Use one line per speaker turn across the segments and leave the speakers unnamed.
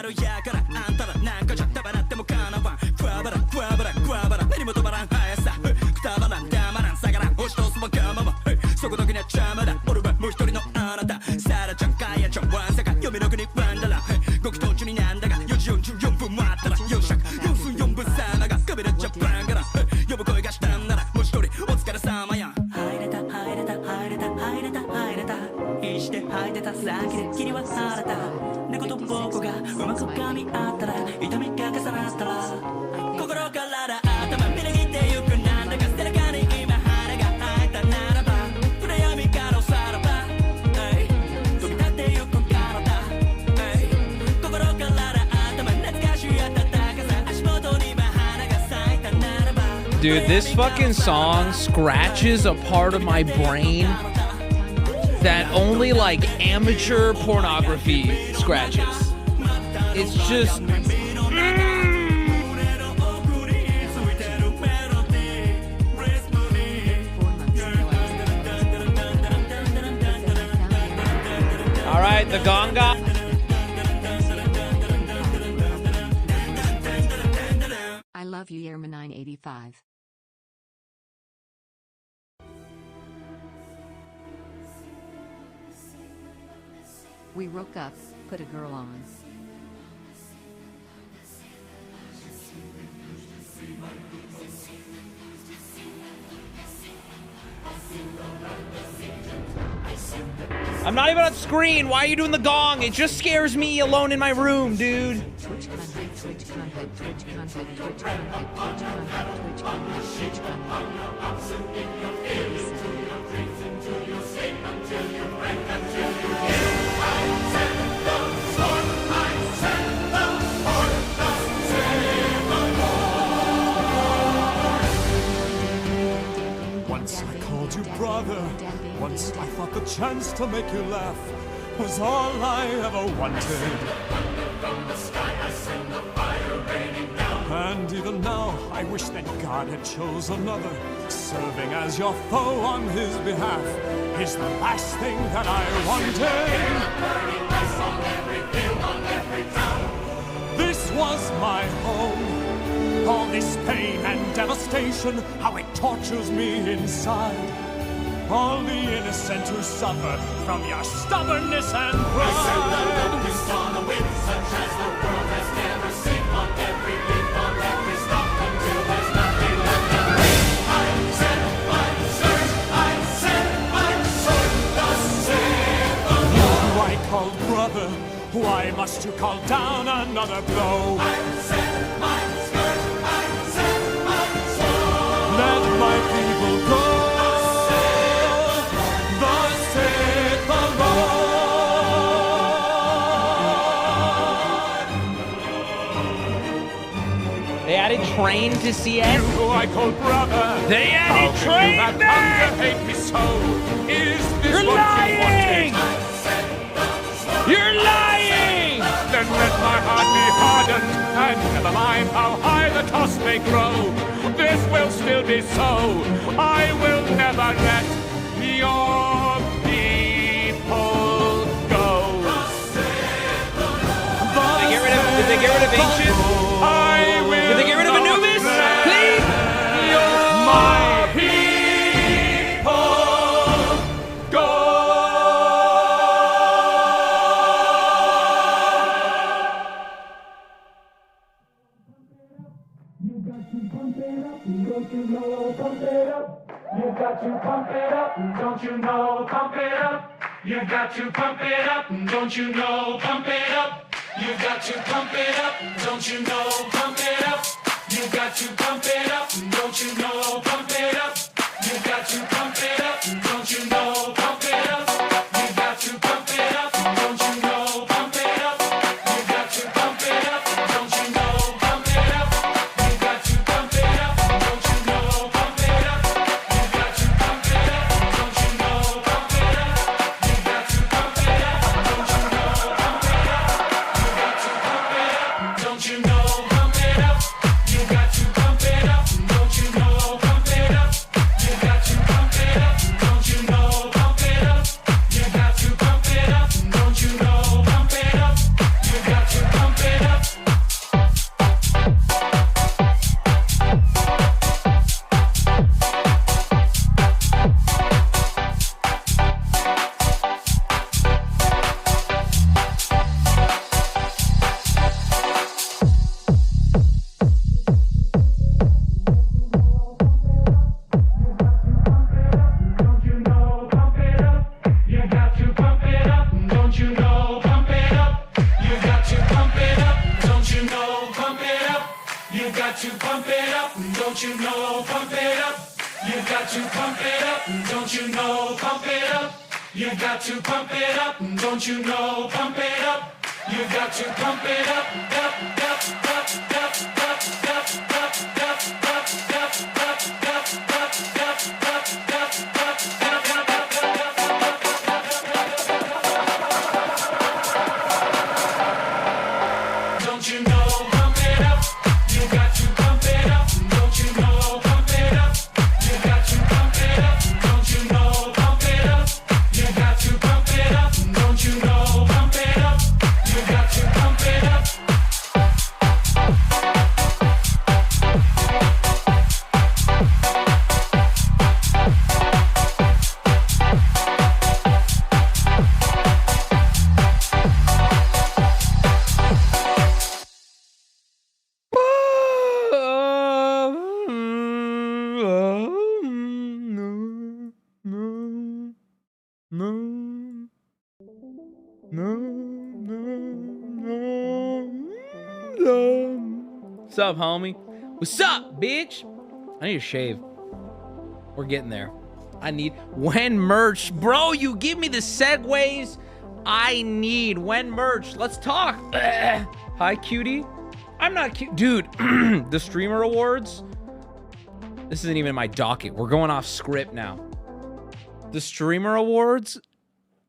るやからあんたらなんかじゃたばなってもかなわんクワバラクワバラクワバラ何も止まらん速さくたばらんたまらん下がらん押し通すわがままそこだけには邪魔だ俺はもう一人のあなたサラちゃんカヤちゃんワンサカ読めの国ワンダラご祈祷中になんだが4時44分待ったら4尺4分4分様がカメラジャパンから呼ぶ声がしたんならもう一人お疲れ様や入れた入れた入れた入れた入れた必死で吐いてた先で霧は晴れた猫と僕がうまく噛み合ったら痛みが重なったら心から頭みなぎってゆくなんだか背中に今羽が生えたならば暗闇からさらば飛び立ってゆく体心から頭懐かしい暖かさ足元に今花が咲いたならば
Dude, this fucking song scratches a part of my brain that only like amateur pornography scratches. It's just all right, the gong got
I love you, Yerma 985. We woke up, put a girl on.
I'm not even on screen. Why are you doing the gong? It just scares me alone in my room, dude.
Twitch content, Twitch content, Twitch content, Twitch content, Twitch content, Twitch content, Twitch
Once I called you brother. Once I thought the chance to make you laugh was all I ever wanted. And even now, I wish that God had chose another. Serving as your foe on his behalf is the last thing that I wanted. This was my home. All this pain and devastation, how it tortures me inside. All the innocent who suffer from your stubbornness and pride. I send the locust on a wind such as the world has never seen. On every leaf, on every stalk, until there's nothing left to read. I set my sword, I set my sword, thus saith the Lord. Who I call brother, why must you call down another blow? I set my sword, I set my sword. Let my people go.
They added train to CS.
You who I call brother.
They added train
back. How can you hate me so? Is this
You're
what
lying!
you wanted?
You're lying!
Then let my heart be hardened, and never mind how high the toss may grow. This will still be so. I will never let your people go.
Did they get rid of Ancient?
I will.
Did they get rid of Anubis? Please?
My people go. You got to pump it up, don't you know? Pump it up. You got to pump it up, don't you know? Pump it up. You got to pump it up, don't you know? Pump it up. You got to pump it up, don't you know? Pump it up. You got to pump it up, don't you know? Pump it up. You got to pump it up, don't you know? Pump it up. You got to pump it up, don't you know? Pump it up. You got to pump it up, don't you know? Pump it up. You got to pump it up, don't you know? Pump it up. You got to pump it up, don't you know? Pump it up. You got to pump it up, don't you know? Pump it up. Don't you know, pump it up. You got to pump it up. got to pump it up, don't you know? Pump it up. You got to pump it up, don't you know? Pump it up. You got to pump it up, don't you know? Pump it up. You got to pump it up, up, up, up, up, up, up, up, up, up, don't you know? Pump it up. You got to pump it up, don't you know? Pump it up. You got to pump it up, don't you know? Pump it up. You got to pump it up, don't you know? Pump it up. You got to pump it up.
What's up, homie? What's up, bitch? I need to shave. We're getting there. I need when merch. Bro, you give me the segues I need. When merch. Let's talk. Hi, cutie. I'm not cute. Dude, the streamer awards. This isn't even my docket. We're going off script now. The streamer awards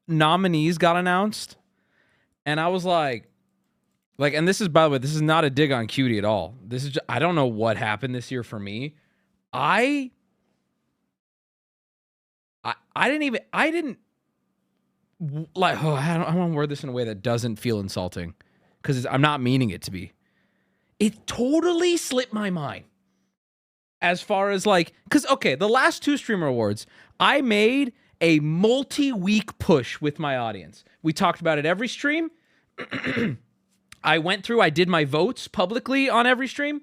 nominees got announced. And I was like, and this is, by the way, this is not a dig on Cutie at all. This is just, I don't know what happened this year for me. I didn't like, oh, I don't want to word this in a way that doesn't feel insulting because I'm not meaning it to be. It totally slipped my mind as far as like, because, okay, the last two streamer awards, I made a multi-week push with my audience. We talked about it every stream. I went through, I did my votes publicly on every stream,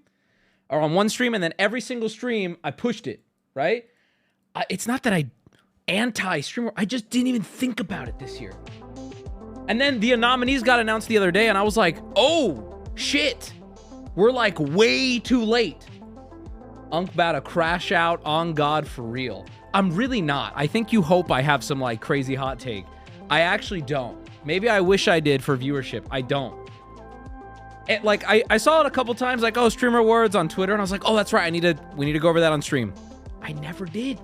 or on one stream, and then every single stream, I pushed it, right? It's not that I anti-streamer, I just didn't even think about it this year. And then the nominees got announced the other day, and I was like, oh, shit. We're like way too late. Unk about to crash out on God for real. I'm really not. I think you hope I have some like crazy hot take. I actually don't. Maybe I wish I did for viewership. I don't. Like I saw it a couple times, like, oh, streamer awards on Twitter, and I was like, oh, that's right. We need to go over that on stream. I never did.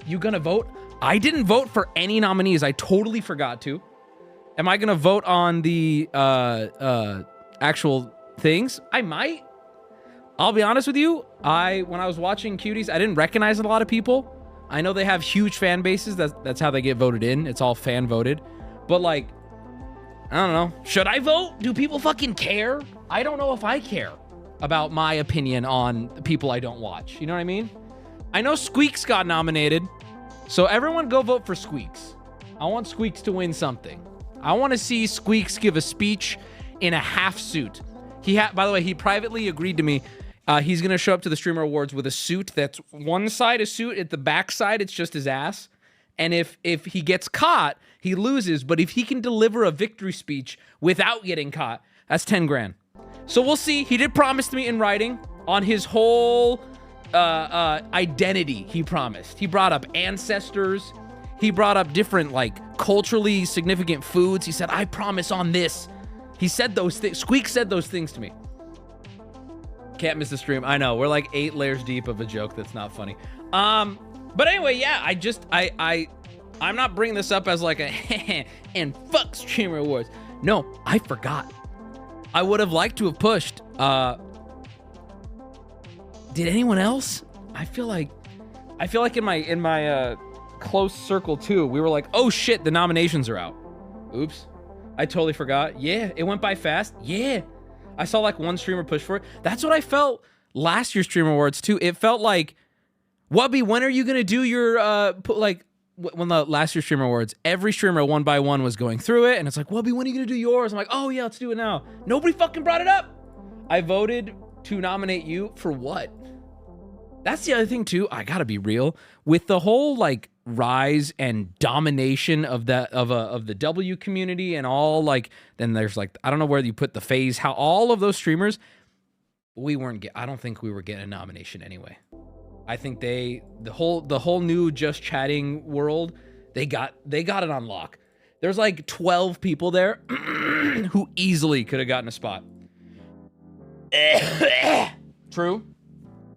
You gonna vote? I didn't vote for any nominees. I totally forgot to. Am I gonna vote on the actual things? I might. I'll be honest with you. When I was watching Cuties, I didn't recognize a lot of people. I know they have huge fan bases. That's how they get voted in. It's all fan voted. But like, I don't know. Should I vote? Do people fucking care? I don't know if I care about my opinion on the people I don't watch. You know what I mean? I know Squeaks got nominated. So everyone go vote for Squeaks. I want Squeaks to win something. I want to see Squeaks give a speech in a half suit. By the way, he privately agreed to me. He's going to show up to the Streamer Awards with a suit that's one side a suit. At the back side, it's just his ass. And if he gets caught, he loses. But if he can deliver a victory speech without getting caught, that's 10 grand. So we'll see. He did promise to me in writing on his whole identity, he promised. He brought up ancestors. He brought up different, like, culturally significant foods. He said, I promise on this. He said those things. Squeak said those things to me. Can't miss the stream. I know. We're like 8 layers deep of a joke that's not funny. But anyway, yeah, I'm not bringing this up as like a and fuck streamer awards. No, I forgot. I would have liked to have pushed. Did anyone else? I feel like in my close circle too, we were like, oh shit, the nominations are out. Oops. I totally forgot. Yeah, it went by fast. Yeah. I saw like one streamer push for it. That's what I felt last year's Streamer Awards too. It felt like, Wubby, when are you gonna do your when the last year's Streamer Awards, every streamer one by one was going through it, and it's like, Wubby, when are you gonna do yours? I'm like, oh yeah, let's do it now. Nobody fucking brought it up. I voted to nominate you for what? That's the other thing too. I gotta be real with the whole like rise and domination of the W community and all, like, then there's like, I don't know where you put the phase, how all of those streamers, we weren't get. I don't think we were getting a nomination anyway. I think the whole new Just Chatting world, they got it on lock. There's like 12 people there who easily could have gotten a spot. True.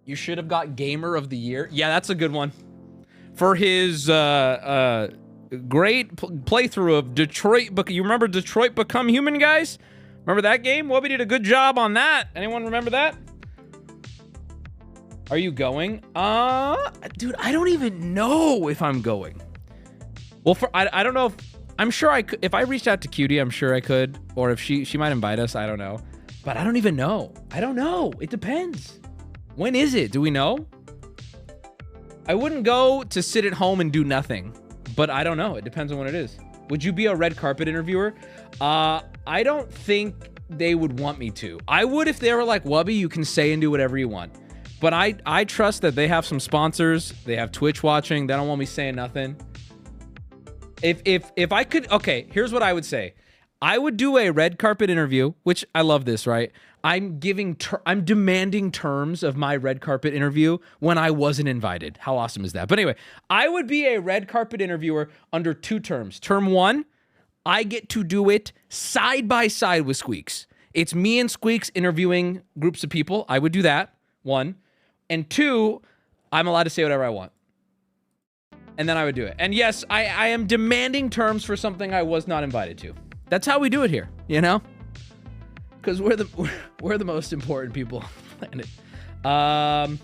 You should have got Gamer of the Year. Yeah, that's a good one. For his great playthrough of Detroit. You remember Detroit Become Human, guys? Remember that game? Wubby did a good job on that. Anyone remember that? Are you going? Dude, I don't even know if I'm going. Well, I don't know if... I'm sure I could. If I reached out to Cutie, I'm sure I could. Or if she might invite us, I don't know. But I don't even know. I don't know. It depends. When is it? Do we know? I wouldn't go to sit at home and do nothing. But I don't know. It depends on what it is. Would you be a red carpet interviewer? I don't think they would want me to. I would if they were like, Wubby, you can say and do whatever you want. But I trust that they have some sponsors. They have Twitch watching. They don't want me saying nothing. If I could, okay, here's what I would say. I would do a red carpet interview, which I love this, right? I'm demanding terms of my red carpet interview when I wasn't invited. How awesome is that? But anyway, I would be a red carpet interviewer under 2 terms. Term 1, I get to do it side by side with Squeaks. It's me and Squeaks interviewing groups of people. I would do that, 1. And 2, I'm allowed to say whatever I want. And then I would do it. And yes, I am demanding terms for something I was not invited to. That's how we do it here, you know? Because we're the most important people on the planet.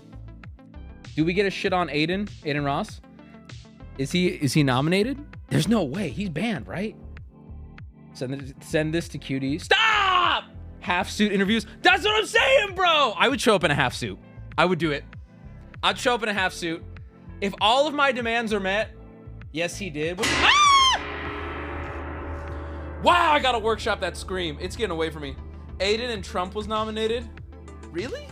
Do we get a shit on Aiden Ross? Is he nominated? There's no way. He's banned, right? Send this to Cutie. Stop! Half suit interviews. That's what I'm saying, bro. I would show up in a half suit. I would do it. I'd show up in a half suit. If all of my demands are met, yes, he did. Ah! Wow, I gotta workshop that scream. It's getting away from me. Aiden and Trump was nominated. Really?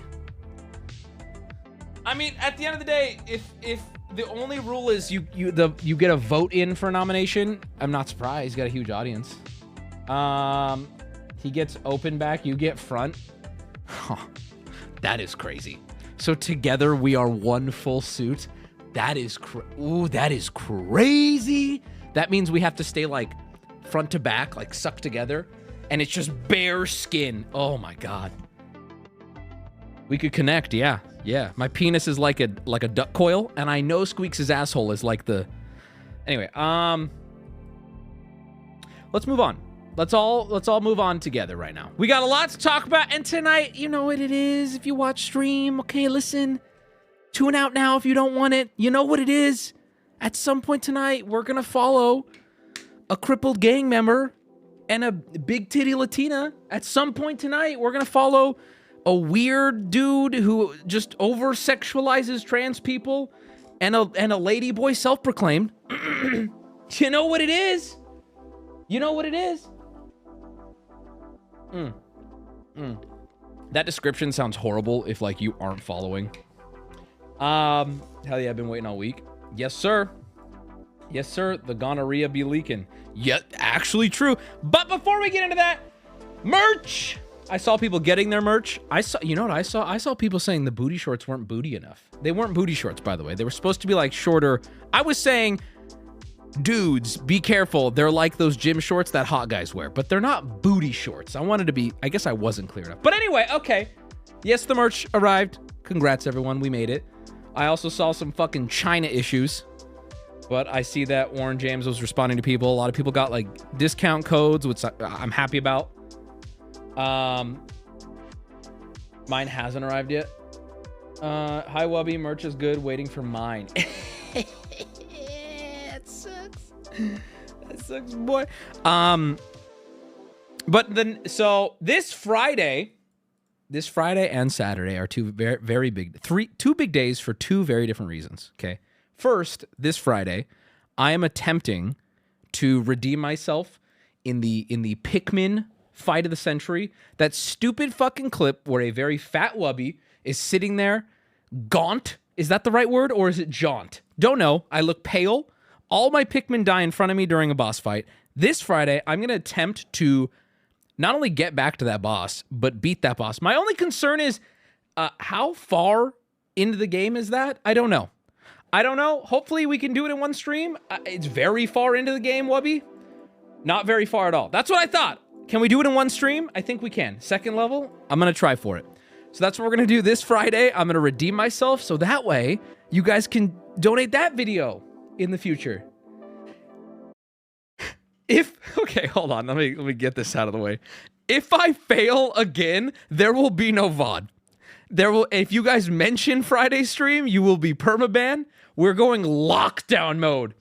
I mean, at the end of the day, if the only rule is you get a vote in for a nomination, I'm not surprised. He's got a huge audience. He gets open back, you get front. Huh, that is crazy. So together we are one full suit. That is that is crazy. That means we have to stay like front to back, like sucked together, and it's just bare skin. Oh my god. We could connect, yeah. My penis is like a duck coil, and I know Squeaks' asshole is like the. Anyway, let's move on. Let's all move on together right now. We got a lot to talk about, and tonight, you know what it is. If you watch stream, okay, listen. Tune out now if you don't want it. You know what it is. At some point tonight, we're gonna follow a crippled gang member and a big titty Latina. At some point tonight, we're gonna follow a weird dude who just over-sexualizes trans people and a lady boy self-proclaimed. You know what it is? You know what it is? That description sounds horrible if like you aren't following. Hell yeah, I've been waiting all week. Yes, sir. Yes, sir. The gonorrhea be leaking. Yeah, actually true. But before we get into that, merch. I saw people getting their merch. You know what I saw? I saw people saying the booty shorts weren't booty enough. They weren't booty shorts, by the way. They were supposed to be like shorter. I was saying, dudes, be careful. They're like those gym shorts that hot guys wear, but they're not booty shorts. I wanted to be, I guess I wasn't clear enough. But anyway, okay. Yes, the merch arrived. Congrats, everyone. We made it. I also saw some fucking China issues, but I see that Warren James was responding to people. A lot of people got like discount codes, which I'm happy about. Mine hasn't arrived yet. Hi, Wubby. Merch is good. Waiting for mine. That sucks. That sucks, boy. But then, so this Friday and Saturday are two very big, two big days for two very different reasons. Okay. First, this Friday, I am attempting to redeem myself in the Pikmin fight of the century. That stupid fucking clip where a very fat Wubby is sitting there, gaunt. Is that the right word, or is it jaunt? Don't know. I look pale. All my Pikmin die in front of me during a boss fight. This Friday, I'm going to attempt to not only get back to that boss, but beat that boss. My only concern is How far into the game is that? I don't know. Hopefully we can do it in one stream. It's very far into the game, Wubby. Not very far at all. That's what I thought. Can we do it in one stream? I think we can. Second level, I'm going to try for it. So that's what we're going to do this Friday. I'm going to redeem myself so that way you guys can donate that video in the future. Okay, hold on. Let me get this out of the way. If I fail again, there will be no VOD. If you guys mention Friday stream, you will be permaban. We're going lockdown mode.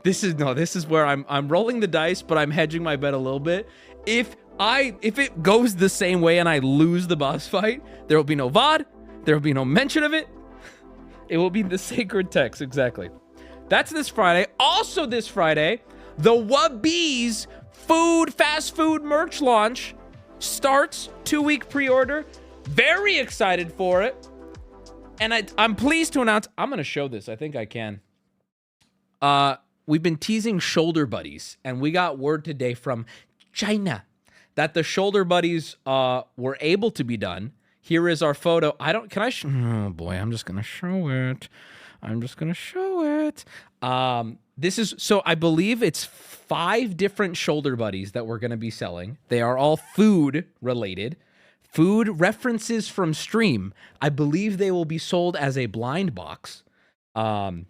This is where I'm rolling the dice, but I'm hedging my bet a little bit. If it goes the same way and I lose the boss fight, there will be no VOD. There will be no mention of it. It will be the sacred text, exactly. That's this Friday. Also this Friday, the Wubby's fast food merch launch starts. 2-week pre-order. Very excited for it. And I'm pleased to announce, I'm going to show this. I think I can. We've been teasing shoulder buddies, and we got word today from China that the shoulder buddies were able to be done. Here is our photo. Oh boy, I'm just going to show it. So I believe it's 5 different shoulder buddies that we're going to be selling. They are all food related. Food references from stream. I believe they will be sold as a blind box. And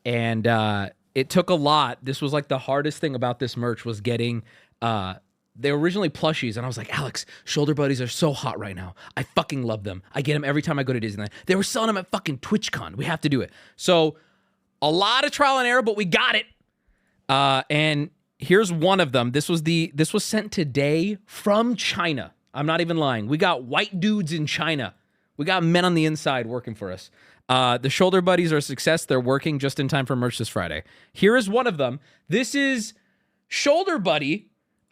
it took a lot. This was like the hardest thing about this merch was getting, they were originally plushies. And I was like, Alex, shoulder buddies are so hot right now. I fucking love them. I get them every time I go to Disneyland. They were selling them at fucking TwitchCon. We have to do it. So a lot of trial and error, but we got it. And here's one of them. This was sent today from China. I'm not even lying. We got white dudes in China. We got men on the inside working for us. The shoulder buddies are a success. They're working just in time for merch this Friday. Here is one of them. This is shoulder buddy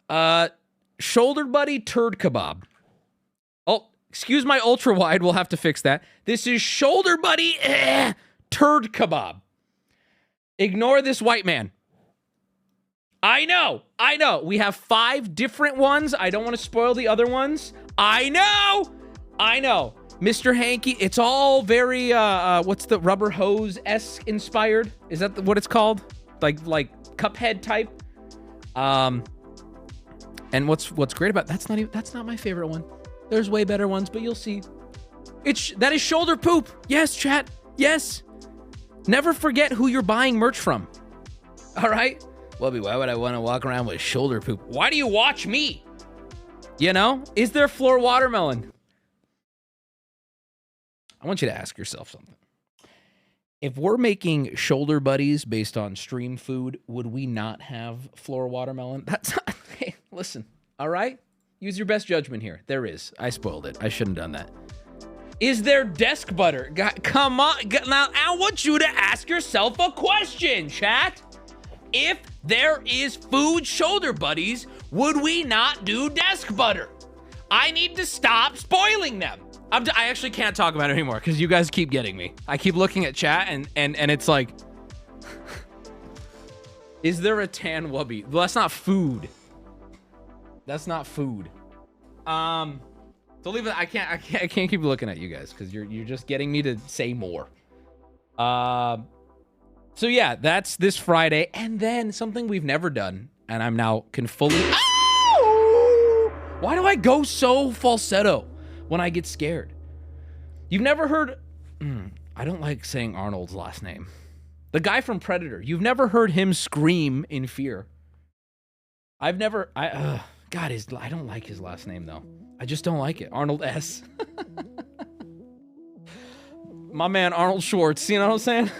turd kebab. Oh, excuse my ultra wide. We'll have to fix that. This is shoulder buddy turd kebab. Ignore this white man. I know. We have 5 different ones. I don't want to spoil the other ones. I know. Mr. Hanky, it's all very, what's the rubber hose-esque inspired? Is that what it's called? Like Cuphead type? And what's great about, that's not my favorite one. There's way better ones, but you'll see. That is shoulder poop. Yes, chat. Yes. Never forget who you're buying merch from. All right? Wubby, why would I want to walk around with shoulder poop? Why do you watch me? You know? Is there floor watermelon? I want you to ask yourself something. If we're making shoulder buddies based on stream food, would we not have floor watermelon? That's not, hey, listen, all right? Use your best judgment here. There is. I spoiled it. I shouldn't have done that. Is there desk butter? Come on. Now, I want you to ask yourself a question, chat. If there is food shoulder buddies, would we not do desk butter? I need to stop spoiling them. I actually can't talk about it anymore because you guys keep getting me. I keep looking at chat and it's like, is there a tan Wubby? Well, that's not food. That's not food. So leave it. I can't keep looking at you guys because you're just getting me to say more. So yeah, that's this Friday, and then something we've never done, and I'm now can fully. Ow! Why do I go so falsetto when I get scared? You've never heard. I don't like saying Arnold's last name. The guy from Predator. You've never heard him scream in fear. I've never. God, I don't like his last name though. I just don't like it. Arnold S. My man Arnold Schwartz. You know what I'm saying?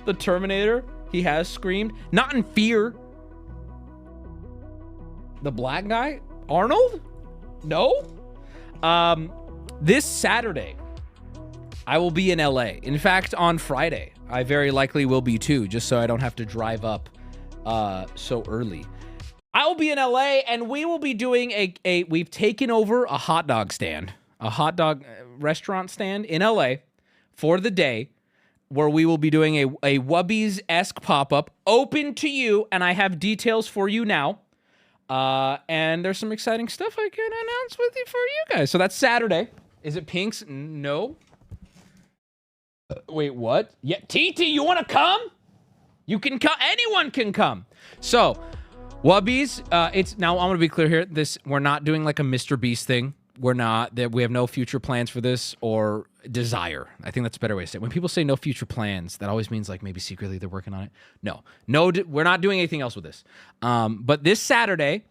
The Terminator, he has screamed. Not in fear. The black guy? Arnold? No? This Saturday, I will be in LA. In fact, on Friday, I very likely will be too, just so I don't have to drive up so early. I will be in LA, and we will be doing we've taken over a hot dog stand, a hot dog restaurant stand in LA for the day, where we will be doing a Wubby's-esque pop-up open to you, and I have details for you now. And there's some exciting stuff I can announce with you for you guys. So that's Saturday. Is it Pink's? No. Wait, what? Yeah, TT, you want to come? You can come. Anyone can come. So, Wubbies, it's now. I'm gonna be clear here. We're not doing like a Mr. Beast thing. We're not. That we have no future plans for this or desire. I think that's a better way to say it. When people say no future plans, that always means like maybe secretly they're working on it. No, we're not doing anything else with this. But this Saturday,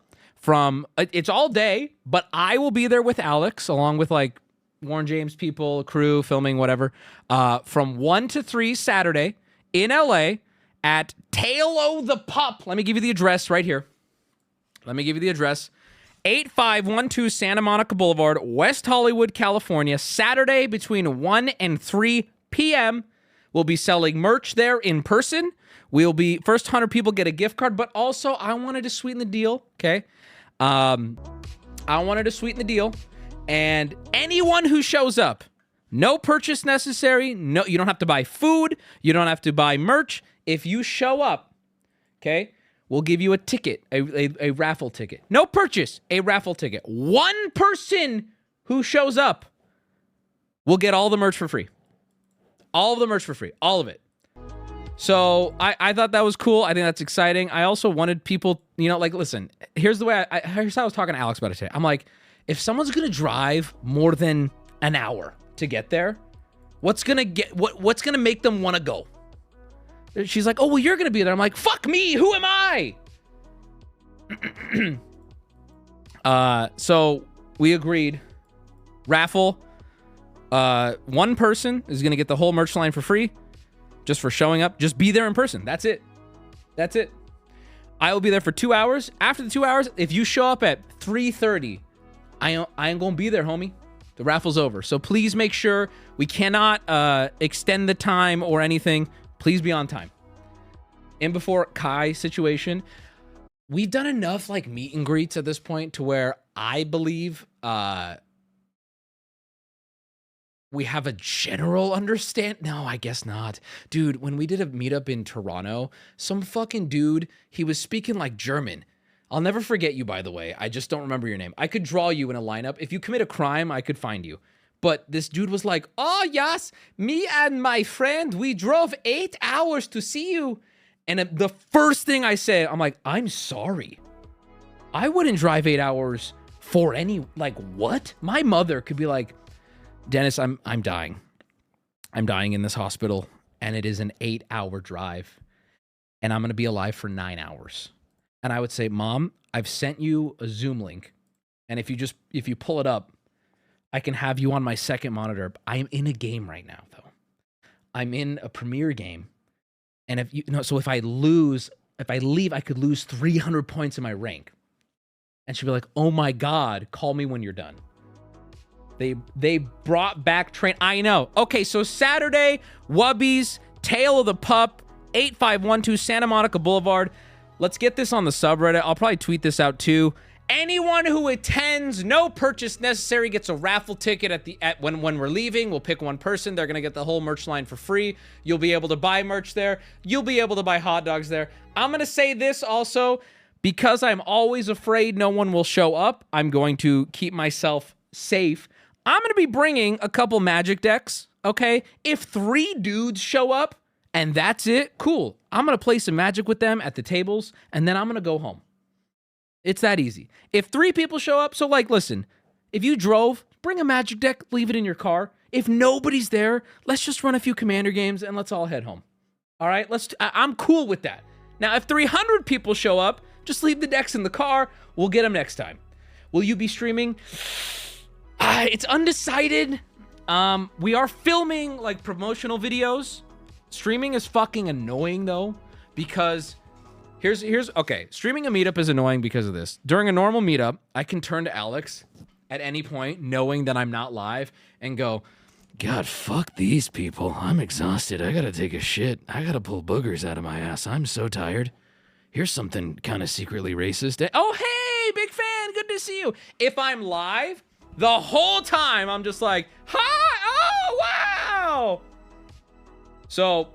it's all day, but I will be there with Alex along with like Warren James people, crew, filming, whatever. From 1 to 3 Saturday in LA at Tail O the Pup. Let me give you the address right here. 8512 Santa Monica Boulevard, West Hollywood, California. Saturday between 1 and 3 p.m. We'll be selling merch there in person. First 100 people get a gift card, but also I wanted to sweeten the deal, okay? And anyone who shows up, no purchase necessary. No, you don't have to buy food. You don't have to buy merch. If you show up, okay, we'll give you a ticket, a raffle ticket. No purchase, a raffle ticket. One person who shows up will get all the merch for free. All of the merch for free. All of it. So I thought that was cool. I think that's exciting. I also wanted people, like, listen, here's the way here's how I was talking to Alex about it today. I'm like, if someone's going to drive more than an hour to get there, what's going to make them want to go? She's like, oh, well, you're going to be there. I'm like, fuck me. Who am I? So we agreed. Raffle. One person is going to get the whole merch line for free just for showing up. Just be there in person. That's it. I will be there for 2 hours. After the 2 hours, if you show up at 3:30, I ain't going to be there, homie. The raffle's over. So please make sure we cannot extend the time or anything. Please be on time. And before Kai situation, we've done enough like meet and greets at this point to where I believe we have a general understand. No, I guess not. Dude, when we did a meetup in Toronto, some fucking dude, he was speaking like German. I'll never forget you, by the way. I just don't remember your name. I could draw you in a lineup. If you commit a crime, I could find you. But this dude was like, oh, yes, me and my friend, we drove 8 hours to see you. And the first thing I said, I'm like, I'm sorry. I wouldn't drive 8 hours for any, like, what? My mother could be like, Dennis, I'm dying. I'm dying in this hospital, and it is an 8-hour drive, and I'm going to be alive for 9 hours. And I would say, Mom, I've sent you a Zoom link, and if you pull it up, I can have you on my second monitor. I am in a game right now, though. I'm in a Premier game. And so if I leave, I could lose 300 points in my rank. And she'd be like, oh my God, call me when you're done. They brought back train. I know. Okay, so Saturday, Wubbies, Tail of the Pup, 8512 Santa Monica Boulevard. Let's get this on the subreddit. I'll probably tweet this out too. Anyone who attends, no purchase necessary, gets a raffle ticket when we're leaving. We'll pick one person. They're going to get the whole merch line for free. You'll be able to buy merch there. You'll be able to buy hot dogs there. I'm going to say this also, because I'm always afraid no one will show up. I'm going to keep myself safe. I'm going to be bringing a couple magic decks, okay? If 3 dudes show up and that's it, cool. I'm going to play some magic with them at the tables, and then I'm going to go home. It's that easy. If 3 people show up, so like, listen, if you drove, bring a magic deck, leave it in your car. If nobody's there, let's just run a few Commander games and let's all head home. All right, I'm cool with that. Now, if 300 people show up, just leave the decks in the car. We'll get them next time. Will you be streaming? It's undecided. We are filming like promotional videos. Streaming is fucking annoying though, because okay, streaming a meetup is annoying because of this. During a normal meetup, I can turn to Alex at any point knowing that I'm not live and go, God, fuck these people. I'm exhausted. I gotta take a shit. I gotta pull boogers out of my ass. I'm so tired. Here's something kind of secretly racist. Oh, hey, big fan. Good to see you. If I'm live, the whole time I'm just like, hi, oh, wow. So,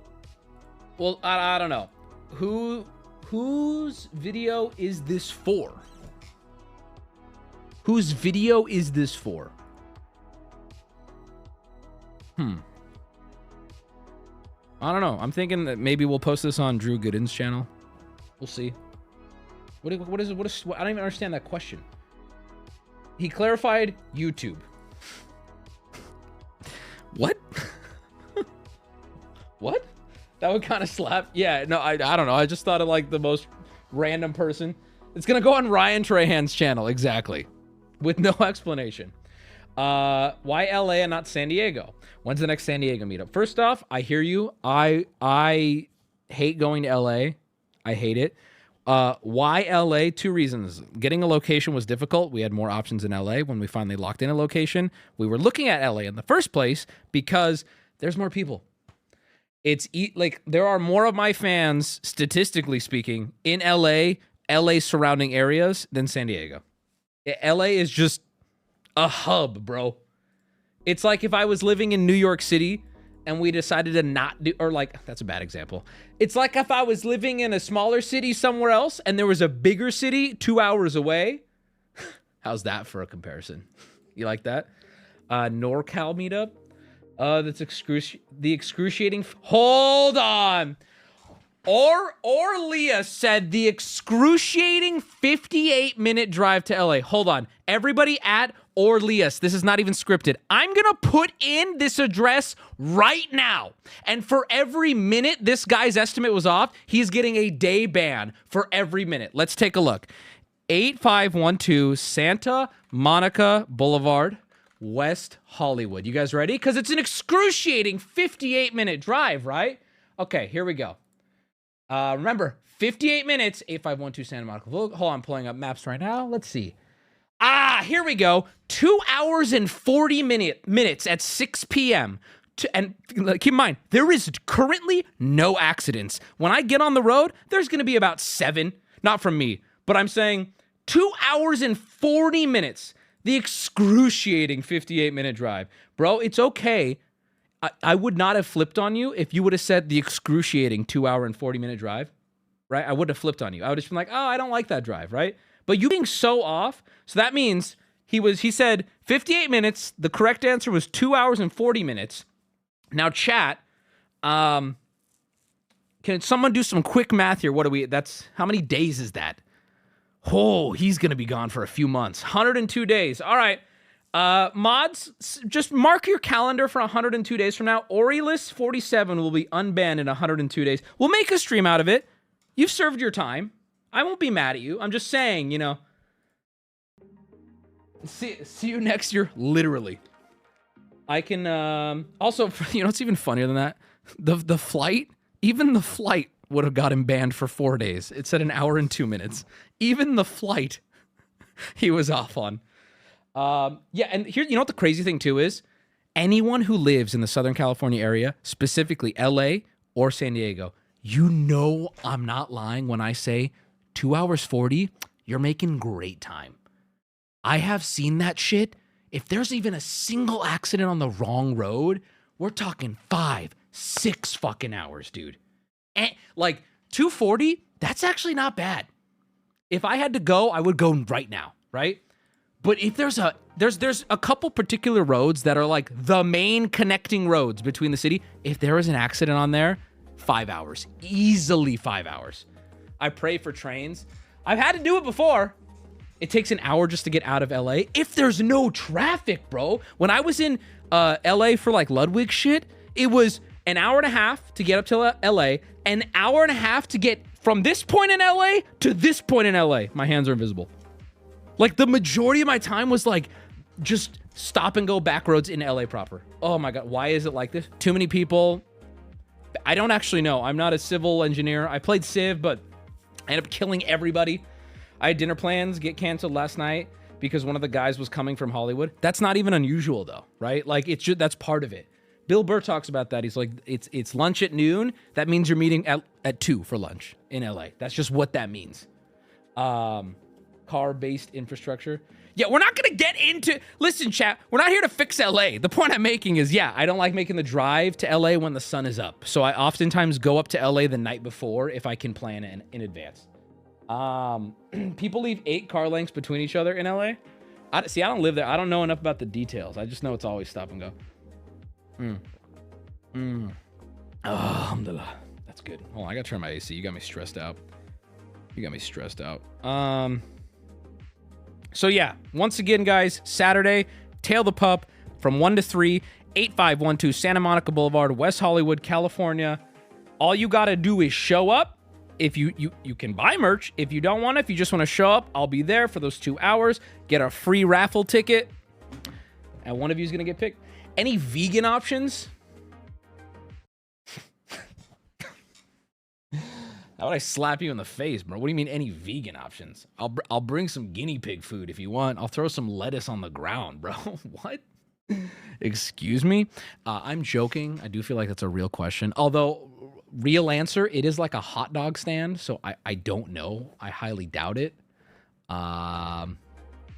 well, I don't know. Whose video is this for? Whose video is this for? I don't know. I'm thinking that maybe we'll post this on Drew Gooden's channel. We'll see. What is it? I don't even understand that question. He clarified YouTube. What? What? That would kind of slap. Yeah, no, I don't know. I just thought of like the most random person. It's going to go on Ryan Trahan's channel. Exactly. With no explanation. Why LA and not San Diego? When's the next San Diego meetup? First off, I hear you. I hate going to LA. I hate it. Why LA? Two reasons. Getting a location was difficult. We had more options in LA. When we finally locked in a location, we were looking at LA in the first place because there's more people. It's like there are more of my fans, statistically speaking, in LA surrounding areas than San Diego. LA is just a hub, bro. It's like if I was living in New York City and we decided to not do, or like, that's a bad example. It's like if I was living in a smaller city somewhere else and there was a bigger city 2 hours away. How's that for a comparison? You like that? NorCal meetup. That's the excruciating. Hold on. Or Leah said the excruciating 58-minute drive to LA. Hold on. Everybody at Orleas, this is not even scripted. I'm going to put in this address right now. And for every minute this guy's estimate was off, he's getting a day ban for every minute. Let's take a look. 8512 Santa Monica Boulevard, West Hollywood. You guys ready? Because it's an excruciating 58-minute drive, right? Okay, here we go. Remember, 58 minutes, 8512 Santa Monica. Hold on, I'm pulling up maps right now. Let's see. Here we go. 2 hours and 40 minutes at 6 p.m. And keep in mind, there is currently no accidents. When I get on the road, there's going to be about 7. Not from me, but I'm saying 2 hours and 40 minutes. The excruciating 58-minute drive. Bro, it's okay. I would not have flipped on you if you would have said the excruciating 2 hour and 40-minute drive, right? I wouldn't have flipped on you. I would have been like, oh, I don't like that drive, right? But you being so off, so that means he said 58 minutes. The correct answer was 2 hours and 40 minutes. Now, chat, can someone do some quick math here? How many days is that? Oh, he's going to be gone for a few months. 102 days. All right. Mods, just mark your calendar for 102 days from now. Aurelius 47 will be unbanned in 102 days. We'll make a stream out of it. You've served your time. I won't be mad at you. I'm just saying, you know. See you next year, literally. I can, also, you know, it's even funnier than that. The flight, even the flight would have got him banned for 4 days. It said 1 hour and 2 minutes. Even the flight, he was off on. Yeah, and here, you know what the crazy thing too is? Anyone who lives in the Southern California area, specifically LA or San Diego, you know I'm not lying when I say 2 hours 40, you're making great time. I have seen that shit. If there's even a single accident on the wrong road, we're talking 5, 6 fucking hours, dude. And like 240, that's actually not bad. If I had to go, I would go right now, right? But if there's a couple particular roads that are like the main connecting roads between the city, if there is an accident on there, 5 hours, easily 5 hours. I pray for trains. I've had to do it before. It takes an hour just to get out of LA. If there's no traffic, bro. When I was in LA for like Ludwig shit, it was an hour and a half to get up to LA, an hour and a half to get from this point in LA to this point in LA. My hands are invisible. Like the majority of my time was like just stop and go back roads in LA proper. Oh my God, why is it like this? Too many people. I don't actually know. I'm not a civil engineer. I played Civ, but I ended up killing everybody. I had dinner plans get canceled last night because one of the guys was coming from Hollywood. That's not even unusual though, right? Like it's just, that's part of it. Bill Burr talks about that. He's like, it's lunch at noon. That means you're meeting at 2 for lunch in LA. That's just what that means. Car-based infrastructure. Yeah, we're not going to get into... Listen, chat, we're not here to fix LA. The point I'm making is, yeah, I don't like making the drive to LA when the sun is up. So I oftentimes go up to LA the night before if I can plan in advance. People leave 8 car lengths between each other in LA. See, I don't live there. I don't know enough about the details. I just know it's always stop and go. Oh, alhamdulillah. That's good. Hold on, I gotta turn my AC. You got me stressed out. So yeah, once again, guys, Saturday, Tail the Pup from 1 to 3, 8512 Santa Monica Boulevard, West Hollywood, California. All you gotta do is show up. If you can buy merch. If you don't want to, if you just want to show up, I'll be there for those 2 hours. Get a free raffle ticket. And one of you is gonna get picked. Any vegan options? How would I slap you in the face, bro? What do you mean any vegan options? I'll bring some guinea pig food if you want. I'll throw some lettuce on the ground, bro. What? Excuse me? I'm joking. I do feel like that's a real question. Although, real answer, it is like a hot dog stand, so I don't know. I highly doubt it.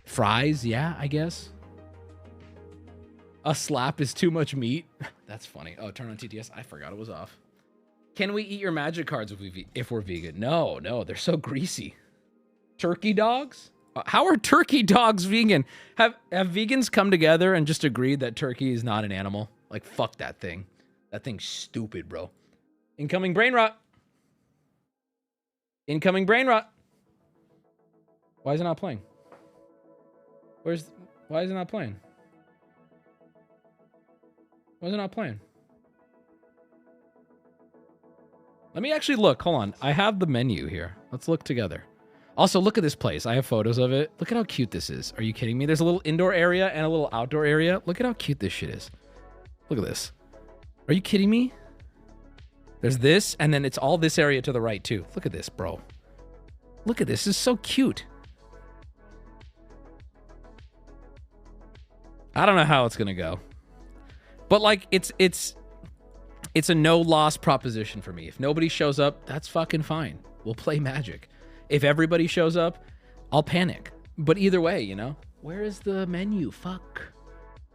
Fries, yeah, I guess. A slap is too much meat. That's funny. Oh, turn on TTS. I forgot it was off. Can we eat your magic cards if we're vegan? No, they're so greasy. Turkey dogs? How are turkey dogs vegan? Have vegans come together and just agreed that turkey is not an animal? Like, fuck that thing. That thing's stupid, bro. Incoming brain rot. Incoming brain rot. Why is it not playing? Why is it not playing? Why is it not playing? Let me actually look. Hold on. I have the menu here. Let's look together. Also, look at this place. I have photos of it. Look at how cute this is. Are you kidding me? There's a little indoor area and a little outdoor area. Look at how cute this shit is. Look at this. Are you kidding me? There's this, and then it's all this area to the right, too. Look at this, bro. Look at this. This is so cute. I don't know how it's going to go. But, like, it's a no-loss proposition for me. If nobody shows up, that's fucking fine. We'll play Magic. If everybody shows up, I'll panic. But either way, you know? Where is the menu? Fuck.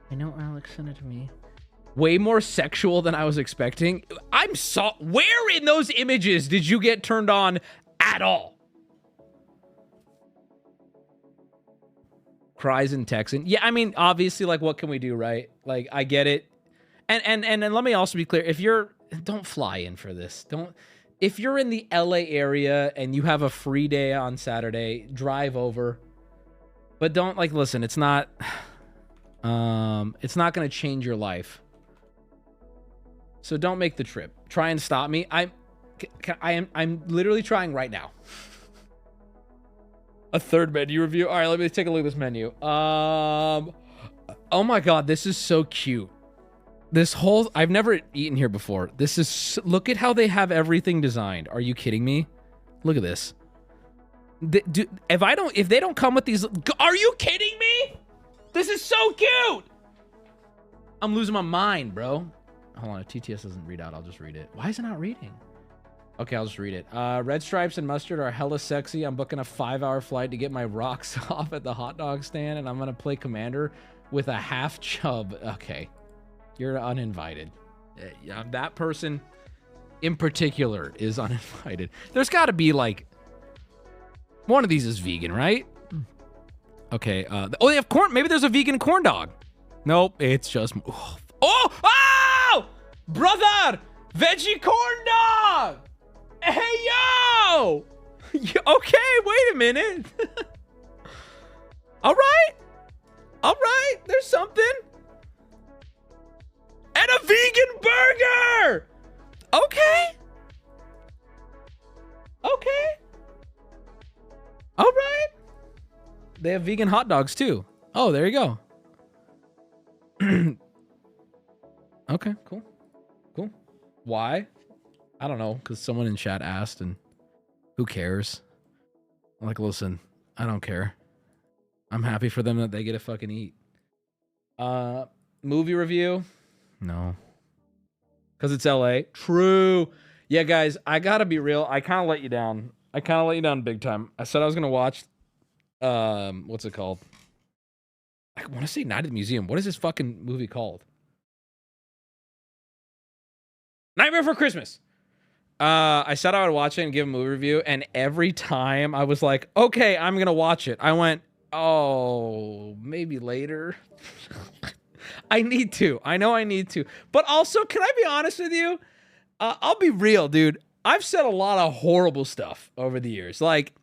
I know Alex sent it to me. Way more sexual than I was expecting. Where in those images did you get turned on at all? Cries and Texan. Yeah, I mean, obviously, like, what can we do, right? Like, I get it. And let me also be clear. Don't fly in for this. If you're in the LA area and you have a free day on Saturday, drive over. But don't, like, listen, it's not going to change your life. So don't make the trip. Try and stop me. I'm literally trying right now. A third menu review. All right, let me take a look at this menu. Oh my God, this is so cute. I've never eaten here before. Look at how they have everything designed. Are you kidding me? Look at this. If they don't come with these, are you kidding me? This is so cute. I'm losing my mind, bro. Hold on, if TTS doesn't read out, I'll just read it. Why is it not reading? Okay, I'll just read it. Red stripes and mustard are hella sexy. I'm booking a 5-hour flight to get my rocks off at the hot dog stand, and I'm gonna play Commander with a half chub. Okay. You're uninvited. That person in particular is uninvited. There's got to be, like, one of these is vegan, right? Okay. They have corn. Maybe there's a vegan corn dog. Nope. It's just... Oh! Brother! Veggie corn dog! Hey, yo! Okay, wait a minute. All right. There's something. And a vegan burger! Okay. All right. They have vegan hot dogs, too. Oh, there you go. Okay, cool. Why? I don't know, because someone in chat asked, and who cares? I'm like, listen, I don't care. I'm happy for them that they get to fucking eat. Movie review? No. Because it's LA. True. Yeah, guys, I gotta be real. I kind of let you down. Big time. I said I was gonna watch, what's it called? I want to say Night at the Museum. What is this fucking movie called? Nightmare for Christmas. I said I would watch it and give a movie review, and every time I was like, okay, I'm gonna watch it, I went, Oh, maybe later. I need to. I know I need to. But also, can I be honest with you? I'll be real, dude. I've said a lot of horrible stuff over the years. Like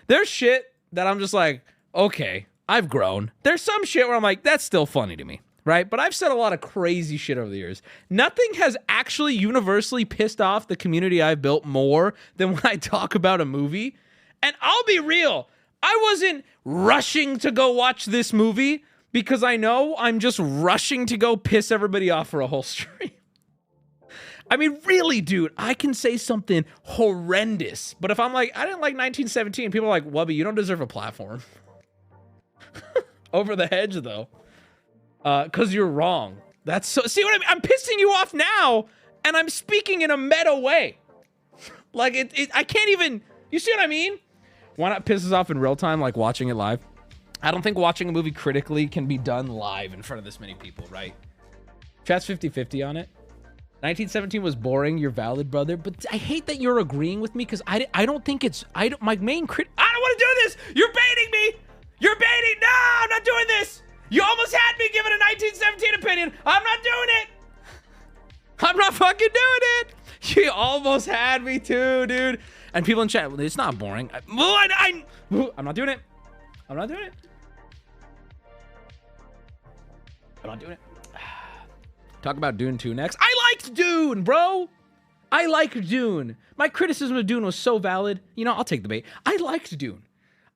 there's shit that I'm just like, okay, I've grown. There's some shit where I'm like, that's still funny to me, right? But I've said a lot of crazy shit over the years. Nothing has actually universally pissed off the community I've built more than when I talk about a movie. And I'll be real. I wasn't rushing to go watch this movie because I know I'm just rushing to go piss everybody off for a whole stream. I mean, really, dude, I can say something horrendous. But if I'm like, I didn't like 1917, people are like, Wubby, you don't deserve a platform. Over the hedge, though. Because you're wrong. That's so... See what I mean? I'm pissing you off now, and I'm speaking in a meta way. Like, I can't even... You see what I mean? Why not piss us off in real time, like watching it live? I don't think watching a movie critically can be done live in front of this many people, right? Chat's 50-50 on it. 1917 was boring. You're valid, brother. But I hate that you're agreeing with me because I don't think it's... my main I don't want to do this! You're baiting me! You're baiting! No! I'm not doing this! You almost had me giving a 1917 opinion. I'm not doing it! I'm not fucking doing it! You almost had me too, dude. And people in chat, it's not boring. I'm not doing it. I'm not doing it. I'm not doing it. Talk about Dune 2 next. I liked Dune, bro. I liked Dune. My criticism of Dune was so valid. You know, I'll take the bait. I liked Dune.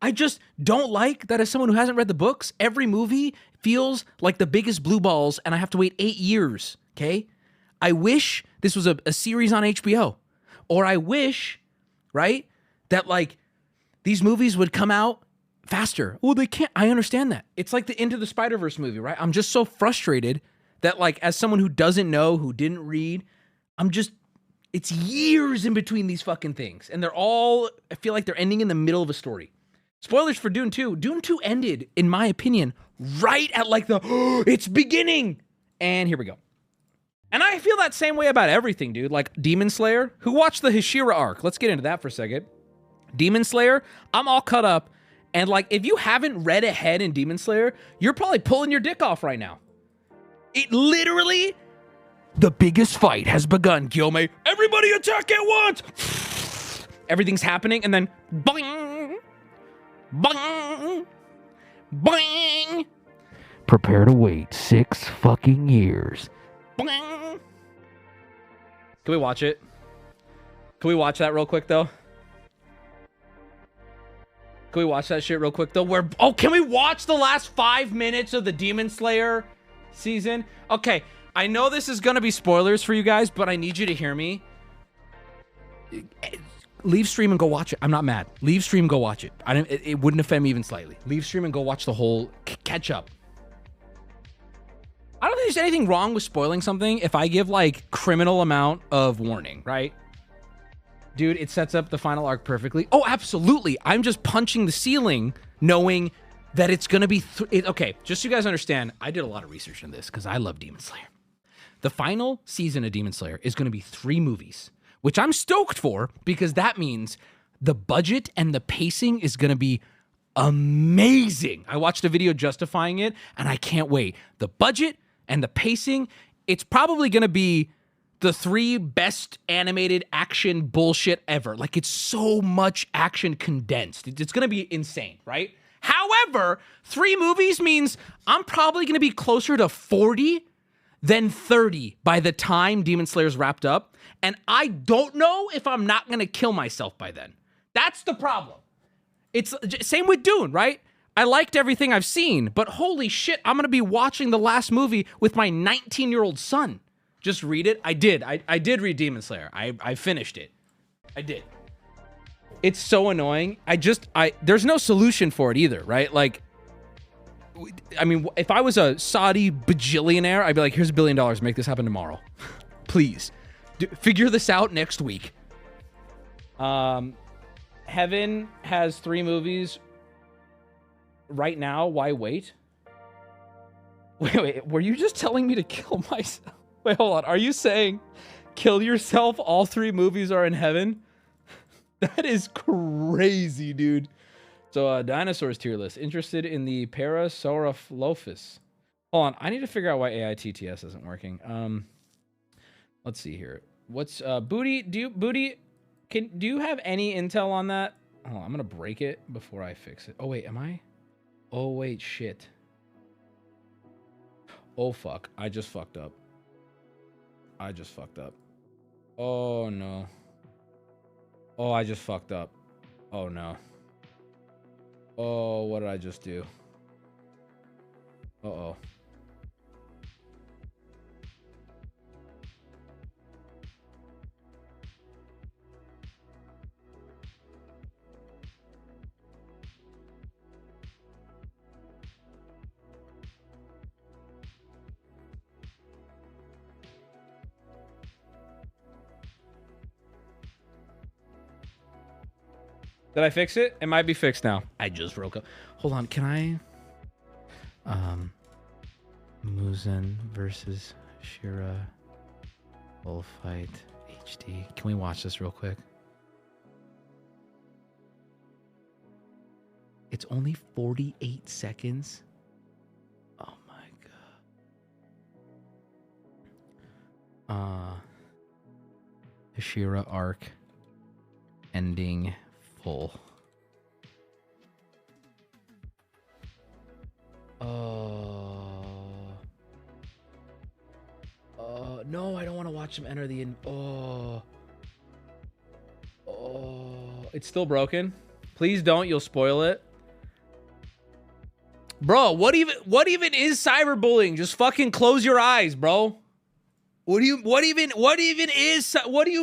I just don't like that as someone who hasn't read the books, every movie feels like the biggest blue balls and I have to wait 8 years, okay? I wish this was a series on HBO. Or I wish, right, that like these movies would come out faster. Well, they can't. I understand that. It's like the Into the Spider-Verse movie, right? I'm just so frustrated that like as someone who doesn't know, who didn't read, it's years in between these fucking things. And I feel like they're ending in the middle of a story. Spoilers for Dune 2. Dune 2 ended, in my opinion, right at like it's beginning. And here we go. And I feel that same way about everything, dude. Like Demon Slayer. Who watched the Hashira arc? Let's get into that for a second. Demon Slayer, I'm all cut up. And like, if you haven't read ahead in Demon Slayer, you're probably pulling your dick off right now. It literally, the biggest fight has begun, Guillaume. Everybody attack at once. Everything's happening, and then boing, boing, boing. Prepare to wait 6 fucking years. Boing. Can we watch it? Can we watch that real quick, though? Can we watch that shit real quick, though? Can we watch the last 5 minutes of the Demon Slayer season? Okay, I know this is gonna be spoilers for you guys, but I need you to hear me. Leave stream and go watch it. I'm not mad. Leave stream, go watch it. It wouldn't offend me even slightly. Leave stream and go watch the whole catch up. I don't think there's anything wrong with spoiling something if I give like criminal amount of warning, right? Dude, it sets up the final arc perfectly. Oh, absolutely. I'm just punching the ceiling knowing that it's going to be... okay, just so you guys understand, I did a lot of research on this because I love Demon Slayer. The final season of Demon Slayer is going to be 3 movies, which I'm stoked for because that means the budget and the pacing is going to be amazing. I watched a video justifying it, and I can't wait. The budget and the pacing, it's probably going to be the 3 best animated action bullshit ever. Like, it's so much action condensed. It's going to be insane, right? However, 3 movies means I'm probably going to be closer to 40 than 30 by the time Demon Slayer's wrapped up. And I don't know if I'm not going to kill myself by then. That's the problem. It's same with Dune, right? I liked everything I've seen, but holy shit, I'm going to be watching the last movie with my 19-year-old son. Just read it. I did. I did read Demon Slayer. I finished it. I did. It's so annoying. There's no solution for it either, right? Like, I mean, if I was a Saudi bajillionaire, I'd be like, here's $1 billion. Make this happen tomorrow. Please. Figure this out next week. Heaven has 3 movies right now. Why wait? Wait. Were you just telling me to kill myself? Wait, hold on. Are you saying kill yourself? All 3 movies are in heaven? That is crazy, dude. So, dinosaurs tier list. Interested in the Parasaurolophus. Hold on. I need to figure out why AITTS isn't working. Let's see here. What's Booty? Do you have any intel on that? Hold on, I'm gonna break it before I fix it. Oh wait, am I? Oh wait, shit. Oh fuck, I just fucked up. I just fucked up. Oh no. Oh, I just fucked up. Oh no. Oh, what did I just do? Uh-oh. Did I fix it? It might be fixed now. I just broke up. Hold on, can I? Muzen versus Shira Bullfight HD. Can we watch this real quick? It's only 48 seconds. Oh my god. Hashira arc ending full. No, I don't want to watch them enter the it's still broken. Please don't, you'll spoil it. Bro, what even is cyberbullying? Just fucking close your eyes, bro. What do you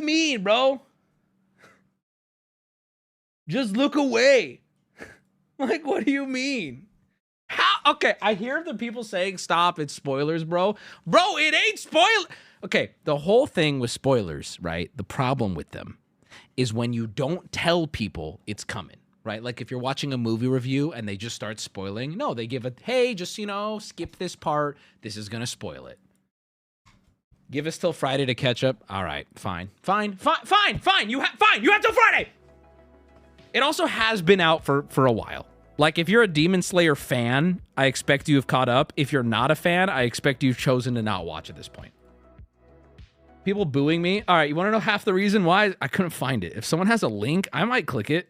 mean, bro? Just look away. Like, what do you mean? How? Okay, I hear the people saying, stop, it's spoilers, bro. Bro, it ain't spoil. Okay, the whole thing with spoilers, right? The problem with them is when you don't tell people it's coming, right? Like if you're watching a movie review and they just start spoiling. No, they give it, hey, just, you know, skip this part. This is going to spoil it. Give us till Friday to catch up. All right, fine. You have till Friday. It also has been out for a while. Like, if you're a Demon Slayer fan, I expect you have caught up. If you're not a fan, I expect you've chosen to not watch at this point. People booing me. All right, you want to know half the reason why? I couldn't find it. If someone has a link, I might click it.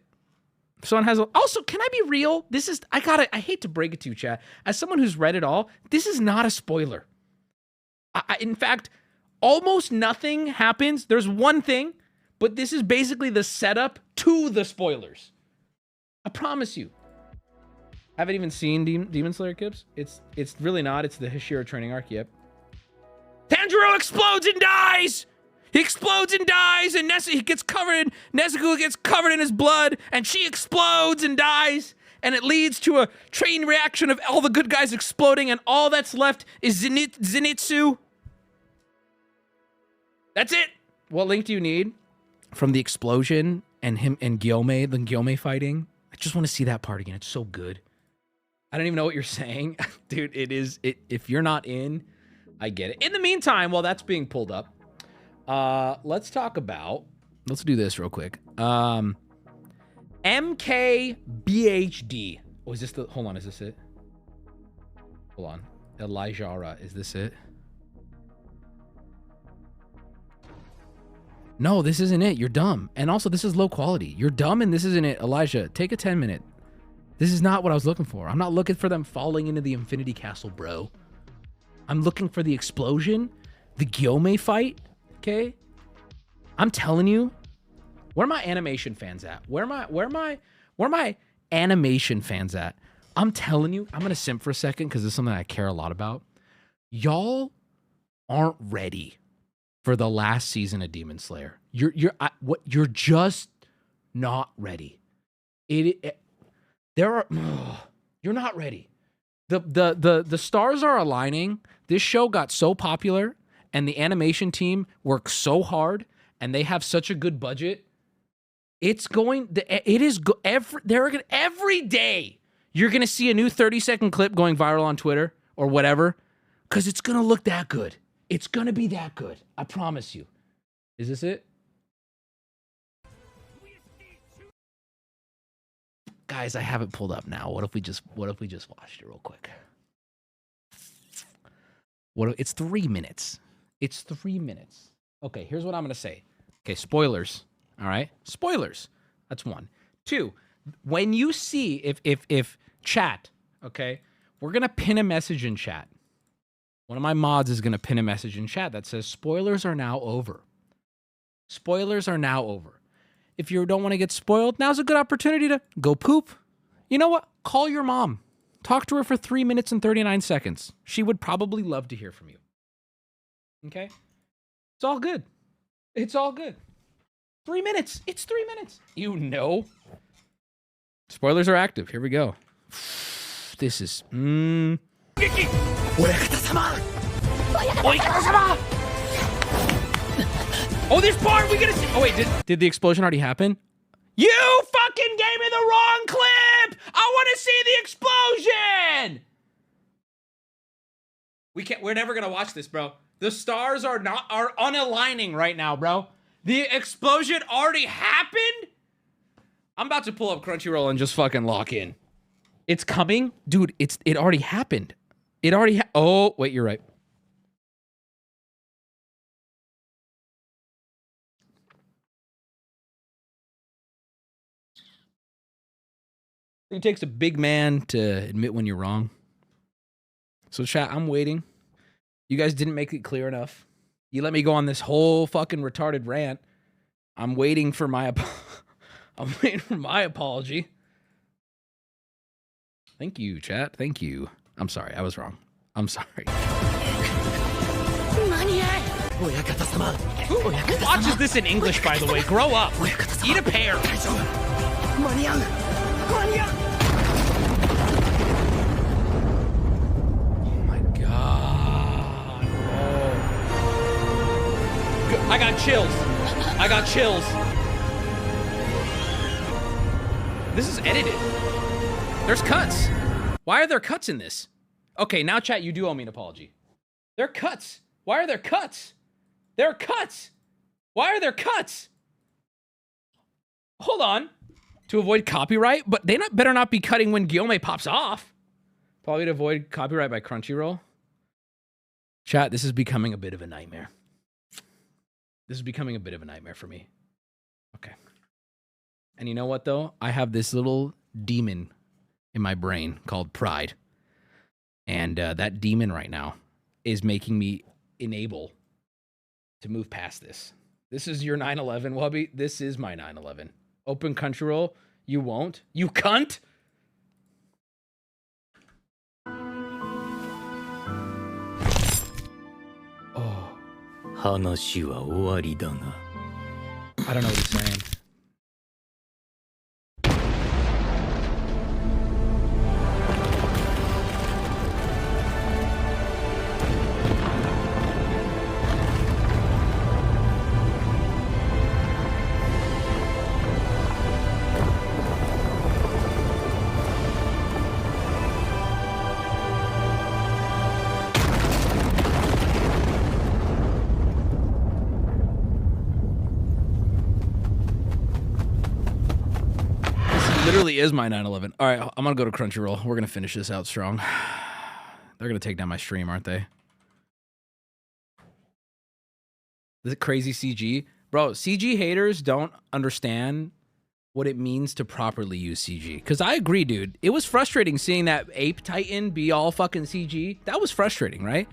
If someone has a... Also, can I be real? This is... I hate to break it to you, chat. As someone who's read it all, this is not a spoiler. In fact, almost nothing happens. There's one thing, but this is basically the setup to the spoilers. I promise you. Haven't even seen Demon Slayer Kips? It's really not. It's the Hashira training arc. Yep. Tanjiro explodes and dies! He explodes and dies, and Nezuko gets covered in his blood, and she explodes and dies, and it leads to a chain reaction of all the good guys exploding, and all that's left is Zenitsu. That's it. What link do you need? From the explosion and him and Gyome, the Gyome fighting. I just want to see that part again. It's so good. I don't even know what you're saying. Dude, if you're not in, I get it. In the meantime, while that's being pulled up, let's do this real quick. MKBHD. Oh, is this hold on, is this it? Hold on. Elijah, is this it? No, this isn't it. You're dumb. And also, this is low quality. You're dumb and this isn't it. Elijah, take a 10-minute. This is not what I was looking for. I'm not looking for them falling into the Infinity Castle, bro. I'm looking for the explosion, the Gyome fight, okay? I'm telling you, where are my animation fans at? Where are my animation fans at? I'm telling you, I'm going to simp for a second because this is something I care a lot about. Y'all aren't ready for the last season of Demon Slayer. You're just not ready. You're not ready. The stars are aligning. This show got so popular and the animation team works so hard and they have such a good budget. Every day you're going to see a new 30-second clip going viral on Twitter or whatever because it's going to look that good. It's going to be that good. I promise you. Is this it? guys, I have it pulled up now. What if we just watched it real quick? It's 3 minutes. It's 3 minutes. Okay, here's what I'm gonna say. Okay, spoilers. All right, spoilers. That's 1. 2. When you see if chat, okay, we're gonna pin a message in chat. One of my mods is gonna pin a message in chat that says spoilers are now over. Spoilers are now over. If you don't want to get spoiled, now's a good opportunity to go poop. You know what? Call your mom. Talk to her for 3 minutes and 39 seconds. She would probably love to hear from you. Okay? It's all good. It's all good. 3 minutes. It's 3 minutes. You know. Spoilers are active. Here we go. This is... Oh, this part we gotta see. Oh wait, did the explosion already happen? You fucking gave me the wrong clip. I want to see the explosion. We're never gonna watch this, bro. The stars are unaligning right now, bro. The explosion already happened. I'm about to pull up Crunchyroll and just fucking lock in. It's coming, dude. It already happened. It already. Oh wait, you're right. It takes a big man to admit when you're wrong. So chat, I'm waiting. You guys didn't make it clear enough. You let me go on this whole fucking retarded rant. I'm waiting for my I'm waiting for my apology. Thank you, chat. Thank you. I'm sorry. I was wrong. I'm sorry. Who watches this in English, by the way? Grow up. Eat a pear. I got chills. I got chills. This is edited. There's cuts. Why are there cuts in this? Okay, now chat, you do owe me an apology. There are cuts. Why are there cuts? There are cuts. Why are there cuts? Hold on. To avoid copyright, but they better not be cutting when Guillaume pops off. Probably to avoid copyright by Crunchyroll. Chat, this is becoming a bit of a nightmare. This is becoming a bit of a nightmare for me. Okay. And you know what, though? I have this little demon in my brain called pride. And that demon right now is making me unable to move past this. This is your 9/11, Wubby. This is my 9/11. Open Crunchyroll. You won't. You cunt! Oh.
話は終わりだな。
I don't know what he's saying. Literally is my 9/11. All right, I'm gonna go to Crunchyroll. We're gonna finish this out strong. They're gonna take down my stream, aren't they? This crazy CG, bro. CG haters don't understand what it means to properly use CG. Because I agree, dude. It was frustrating seeing that ape Titan be all fucking CG. That was frustrating, right?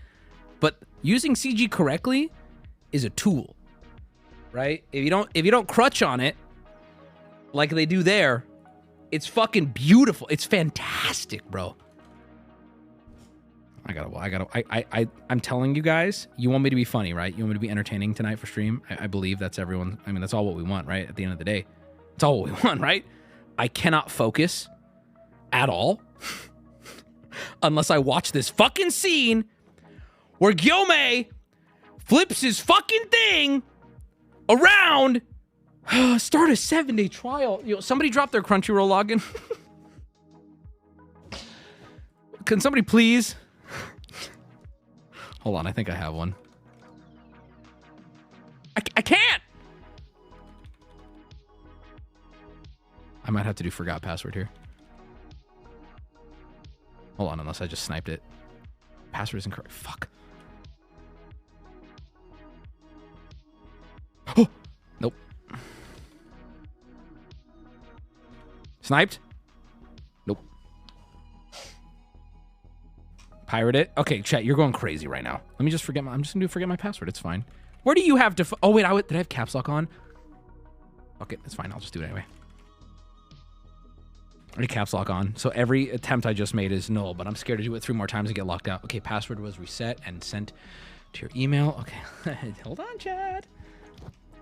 But using CG correctly is a tool, right? If you don't crutch on it like they do there, it's fucking beautiful. It's fantastic, bro. I'm telling you guys, you want me to be funny, right? You want me to be entertaining tonight for stream? I believe that's everyone. I mean, that's all what we want, right? At the end of the day, it's all what we want, right? I cannot focus at all unless I watch this fucking scene where Guillaume flips his fucking thing around. Start a 7-day trial. Yo, somebody drop their Crunchyroll login. Can somebody please? Hold on, I think I have one. I can't. I might have to do forgot password here. Hold on, unless I just sniped it. Password isn't correct. Fuck. Oh, nope. Sniped? Nope. Pirate it? Okay, chat, you're going crazy right now. Let me just forget I'm just gonna forget my password. It's fine. Where do you have to? Oh wait, did I have caps lock on? Okay, it's fine. I'll just do it anyway. I had caps lock on, so every attempt I just made is null. But I'm scared to do it 3 more times and get locked out. Okay, password was reset and sent to your email. Okay, hold on, chat.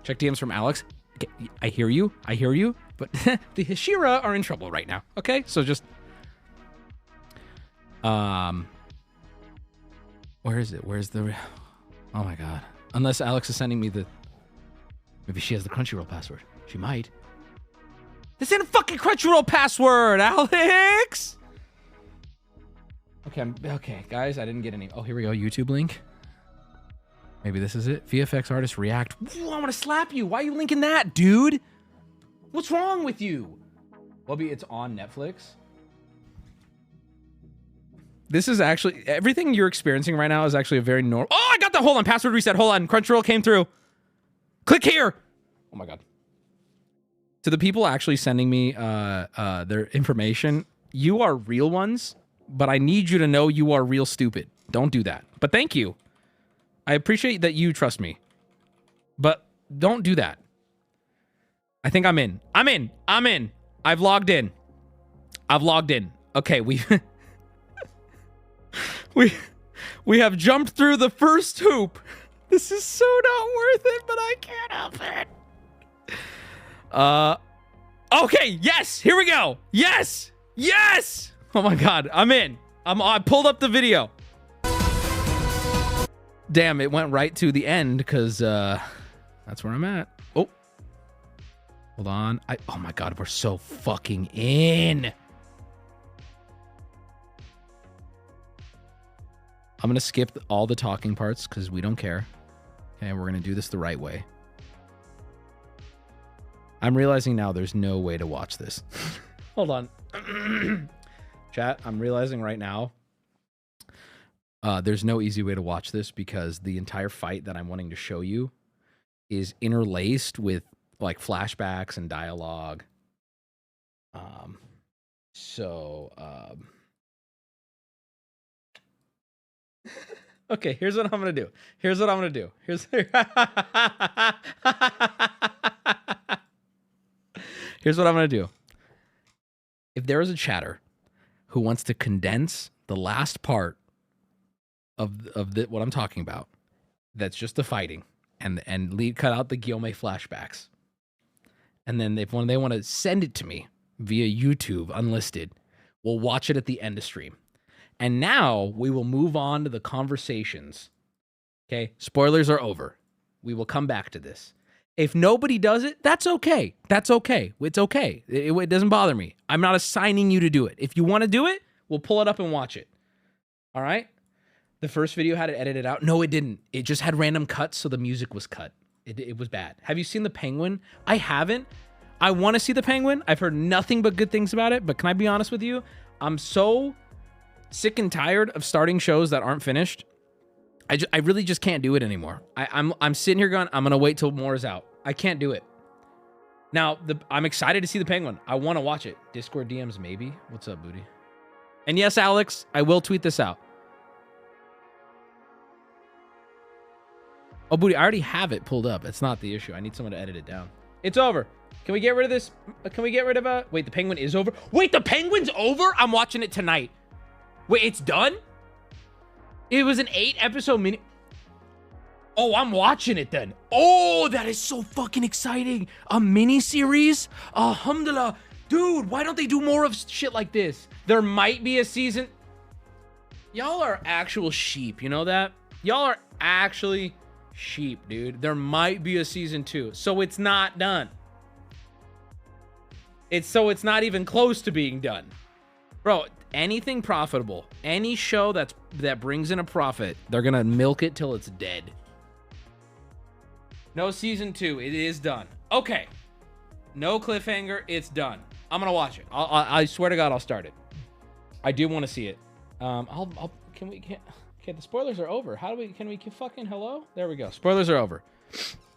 Check DMs from Alex. Okay, I hear you. I hear you. But the Hashira are in trouble right now. Okay, so just where is it? Where's the? Oh my god. Unless Alex is sending me the. Maybe she has the Crunchyroll password. She might. This ain't a fucking Crunchyroll password, Alex! Okay, guys, I didn't get any. Oh, here we go. YouTube link. Maybe this is it. VFX artist react. Ooh, I want to slap you. Why are you linking that, dude? What's wrong with you? Wubby, it's on Netflix. This is actually, everything you're experiencing right now is actually a very normal. Oh, I got the, hold on, password reset. Hold on, Crunchyroll came through. Click here. Oh my God. To the people actually sending me their information, you are real ones, but I need you to know you are real stupid. Don't do that. But thank you. I appreciate that you trust me, but don't do that. I think I'm in. I'm in. I've logged in. Okay, we have jumped through the first hoop. This is so not worth it, but I can't help it. Okay, yes, here we go. Yes. Oh my God, I'm in. I pulled up the video. Damn, it went right to the end because that's where I'm at. Oh, hold on. Oh my God, we're so fucking in. I'm gonna skip all the talking parts because we don't care. Okay, we're gonna do this the right way. I'm realizing now there's no way to watch this. Hold on. Chat, I'm realizing right now there's no easy way to watch this because the entire fight that I'm wanting to show you is interlaced with like flashbacks and dialogue. Okay, here's what I'm gonna do. Here's what I'm gonna do. If there is a chatter who wants to condense the last part of what I'm talking about, that's just the fighting, and cut out the Guillaume flashbacks, and then when they want to send it to me via YouTube unlisted, we'll watch it at the end of stream. And now we will move on to the conversations. Okay, spoilers are over. We will come back to this. If nobody does it, that's okay. It's okay. It doesn't bother me. I'm not assigning you to do it. If you want to do it, we'll pull it up and watch it. All right? The first video had it edited out. No, it didn't. It just had random cuts, so the music was cut. It was bad. Have you seen The Penguin? I haven't. I want to see The Penguin. I've heard nothing but good things about it, but can I be honest with you? I'm so sick and tired of starting shows that aren't finished. I really just can't do it anymore. I'm sitting here going, I'm going to wait till more is out. I can't do it. Now, I'm excited to see The Penguin. I want to watch it. Discord DMs, maybe. What's up, booty? And yes, Alex, I will tweet this out. Oh, booty, I already have it pulled up. It's not the issue. I need someone to edit it down. It's over. Can we get rid of this? Can we get rid of wait, The Penguin is over? Wait, The Penguin's over? I'm watching it tonight. Wait, it's done? It was an 8-episode mini. Oh, I'm watching it then. Oh, that is so fucking exciting. A mini series? Alhamdulillah. Dude, why don't they do more of shit like this? There might be a season. Y'all are actual sheep. You know that? Y'all are actually sheep, dude. There might be a season 2. So it's not done. It's not even close to being done. Bro, anything profitable, any show that brings in a profit, they're gonna milk it till it's dead. No season 2, it is done. Okay, no cliffhanger, it's done. I'm gonna watch it. I swear to God, I'll start it. I do want to see it. Okay, the spoilers are over. Can we fucking hello? There we go. Spoilers are over.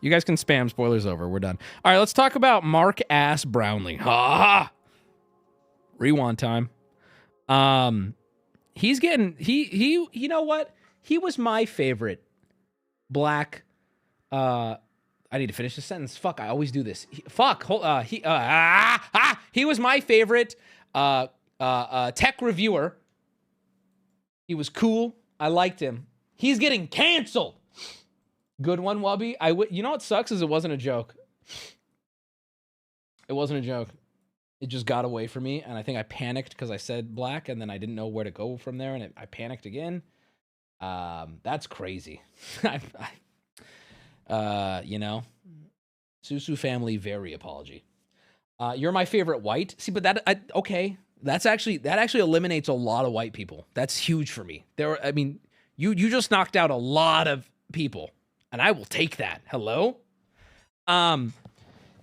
You guys can spam spoilers over. We're done. All right, let's talk about Mark Ass Brownlee. Ha! Rewind time. He's getting you know what? He was my favorite black I need to finish the sentence. Fuck, I always do this. He was my favorite tech reviewer. He was cool. I liked him. He's getting canceled. Good one, Wubby. You know what sucks is it wasn't a joke. It wasn't a joke. It just got away from me, and I think I panicked because I said black, and then I didn't know where to go from there, and I panicked again. That's crazy. You know, Susu family, very apology. You're my favorite white. See, but okay. That actually eliminates a lot of white people. That's huge for me. You just knocked out a lot of people, and I will take that. Hello?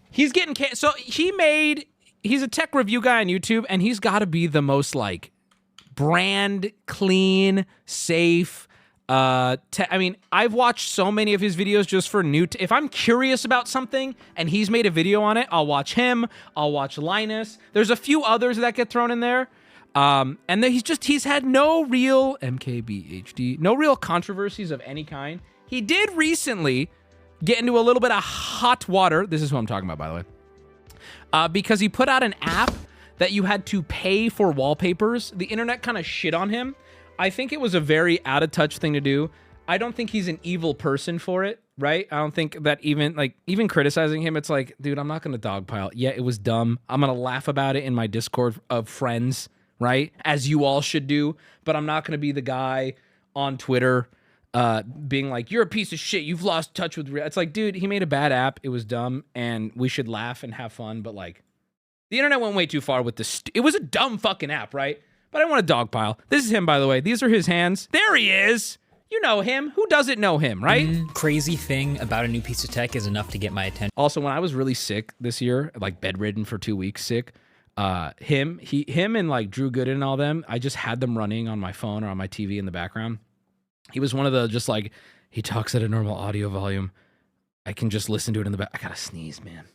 He's getting so he's a tech review guy on YouTube, and he's got to be the most like brand clean, safe. I've watched so many of his videos just for if I'm curious about something and he's made a video on it, I'll watch him. I'll watch Linus. There's a few others that get thrown in there. And then he's had no real MKBHD, no real controversies of any kind. He did recently get into a little bit of hot water. This is who I'm talking about, by the way. Because he put out an app that you had to pay for wallpapers. The internet kind of shit on him. I think it was a very out of touch thing to do. I don't think he's an evil person for it, right? I don't think that even criticizing him, it's like, dude, I'm not going to dogpile. Yeah, it was dumb. I'm going to laugh about it in my Discord of friends, right? As you all should do. But I'm not going to be the guy on Twitter being like, you're a piece of shit. You've lost touch with real. It's like, dude, he made a bad app. It was dumb. And we should laugh and have fun. But like, the internet went way too far with this. It was a dumb fucking app, right? But I want to dogpile. This is him, by the way. These are his hands. There he is. You know him. Who doesn't know him, right?
Crazy thing about a new piece of tech is enough to get my attention.
Also, when I was really sick this year, like bedridden for 2 weeks sick, him and like Drew Gooden and all them, I just had them running on my phone or on my TV in the background. He was one of the just like, he talks at a normal audio volume. I can just listen to it in the back. I gotta sneeze, man.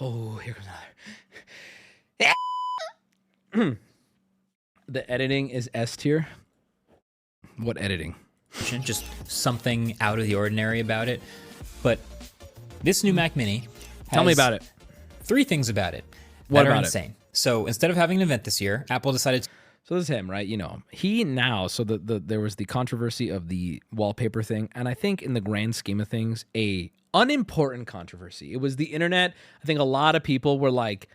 Oh, here comes another. The editing is S tier. What editing?
Just something out of the ordinary about it. But this new Mac Mini
Tell me about it.
3 things about it
What
that are
about it?
insane. So instead of having an event this year, Apple decided to...
So this is him, right? You know him. He now, so there was the controversy of the wallpaper thing, and I think in the grand scheme of things, a unimportant controversy. It was the internet. I think a lot of people were like,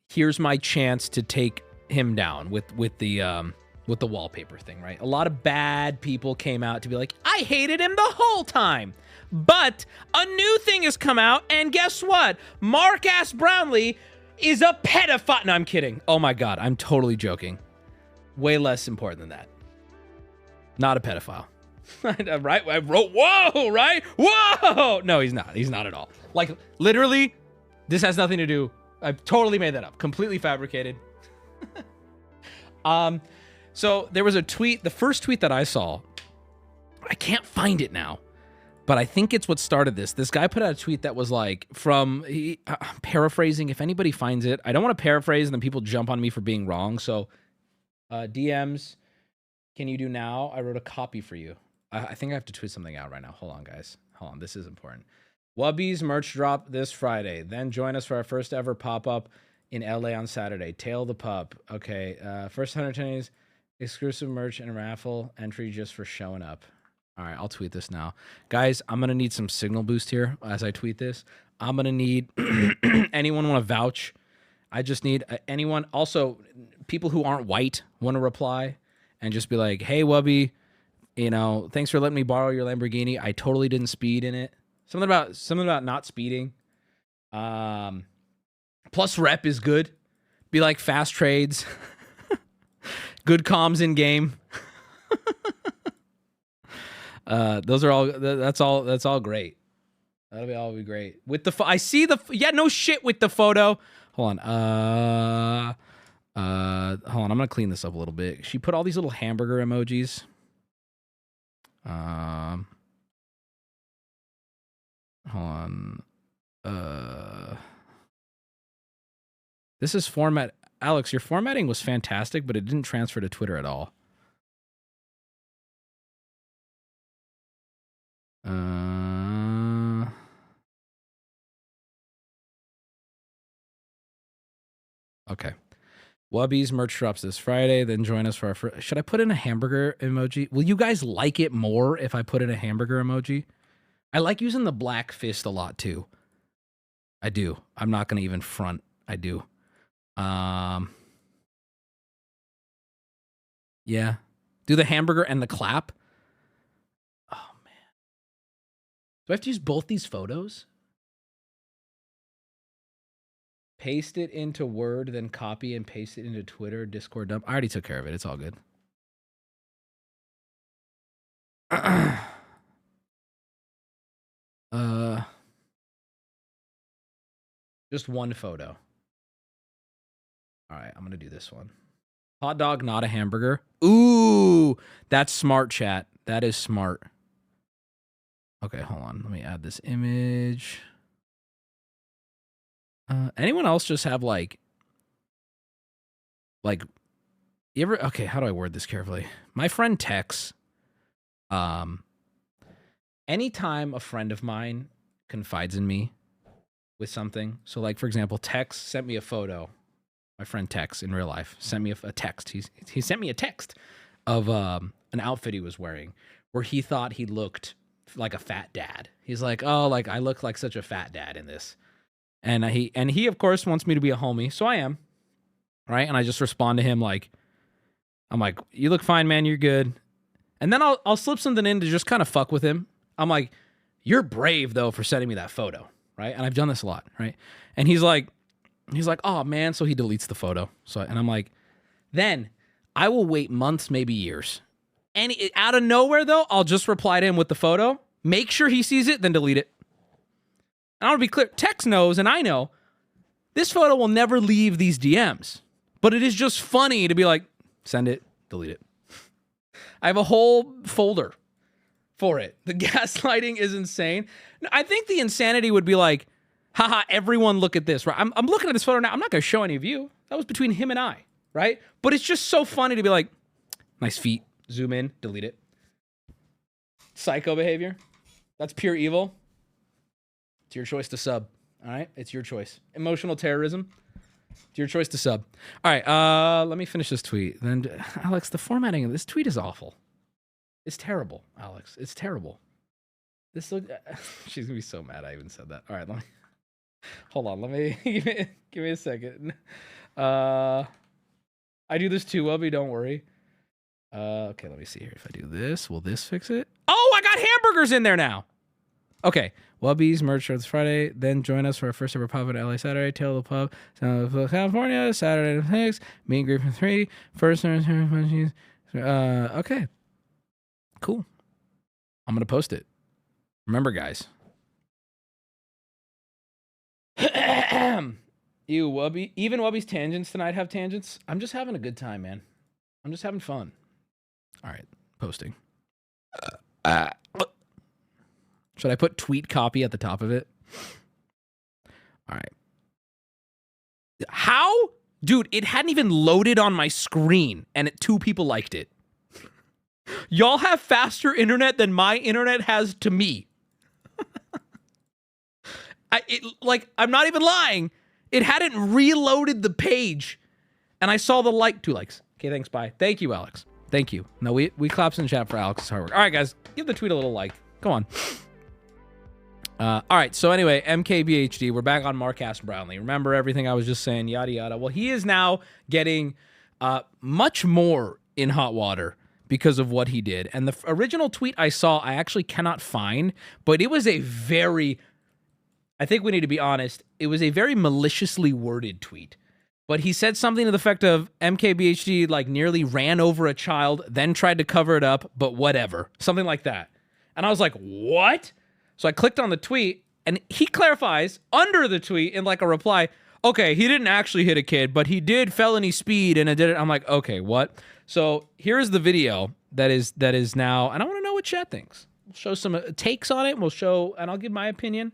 here's my chance to take him down with the wallpaper thing, right? A lot of bad people came out to be like, I hated him the whole time. But a new thing has come out, and guess what? Mark Ass Brownlee is a pedophile. No, I'm kidding. Oh my God, I'm totally joking. Way less important than that. Not a pedophile. Right? I wrote, whoa, right? Whoa! No, he's not. He's not at all. Like, literally, this has nothing to do. I totally made that up. Completely fabricated. So there was a tweet, the first tweet that I saw, I can't find it now, but I think it's what started this. This guy put out a tweet that was like, I'm paraphrasing. If anybody finds it, I don't want to paraphrase and then people jump on me for being wrong. So DMs, can you do now? I wrote a copy for you. I think I have to tweet something out right now. Hold on, guys. Hold on. This is important. Wubby's merch drop this Friday. Then join us for our first ever pop-up in LA on Saturday. Tail the pup. Okay. First 100 attendees, exclusive merch and raffle entry just for showing up. All right, I'll tweet this now. Guys, I'm going to need some signal boost here as I tweet this. I'm going to need anyone want to vouch. I just need anyone. Also, people who aren't white want to reply and just be like, hey, Wubby, you know, thanks for letting me borrow your Lamborghini. I totally didn't speed in it. Something about not speeding. Plus rep is good. Be like fast trades. Good comms in game. Those are all. That's all great. That'll be great. With the I see the no shit with the photo. Hold on. Hold on. I'm gonna clean this up a little bit. She put all these little hamburger emojis. Hold on. This is format. Alex, your formatting was fantastic, but it didn't transfer to Twitter at all. Okay. Wubby's merch drops this Friday. Then join us for our first. Should I put in a hamburger emoji? Will you guys like it more if I put in a hamburger emoji? I like using the black fist a lot too. I do. I'm not going to even front. I do. Yeah. Do the hamburger and the clap. Oh, man. Do I have to use both these photos? Paste it into Word, then copy and paste it into Twitter, Discord dump. I already took care of it. It's all good. Just one photo. All right, I'm going to do this one. Hot dog, not a hamburger. Ooh, that's smart, chat. That is smart. Okay, hold on. Let me add this image. Anyone else just have like you ever, okay, how do I word this carefully? My friend Tex, anytime a friend of mine confides in me with something, so like, for example, Tex sent me a photo. My friend Tex in real life sent me a text. He sent me a text of an outfit he was wearing where he thought he looked like a fat dad. He's like, oh, like I look like such a fat dad in this. And he of course wants me to be a homie, so I am, right? And I just respond to him like, I'm like, you look fine, man, you're good. And then I'll slip something in to just kind of fuck with him. I'm like, you're brave though for sending me that photo, right? And I've done this a lot, right? And he's like, oh man, so he deletes the photo. And I'm like, then I will wait months, maybe years. And out of nowhere though, I'll just reply to him with the photo, make sure he sees it, then delete it. I want to be clear. Tex knows, and I know, this photo will never leave these DMs. But it is just funny to be like, send it, delete it. I have a whole folder for it. The gaslighting is insane. I think the insanity would be like, haha, everyone look at this, right? I'm looking at this photo now. I'm not going to show any of you. That was between him and I, right? But it's just so funny to be like, nice feet, zoom in, delete it. Psycho behavior. That's pure evil. It's your choice to sub, all right? It's your choice. Emotional terrorism. It's your choice to sub. All right, let me finish this tweet. Then, Alex, the formatting of this tweet is awful. It's terrible, Alex. It's terrible. This look. She's gonna be so mad I even said that. All right, hold on. Let me give me a second. I do this too, Wubby. Don't worry. Okay, let me see here. If I do this, will this fix it? Oh, I got hamburgers in there now. Okay. Wubby's merch show this Friday. Then join us for our first ever pub at LA Saturday. Tail of the Pub, California. Saturday the 6th. Meet and greet from 3. First okay. Cool. I'm gonna post it. Remember, guys. Ew, Wubby. Even Wubby's tangents tonight have tangents. I'm just having a good time, man. I'm just having fun. All right, posting. Should I put tweet copy at the top of it? All right. How? Dude, it hadn't even loaded on my screen, and 2 people liked it. Y'all have faster internet than my internet has to me. I'm not even lying. It hadn't reloaded the page, and I saw the 2 likes. Okay, thanks, bye. Thank you, Alex. Thank you. No, we claps in chat for Alex's hard work. All right, guys, give the tweet a little like. Come on. All right, so anyway, MKBHD, we're back on Marcus Brownlee. Remember everything I was just saying, yada, yada. Well, he is now getting much more in hot water because of what he did. And the original tweet I saw, I actually cannot find, but it was a very, I think we need to be honest, it was a very maliciously worded tweet. But he said something to the effect of MKBHD nearly ran over a child, then tried to cover it up, but whatever. Something like that. And I was like, what? So I clicked on the tweet, and he clarifies under the tweet in a reply, okay, he didn't actually hit a kid, but he did felony speed and it did it. I'm like, okay, what? So here's the video that is now, and I want to know what chat thinks. We'll show some takes on it. We'll show, and I'll give my opinion.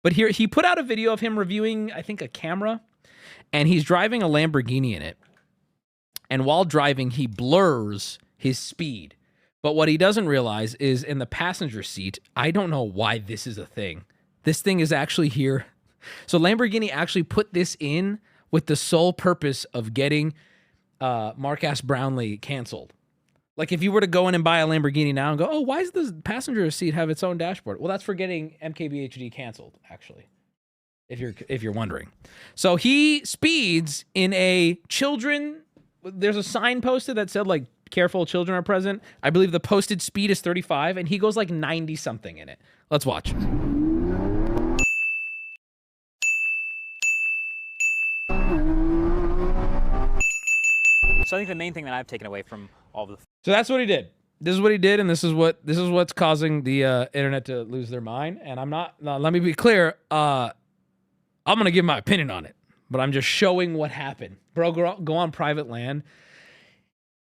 But here, he put out a video of him reviewing, I think, a camera, and he's driving a Lamborghini in it. And while driving, he blurs his speed. But what he doesn't realize is in the passenger seat, I don't know why this is a thing. This thing is actually here. So Lamborghini actually put this in with the sole purpose of getting Marcus Brownlee canceled. Like if you were to go in and buy a Lamborghini now and go, oh, why does the passenger seat have its own dashboard? Well, that's for getting MKBHD canceled, actually, if you're wondering. So he speeds in a children. There's a sign posted that said like, careful, children are present. I believe the posted speed is 35, and he goes like 90 something in it. Let's watch.
So I think the main thing that I've taken away from all the
So that's what he did. This is what he did, and this is what's causing the internet to lose their mind. And I'm not. No, let me be clear. I'm gonna give my opinion on it, but I'm just showing what happened. Bro, go on private land.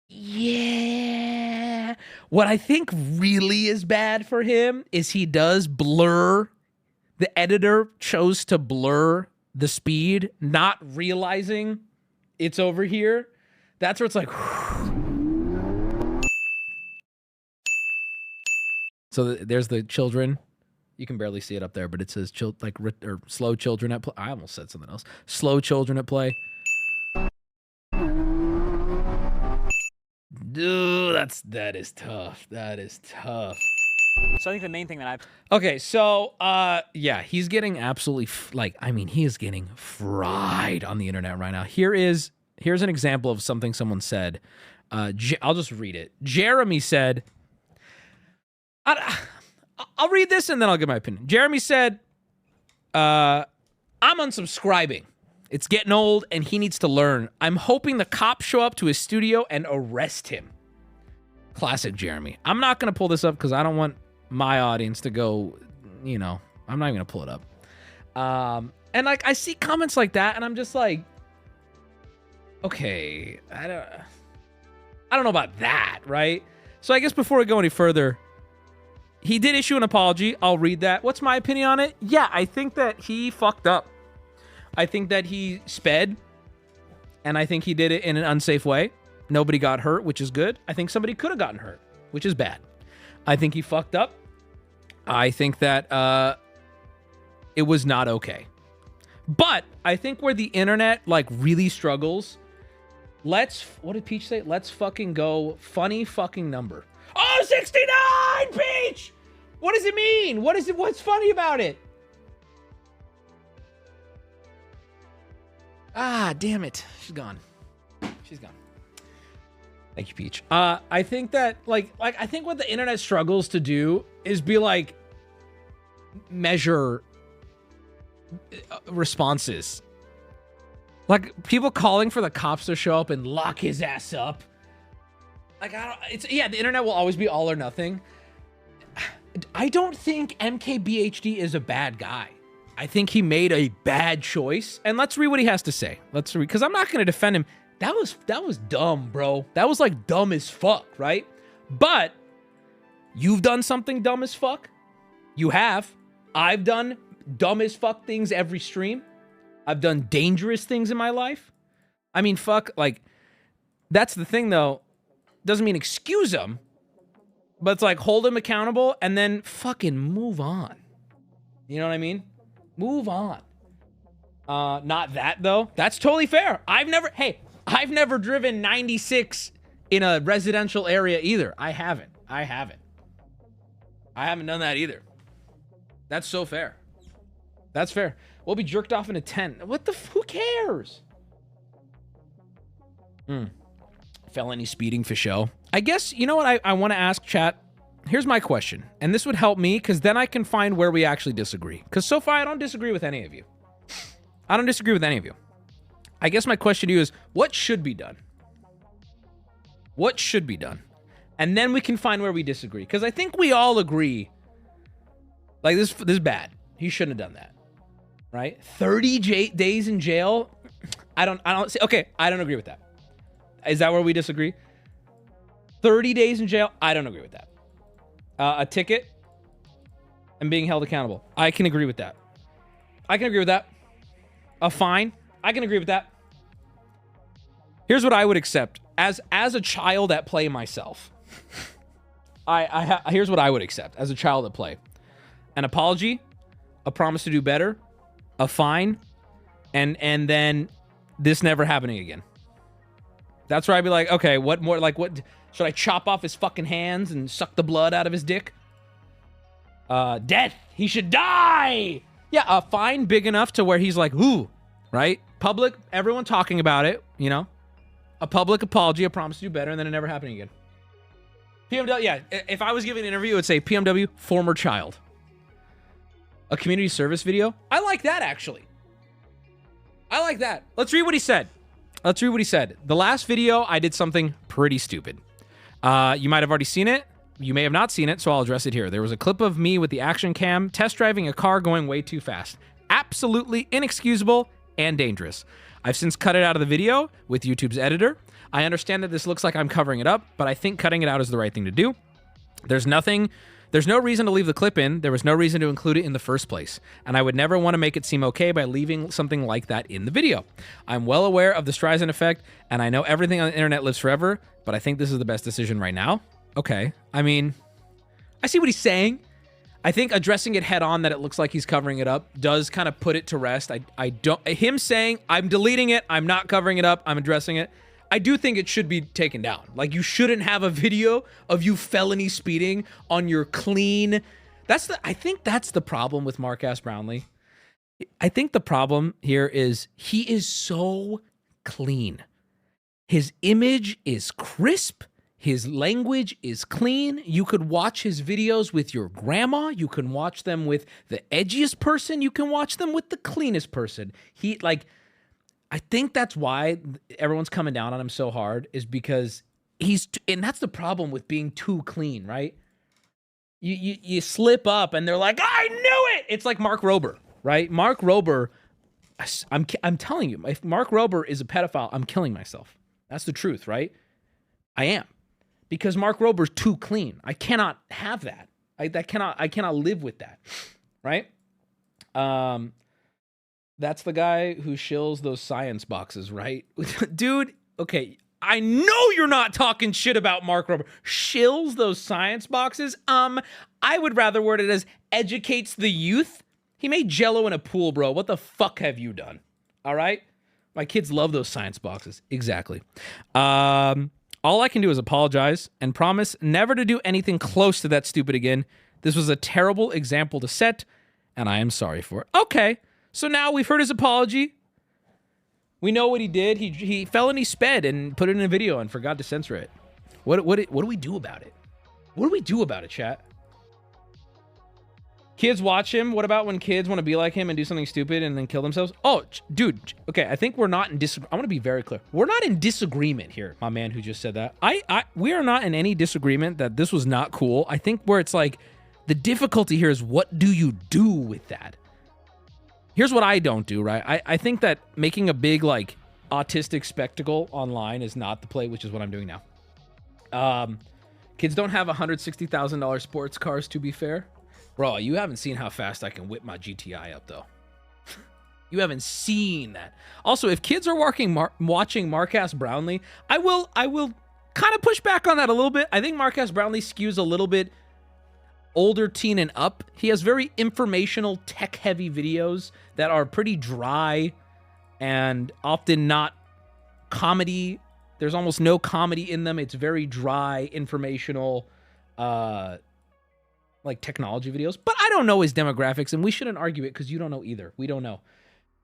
Yeah. What I think really is bad for him is he does blur. The editor chose to blur the speed, not realizing it's over here. That's where it's like. So there's the children. You can barely see it up there, but it says slow children at play. I almost said something else. Slow children at play. Dude, that is tough. That is tough.
So I think the main thing that I've
Okay, so yeah, he's getting absolutely he is getting fried on the internet right now. Here's an example of something someone said. I'll just read it. Jeremy said, I'll read this and then I'll give my opinion. Jeremy said, I'm unsubscribing. It's getting old and he needs to learn. I'm hoping the cops show up to his studio and arrest him. Classic Jeremy. I'm not going to pull this up because I don't want my audience to go, I'm not even going to pull it up. And like, I see comments like that and I'm just like, okay, I don't know about that, right? So I guess before we go any further, he did issue an apology. I'll read that. What's my opinion on it? Yeah, I think that he fucked up. I think that he sped, and I think he did it in an unsafe way. Nobody got hurt, which is good. I think somebody could have gotten hurt, which is bad. I think he fucked up. I think that it was not okay. But I think where the internet like really struggles, what did Peach say? Let's fucking go funny fucking number. Oh, 69, Peach! What does it mean? What's funny about it? Ah, damn it. She's gone. She's gone. Thank you, Peach. I think that, I think what the internet struggles to do is be like, measure responses. Like, people calling for the cops to show up and lock his ass up. Like, the internet will always be all or nothing. I don't think MKBHD is a bad guy. I think he made a bad choice. And let's read what he has to say. Let's read, because I'm not going to defend him. That was dumb, bro. That was like dumb as fuck, right? But you've done something dumb as fuck. You have. I've done dumb as fuck things every stream. I've done dangerous things in my life. I mean, fuck, like, that's the thing, though. Doesn't mean excuse him, but it's like hold him accountable and then fucking move on. You know what I mean? Move on. Not that, though. That's totally fair. I've never driven 96 in a residential area either. I haven't done that either. That's so fair. That's fair. We'll be jerked off in a 10. Who cares? Felony speeding for show. I guess, you know what I want to ask chat? Here's my question. And this would help me because then I can find where we actually disagree. Because so far I don't disagree with any of you. I guess my question to you is, what should be done? What should be done? And then we can find where we disagree. Because I think we all agree, like, this is bad. He shouldn't have done that. right? 30 days in jail. I don't see. Okay, I don't agree with that. Is that where we disagree? 30 days in jail. I don't agree with that. A ticket and being held accountable. I can agree with that. I can agree with that. A fine. I can agree with that. Here's what I would accept as a child at play myself. Here's what I would accept as a child at play: an apology, a promise to do better, a fine, and then this never happening again. That's where I'd be like, okay, what more? Like, what should I chop off his fucking hands and suck the blood out of his dick? Death. He should die. Yeah, a fine big enough to where he's like, ooh, right? Public, everyone talking about it, you know? A public apology, a promise to do better, and then it never happening again. PMW, yeah, if I was giving an interview, it would say PMW, former child. A community service video. I like that, actually. I like that. Let's read what he said. Let's read what he said. The last video, I did something pretty stupid. You might have already seen it. You may have not seen it, so I'll address it here. There was a clip of me with the action cam test driving a car going way too fast. Absolutely inexcusable and dangerous. I've since cut it out of the video with YouTube's editor. I understand that this looks like I'm covering it up, but I think cutting it out is the right thing to do. There's no reason to leave the clip in. There was no reason to include it in the first place. And I would never want to make it seem okay by leaving something like that in the video. I'm well aware of the Streisand effect, and I know everything on the internet lives forever, but I think this is the best decision right now. Okay. I mean, I see what he's saying. I think addressing it head on that it looks like he's covering it up does kind of put it to rest. Him saying, I'm deleting it, I'm not covering it up, I'm addressing it. I do think it should be taken down. Like, you shouldn't have a video of you felony speeding on your clean. I think that's the problem with Marcus Brownlee. I think the problem here is he is so clean. His image is crisp. His language is clean. You could watch his videos with your grandma. You can watch them with the edgiest person. You can watch them with the cleanest person. I think that's why everyone's coming down on him so hard, is because and that's the problem with being too clean, right? You slip up and they're like, I knew it. It's like Mark Rober, right? Mark Rober, I'm telling you, if Mark Rober is a pedophile, I'm killing myself. That's the truth, right? I am. Because Mark Rober's too clean. I cannot have that. I cannot live with that, right? That's the guy who shills those science boxes, right? Dude, okay, I know you're not talking shit about Mark Rober. Shills those science boxes? I would rather word it as educates the youth. He made Jell-O in a pool, bro. What the fuck have you done? All right? My kids love those science boxes. Exactly. All I can do is apologize and promise never to do anything close to that stupid again. This was a terrible example to set, and I am sorry for it. Okay, so now we've heard his apology. We know what he did. He felony sped and put it in a video and forgot to censor it. What do we do about it? What do we do about it, chat? Kids watch him. What about when kids want to be like him and do something stupid and then kill themselves? Oh, dude. Okay, I think we're not in disagreement. I want to be very clear. We're not in disagreement here, my man who just said that. We are not in any disagreement that this was not cool. I think where it's like, the difficulty here is, what do you do with that? Here's what I don't do, right? I think that making a big, like, autistic spectacle online is not the play, which is what I'm doing now. Kids don't have $160,000 sports cars, to be fair. Bro, you haven't seen how fast I can whip my GTI up, though. You haven't seen that. Also, if kids are watching Marcus Brownlee, I will kind of push back on that a little bit. I think Marcus Brownlee skews a little bit older teen and up. He has very informational, tech-heavy videos that are pretty dry and often not comedy. There's almost no comedy in them. It's very dry, informational, like technology videos. But I don't know his demographics, and we shouldn't argue it because you don't know either. We don't know.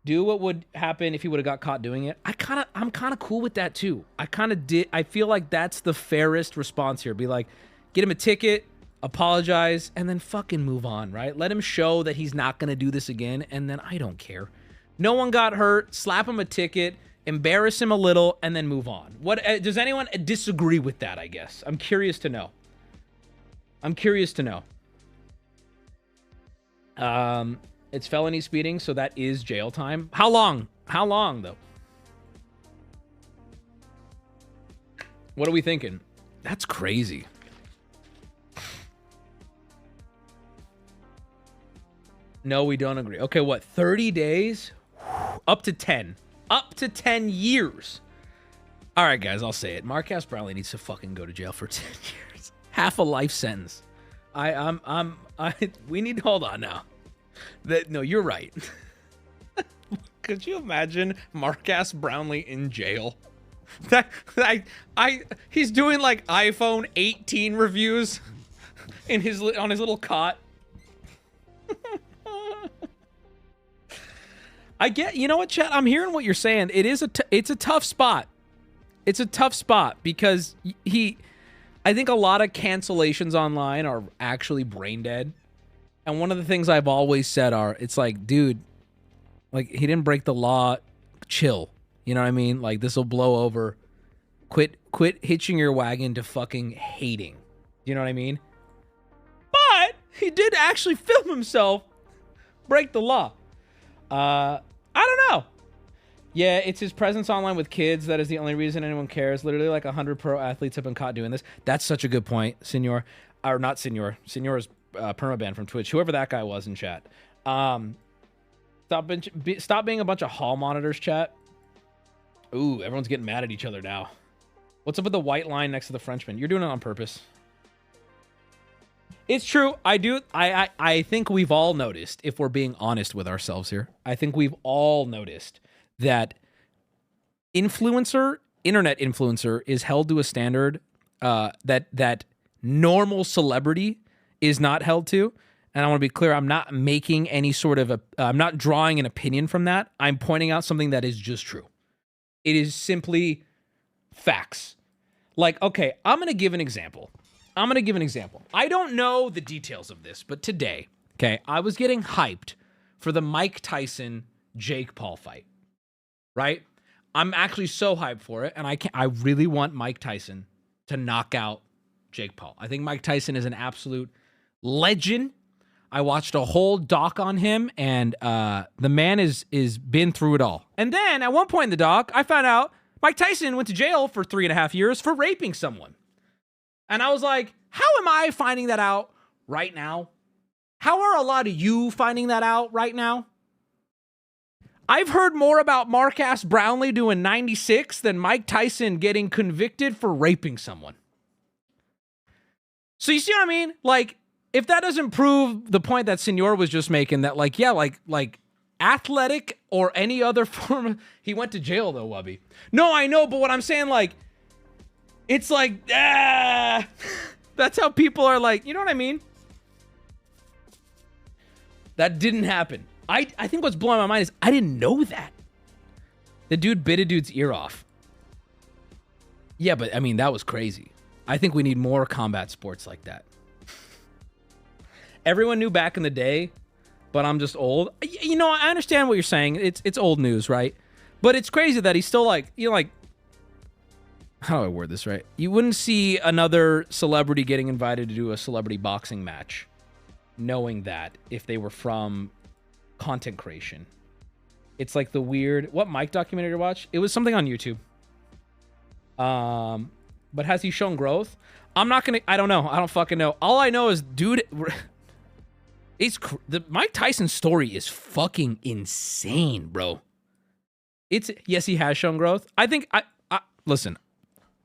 Do what would happen if he would have got caught doing it. I'm kind of cool with that too. I feel like that's the fairest response here. Be like, get him a ticket, apologize, and then fucking move on, right? Let him show that he's not going to do this again, and then I don't care. No one got hurt. Slap him a ticket, embarrass him a little, and then move on. What does anyone disagree with that, I guess? I'm curious to know. It's felony speeding, so that is jail time. How long? How long, though? What are we thinking? That's crazy. No, we don't agree. Okay, what? 30 days? Up to 10. Up to 10 years. All right, guys, I'll say it. Marcus Brownlee needs to fucking go to jail for 10 years. Half a life sentence. We need to hold on now. No, you're right. Could you imagine Marcus Brownlee in jail? He's doing like iPhone 18 reviews on his little cot. I get, you know what, chat? I'm hearing what you're saying. It's a tough spot. It's a tough spot because I think a lot of cancellations online are actually brain dead. And one of the things I've always said it's like, dude, like, he didn't break the law. Chill. You know what I mean? Like, this will blow over. Quit hitching your wagon to fucking hating. You know what I mean? But he did actually film himself break the law. I don't know. Yeah, it's his presence online with kids that is the only reason anyone cares. Literally, like 100 pro athletes have been caught doing this. That's such a good point, Senor. Or not Senor. Senor is permaban from Twitch. Whoever that guy was in chat. Stop being a bunch of hall monitors, chat. Ooh, everyone's getting mad at each other now. What's up with the white line next to the Frenchman? You're doing it on purpose. It's true. I think we've all noticed, if we're being honest with ourselves here, I think we've all noticed that internet influencer is held to a standard that normal celebrity is not held to. And I want to be clear, I'm not making any sort of I'm not drawing an opinion from that. I'm pointing out something that is just true. It is simply facts. Like, okay, I'm going to give an example. I don't know the details of this, but today, okay, I was getting hyped for the Mike Tyson Jake Paul fight, right? I'm actually so hyped for it, and I really want Mike Tyson to knock out Jake Paul. I think Mike Tyson is an absolute legend. I watched a whole doc on him, and the man is been through it all. And then at one point in the doc, I found out Mike Tyson went to jail for 3.5 years for raping someone. And I was like, how am I finding that out right now? How are a lot of you finding that out right now? I've heard more about Marcus Brownlee doing 96 than Mike Tyson getting convicted for raping someone. So you see what I mean? Like, if that doesn't prove the point that Senor was just making, that like, yeah, like athletic or any other form, he went to jail though, Wubby. No, I know, but what I'm saying, like, it's like, that's how people are like, you know what I mean? That didn't happen. I think what's blowing my mind is I didn't know that. The dude bit a dude's ear off. Yeah, but I mean, that was crazy. I think we need more combat sports like that. Everyone knew back in the day, but I'm just old. You know, I understand what you're saying. It's old news, right? But it's crazy that he's still like, you know, like, how do I word this right? You wouldn't see another celebrity getting invited to do a celebrity boxing match knowing that if they were from content creation. It's like the weird, what Mike documentary to watch? It was something on YouTube. But has he shown growth? I'm not gonna, I don't know. I don't fucking know. All I know is, dude, the Mike Tyson story is fucking insane, bro. Yes, he has shown growth. I think, listen,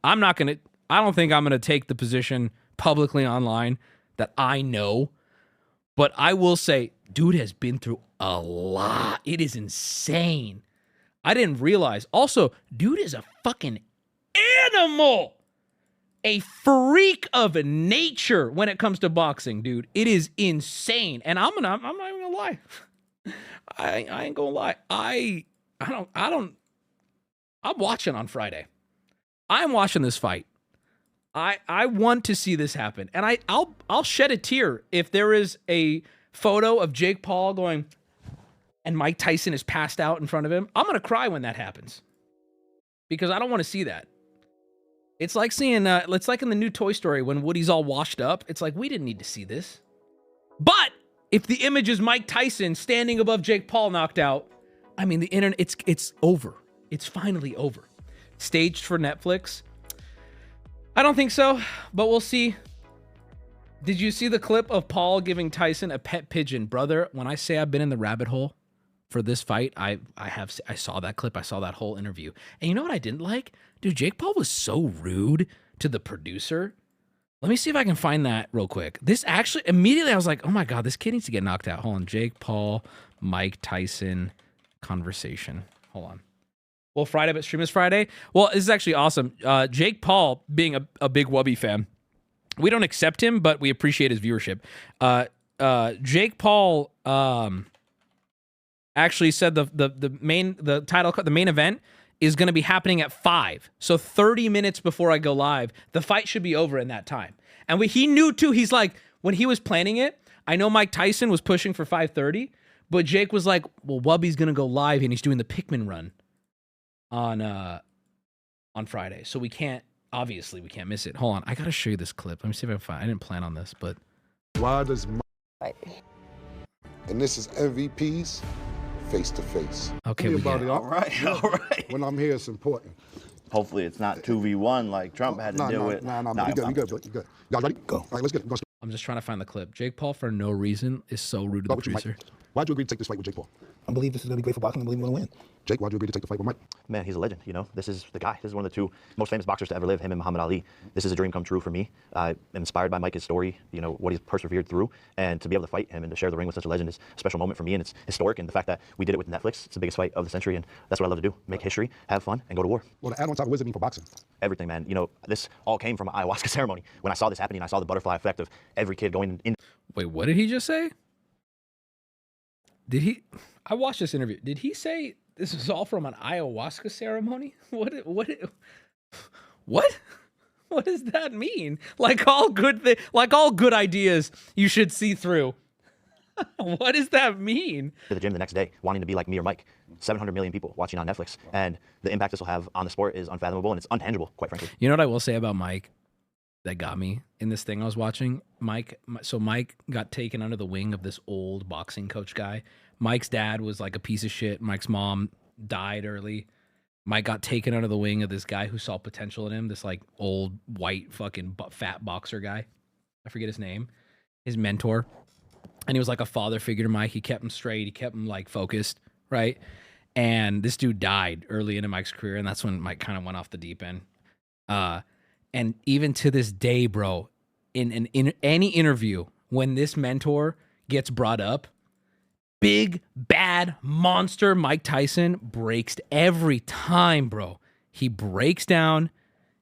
I don't think I'm gonna take the position publicly online that I know, but I will say, dude has been through a lot. It is insane. I didn't realize. Also, dude is a fucking animal. A freak of nature when it comes to boxing, dude. It is insane. And I'm not even gonna lie. I ain't gonna lie. I'm watching on Friday. I'm watching this fight. I want to see this happen. And I'll shed a tear if there is a photo of Jake Paul going and Mike Tyson is passed out in front of him. I'm gonna cry when that happens. Because I don't want to see that. It's like seeing, it's like in the new Toy Story when Woody's all washed up. It's like, we didn't need to see this. But If the image is Mike Tyson standing above Jake Paul knocked out, I mean, the internet, it's over. It's finally over. Staged for Netflix? I don't think so, but we'll see. Did you see the clip of Paul giving Tyson a pet pigeon? Brother, when I say I've been in the rabbit hole for this fight, I saw that clip. I saw that whole interview. And you know what I didn't like? Dude, Jake Paul was so rude to the producer. Let me see if I can find that real quick. This actually, immediately I was like, oh my God, this kid needs to get knocked out. Hold on. Jake Paul, Mike Tyson conversation. Hold on. Well, Friday, but stream is Friday. Well, this is actually awesome. Jake Paul, being a big Wubby fan, we don't accept him, but we appreciate his viewership. Jake Paul actually said the main event is going to be happening at 5. So 30 minutes before I go live, the fight should be over in that time. And he knew too. He's like, when he was planning it, I know Mike Tyson was pushing for 5:30, but Jake was like, well, Wubby's going to go live and he's doing the Pikmin run on Friday. So we can't miss it. Hold on. I got to show you this clip. Let me see if I can find. I didn't plan on this, but
why does and this is MVPs face to face.
Okay, we get it.
All right. When I'm here, it's important.
Hopefully it's not 2v1 like Trump had to deal with.
No, you good. Y'all ready? Go. All right, let's get it.
I'm just trying to find the clip. Jake Paul, for no reason, is so rude to the producer.
Why'd you agree to take this fight with Jake Paul?
I believe this is going to be great for boxing. I believe we're going to win.
Jake, why'd you agree to take the fight with Mike?
Man, he's a legend, you know. This is the guy. This is one of the 2 most famous boxers to ever live, him and Muhammad Ali. This is a dream come true for me. I'm inspired by Mike's story, you know, what he's persevered through. And to be able to fight him and to share the ring with such a legend is a special moment for me. And it's historic. And the fact that we did it with Netflix, it's the biggest fight of the century. And that's what I love to do. Make history, have fun, and go to war.
Well, to add on top, what does it mean for boxing?
Everything, man. You know, this all came from an ayahuasca ceremony. When I saw this happening, I saw the butterfly effect of every kid going in.
Wait, what did he just say? I watched this interview. Did he say this is all from an ayahuasca ceremony? What does that mean? Like all good ideas you should see through. What does that mean?
To the gym the next day, wanting to be like me or Mike. 700 million people watching on Netflix. And the impact this will have on the sport is unfathomable and it's untangible, quite frankly.
You know what I will say about Mike that got me in this thing I was watching? Mike got taken under the wing of this old boxing coach guy. Mike's dad was like a piece of shit. Mike's mom died early. Mike got taken under the wing of this guy who saw potential in him, this like old white fucking fat boxer guy. I forget his name. His mentor. And he was like a father figure to Mike. He kept him straight. He kept him like focused, right? And this dude died early into Mike's career, and that's when Mike kind of went off the deep end. And even to this day, bro, in any interview, when this mentor gets brought up, big, bad, monster Mike Tyson breaks every time, bro. He breaks down.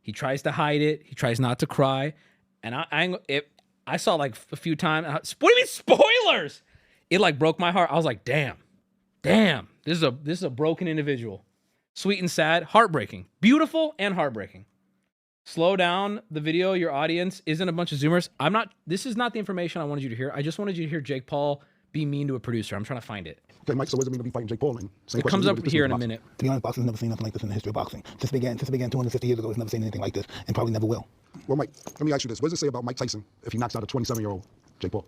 He tries to hide it. He tries not to cry. And I saw like a few times. What do you mean spoilers? It like broke my heart. I was like, damn, this is a broken individual. Sweet and sad, heartbreaking, beautiful and heartbreaking. Slow down the video. Your audience isn't a bunch of Zoomers. This is not the information I wanted you to hear. I just wanted you to hear Jake Paul be mean to a producer. I'm trying to find it.
Okay, Mike, so what does it mean to be fighting Jake Paul? And
it comes up here in a minute.
To be honest, boxing's never seen nothing like this in the history of boxing. Since it began 250 years ago, it's never seen anything like this, and probably never will.
Well, Mike, let me ask you this. What does it say about Mike Tyson if he knocks out a 27-year-old Jake Paul?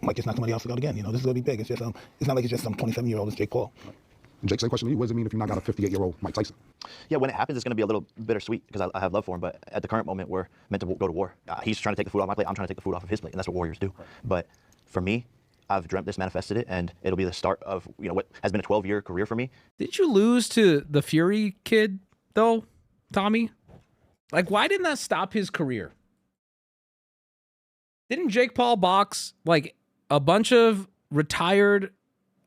Mike just knocked somebody else out again. You know, this is going to be big. It's just it's not like it's just some 27-year-old. It's Jake Paul.
And Jake, same question to you. What does it mean if you knock out a 58-year-old Mike Tyson?
Yeah, when it happens, it's going to be a little bittersweet because I have love for him. But at the current moment, we're meant to go to war. He's trying to take the food off my plate. I'm trying to take the food off of his plate, and that's what warriors do. But for me, I've dreamt this, manifested it, and it'll be the start of what has been a 12-year career for me.
Did you lose to the Fury kid though, Tommy? Like, why didn't that stop his career? Didn't Jake Paul box like a bunch of retired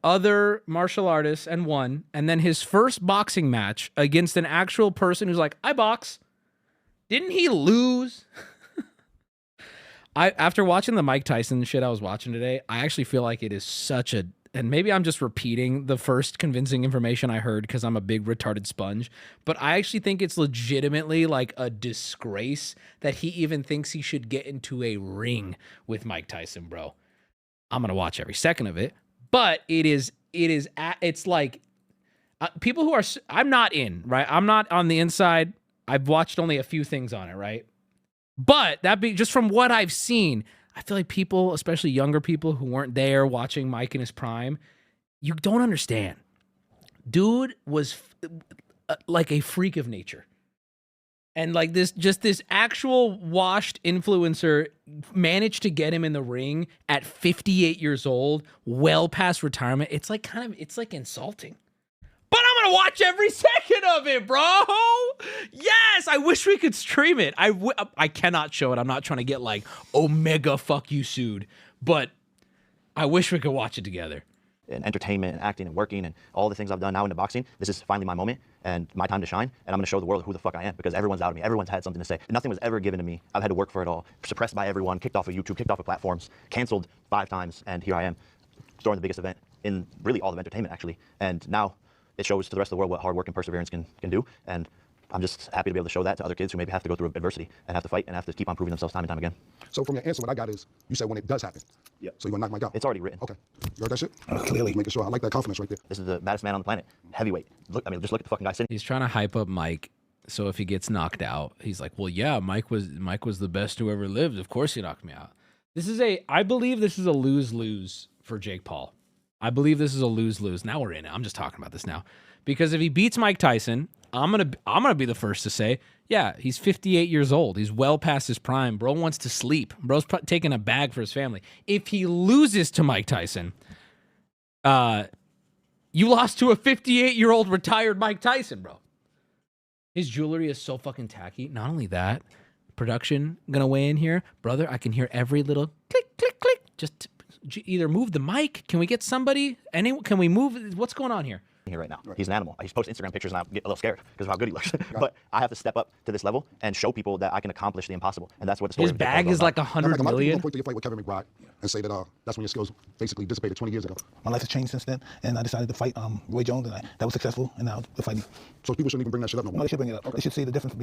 other martial artists and won, and then his first boxing match against an actual person who's like, I box, didn't he lose? After watching the Mike Tyson shit I was watching today, I actually feel like it is such a, and maybe I'm just repeating the first convincing information I heard because I'm a big retarded sponge, but I actually think it's legitimately like a disgrace that he even thinks he should get into a ring with Mike Tyson, bro. I'm going to watch every second of it, but it's like people who are, I'm not in, right? I'm not on the inside. I've watched only a few things on it, right? But that be just from what I've seen, I feel like people, especially younger people who weren't there watching Mike in his prime, you don't understand. Dude was like a freak of nature. And like this actual washed influencer managed to get him in the ring at 58 years old, well past retirement. It's like it's like insulting. But I'm gonna watch every second of it, bro. Yes, I wish we could stream it. I cannot show it. I'm not trying to get like Omega fuck you sued, but I wish we could watch it together.
And entertainment and acting and working and all the things I've done now into boxing, this is finally my moment and my time to shine, and I'm going to show the world who the fuck I am, because everyone's out of me. Everyone's had something to say. Nothing was ever given to me. I've had to work for it all. Suppressed by everyone, kicked off of YouTube, kicked off of platforms, canceled 5 times, and here I am, throwing the biggest event in really all of entertainment, actually. And now it shows to the rest of the world what hard work and perseverance can do, and I'm just happy to be able to show that to other kids who maybe have to go through adversity and have to fight and have to keep on proving themselves time and time again.
So from your answer, what I got is, you said when it does happen.
Yeah.
So you're gonna knock Mike out?
It's already written.
Okay. You heard that shit?
Clearly.
Making sure. I like that confidence right there.
This is the baddest man on the planet. Heavyweight. Look, I mean, just look at the fucking guy sitting.
He's trying to hype up Mike, so if he gets knocked out, he's like, well, yeah, Mike was the best who ever lived. Of course he knocked me out. I believe this is a lose-lose for Jake Paul. I believe this is a lose-lose. Now we're in it. I'm just talking about this now. Because if he beats Mike Tyson, I'm gonna be the first to say, yeah, he's 58 years old. He's well past his prime. Bro wants to sleep. Bro's taking a bag for his family. If he loses to Mike Tyson, you lost to a 58-year-old retired Mike Tyson, bro. His jewelry is so fucking tacky. Not only that, production gonna weigh in here, brother. I can hear every little click, click, click. Just either move the mic. Can we get somebody? Can we move? What's going on here?
Here right now. Right. He's an animal. He's posting Instagram pictures and I get a little scared because of how good he looks. But I have to step up to this level and show people that I can accomplish the impossible. And that's what the story
His
of Jake
bag
Paul
is like 100
Like a lot of people
million.
point to your fight with Kevin McBride and say that that's when your skills basically dissipated 20 years ago.
My life has changed since then, and I decided to fight Roy Jones, and that was successful, and now we're fighting.
So people shouldn't even bring that shit up no more.
No, they should bring it up. Okay. They should see the difference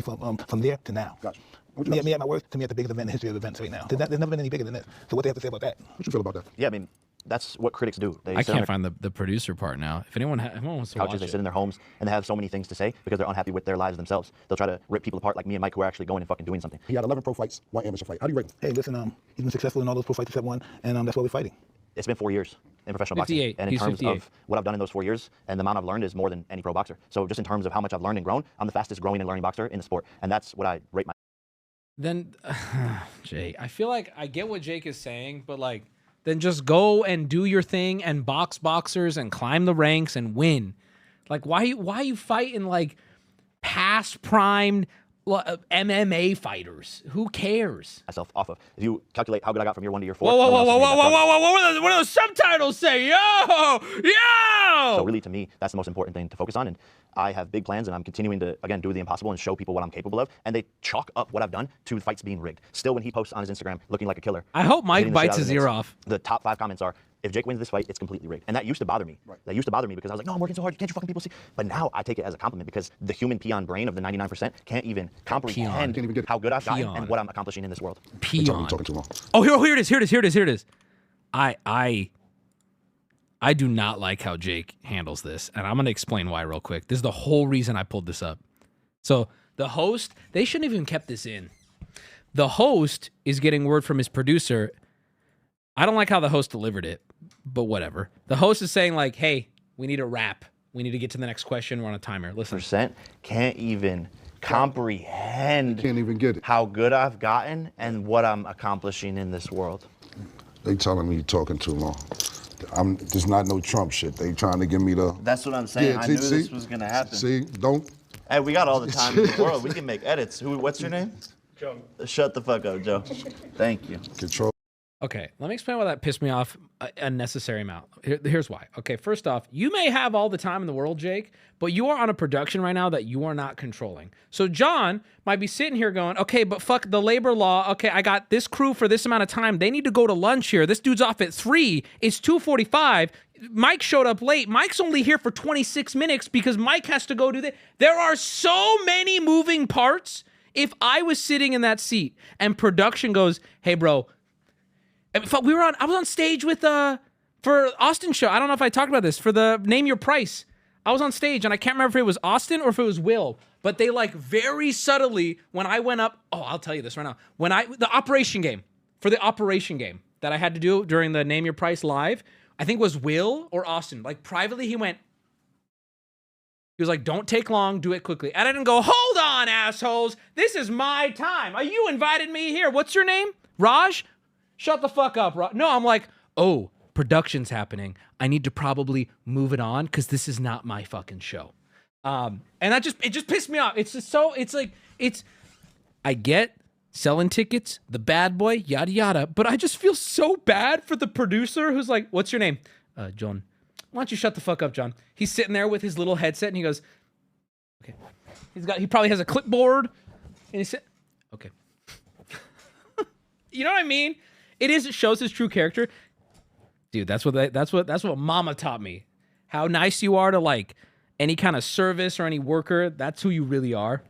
from there to now.
Gotcha.
Me at my worst, to me at the biggest event in the history of events right now. There's never been any bigger than this. So what they have to say about that?
What you feel about that?
Yeah, I mean, that's what critics do. They
I
sit on
can't
their
find the producer part now. If anyone wants to
couches,
watch
they
it.
sit in their homes, and they have so many things to say because they're unhappy with their lives themselves. They'll try to rip people apart like me and Mike, who are actually going and fucking doing something.
He had 11 pro fights, 1 amateur fight. How do you rate him?
Hey, listen, he's been successful in all those pro fights except one, and that's why we're fighting.
It's been 4 years in professional
58.
boxing. And in
He's
terms
58.
of what I've done in those 4 years and the amount I've learned is more than any pro boxer. So just in terms of how much I've learned and grown, I'm the fastest growing and learning boxer in the sport. And that's what I rate my.
Then, Jake, I feel like I get what Jake is saying, but like, then just go and do your thing and box boxers and climb the ranks and win. Like, why you fighting like past primed MMA fighters? Who cares?
Myself off of. If you calculate how good I got from year 1 to year 4.
Whoa,
no one else has made that progress.
what do those subtitles say? Yo!
So really, to me, that's the most important thing to focus on. And I have big plans, and I'm continuing to, again, do the impossible and show people what I'm capable of. And they chalk up what I've done to fights being rigged. Still, when he posts on his Instagram looking like a killer.
I hope Mike
hitting the shit
bites
out of
his
the
ear
mitts,
off.
The top 5 comments are, if Jake wins this fight, it's completely rigged. And that used to bother me. Right. That used to bother me because I was like, no, I'm working so hard. Can't you fucking people see? But now I take it as a compliment because the human peon brain of the 99% can't even comprehend how good I've gotten and what I'm accomplishing in this world.
Peon.
Talking too long.
Oh, here it is. I do not like how Jake handles this, and I'm going to explain why real quick. This is the whole reason I pulled this up. So the host, they shouldn't even kept this in. The host is getting word from his producer. I don't like how the host delivered it, but whatever. The host is saying like, hey, we need a wrap. We need to get to the next question. We're on a timer. Listen.
Percent can't even comprehend
Can't even get it.
how good I've gotten and what I'm accomplishing in this world.
They telling me you're talking too long. There's not no Trump shit. They trying to give me the.
That's what I'm saying.
Yeah,
I knew this was gonna happen.
See, don't.
Hey, we got all the time in the world. We can make edits. What's your name? Joe. Shut the fuck up, Joe. Thank you.
Control.
Okay, let me explain why that pissed me off a unnecessary amount. Here's why. Okay, first off, you may have all the time in the world, Jake, but you are on a production right now that you are not controlling. So John might be sitting here going, okay, but fuck the labor law. Okay, I got this crew for this amount of time. They need to go to lunch here. This dude's off at 3. It's 2:45. Mike showed up late. Mike's only here for 26 minutes because Mike has to go do that. There are so many moving parts. If I was sitting in that seat and production goes, hey, bro, I was on stage with for Austin show. I don't know if I talked about this for the Name Your Price. I was on stage and I can't remember if it was Austin or if it was Will, but they like very subtly when I went up. Oh, I'll tell you this right now. The Operation game, for the operation game that I had to do during the Name Your Price live. I think it was Will or Austin. Like privately, he was like, don't take long, do it quickly. And I didn't go, hold on, assholes. This is my time. You invited me here. What's your name? Raj? Shut the fuck up, Raj. No, I'm like, oh, production's happening. I need to probably move it on because this is not my fucking show. And it just pissed me off. It's just so, I get selling tickets, the bad boy, yada yada, but I just feel so bad for the producer who's like, what's your name? John. Why don't you shut the fuck up, John? He's sitting there with his little headset and he goes, okay. He probably has a clipboard and he said, okay. You know what I mean? It shows his true character. Dude, that's what mama taught me. How nice you are to like any kind of service or any worker. That's who you really are.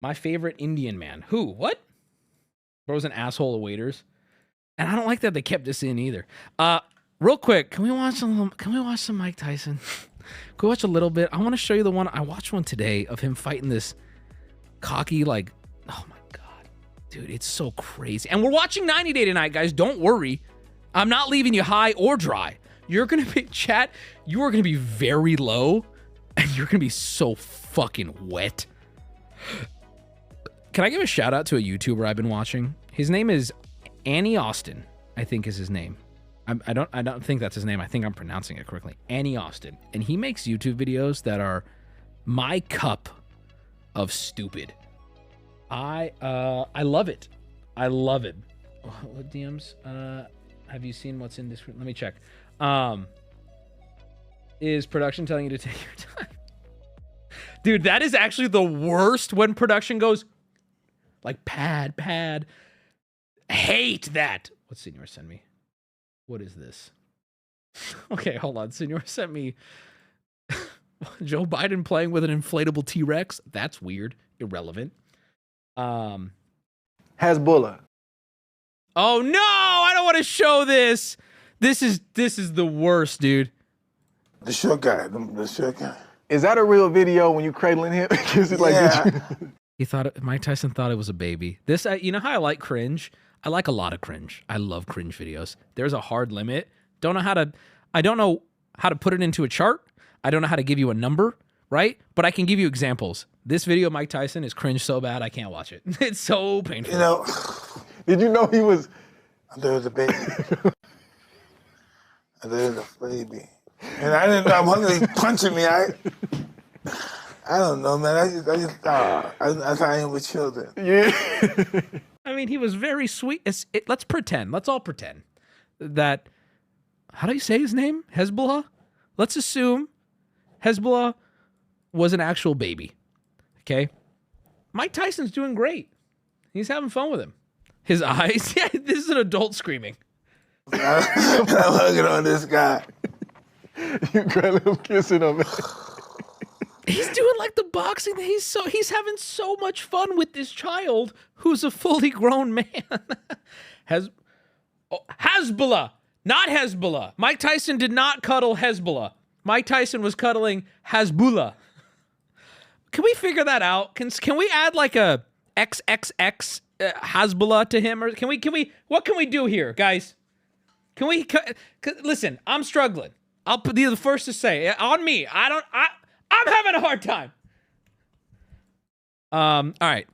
My favorite Indian man. Who? What? Bro's an asshole of waiters. And I don't like that they kept this in either. Real quick, can we watch some Mike Tyson? Can we watch a little bit? I want to show you the one. I watched one today of him fighting this cocky, like, oh my God. Dude, it's so crazy. And we're watching 90 Day tonight, guys. Don't worry. I'm not leaving you high or dry. You're going to be, chat, you are going to be very low, and you're going to be so fucking wet. Can I give a shout out to a YouTuber I've been watching? His name is Annie Austin, I think is his name. I don't think that's his name. I think I'm pronouncing it correctly. Annie Austin. And he makes YouTube videos that are my cup of stupid. I love it. I love it. What DMs? Have you seen what's in this? Let me check. Is production telling you to take your time? Dude, that is actually the worst when production goes like pad. Hate that. What Senor send me? What is this? Okay, hold on. Senor sent me Joe Biden playing with an inflatable T-Rex. That's weird. Irrelevant.
Hezbollah.
Oh no, I don't want to show this. This is the worst, dude.
The short guy. The short guy. Is that a real video when you cradling him? Is it like
Mike Tyson thought it was a baby. This, you know how I like cringe? I like a lot of cringe. I love cringe videos. There's a hard limit. I don't know how to put it into a chart. I don't know how to give you a number, right? But I can give you examples. This video of Mike Tyson is cringe so bad I can't watch it. It's so painful.
You know, did you know he was? There was a baby. There's a baby. And I didn't know. I'm hungry. Punching me. I don't know, man. I just thought I am with children.
Yeah. I mean, he was very sweet. Let's pretend. Let's all pretend that. How do you say his name? Hezbollah? Let's assume Hezbollah was an actual baby. Okay? Mike Tyson's doing great. He's having fun with him. His eyes. Yeah, this is an adult screaming.
I'm hugging on this guy. You grab him, kissing him.
He's doing like the boxing. He's having so much fun with this child who's a fully grown man. Hezbollah, not Hezbollah. Mike Tyson did not cuddle Hezbollah. Mike Tyson was cuddling Hezbollah. Can we figure that out? Can we add like a XXX Hezbollah to him, or can we? What can we do here, guys? Can we listen? I'm struggling. I'll be the first to say on me. I'm having a hard time. All right.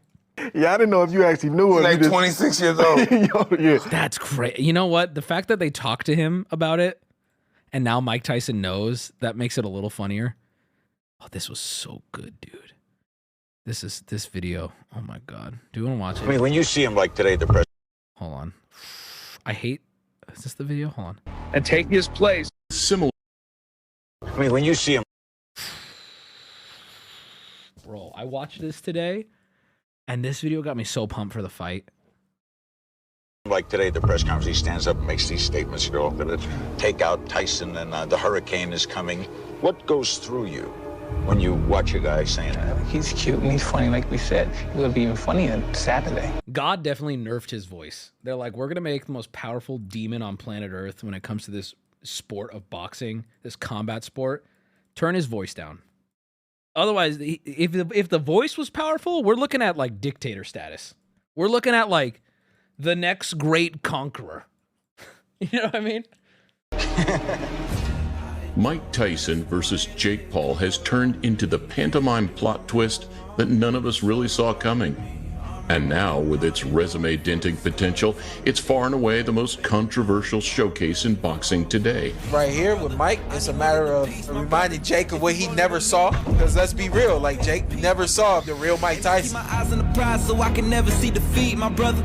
Yeah, I didn't know if you actually knew it.
He's like 26 years old.
Yeah.
That's great. You know what? The fact that they talked to him about it, and now Mike Tyson knows, that makes it a little funnier. Oh, this was so good, dude. This video. Oh my God. Do you want to watch it?
I mean, when you see him like today, the press.
Hold on. Is this the video? Hold on.
And take his place.
Similar. I mean, when you see him.
Bro, I watched this today, and this video got me so pumped for the fight.
Like today, the press conference, he stands up and makes these statements. You're all going to take out Tyson, and the hurricane is coming. What goes through you when you watch a guy saying that?
He's cute and he's funny, like we said. It would be even funnier on Saturday.
God definitely nerfed his voice. They're like, we're going to make the most powerful demon on planet Earth when it comes to this sport of boxing, this combat sport. Turn his voice down. Otherwise, if the voice was powerful, we're looking at like dictator status. We're looking at like the next great conqueror. You know what I mean?
Mike Tyson versus Jake Paul has turned into the pantomime plot twist that none of us really saw coming. And now, with its resume-denting potential, it's far and away the most controversial showcase in boxing today.
Right here with Mike, it's a matter of reminding Jake of what he never saw. Because let's be real, like Jake never saw the real Mike Tyson.
My eyes on the prize so I can never see defeat, my brother.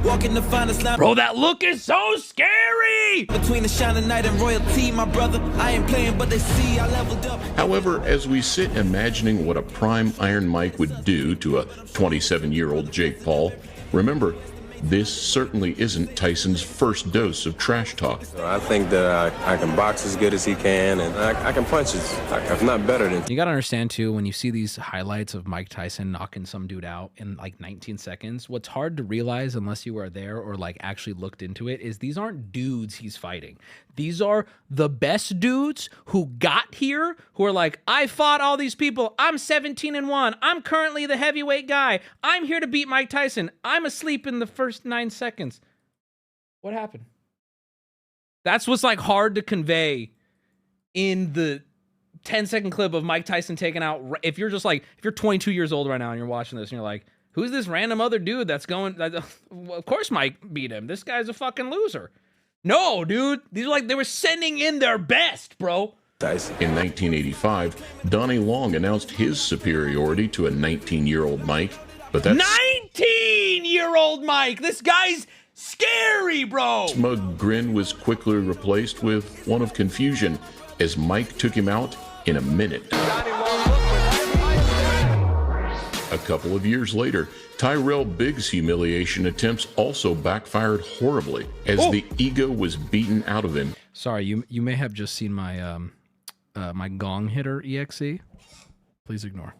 Walking the finest line.
Bro, that look is so scary!
Between the shining knight and royalty, my brother. I ain't playing, but they see I leveled up.
However, as we sit imagining what a prime Iron Mike would do to a 27-year-old Jake Paul, remember, this certainly isn't Tyson's first dose of trash talk.
I think that I can box as good as he can, and I can punch if not better than.
You gotta understand too, when you see these highlights of Mike Tyson knocking some dude out in like 19 seconds, what's hard to realize unless you were there or like actually looked into it is these aren't dudes he's fighting. These are the best dudes who got here, who are like, I fought all these people. I'm 17-1. I'm currently the heavyweight guy. I'm here to beat Mike Tyson. I'm asleep in the first 9 seconds. What happened? That's what's like hard to convey in the 10-second clip of Mike Tyson taking out. If you're just like, if you're 22 years old right now and you're watching this and you're like, who's this random other dude that's going, of course Mike beat him. This guy's a fucking loser. No, dude. These are like, they were sending in their best, bro.
Tyson. In 1985, Donnie Long announced his superiority to a 19-year-old Mike, but that's
19-year-old Mike. This guy's scary, bro.
Smug grin was quickly replaced with one of confusion as Mike took him out in a minute. A couple of years later, Tyrell Biggs' humiliation attempts also backfired horribly as the ego was beaten out of him.
Sorry, you may have just seen my my gong hitter EXE. Please ignore.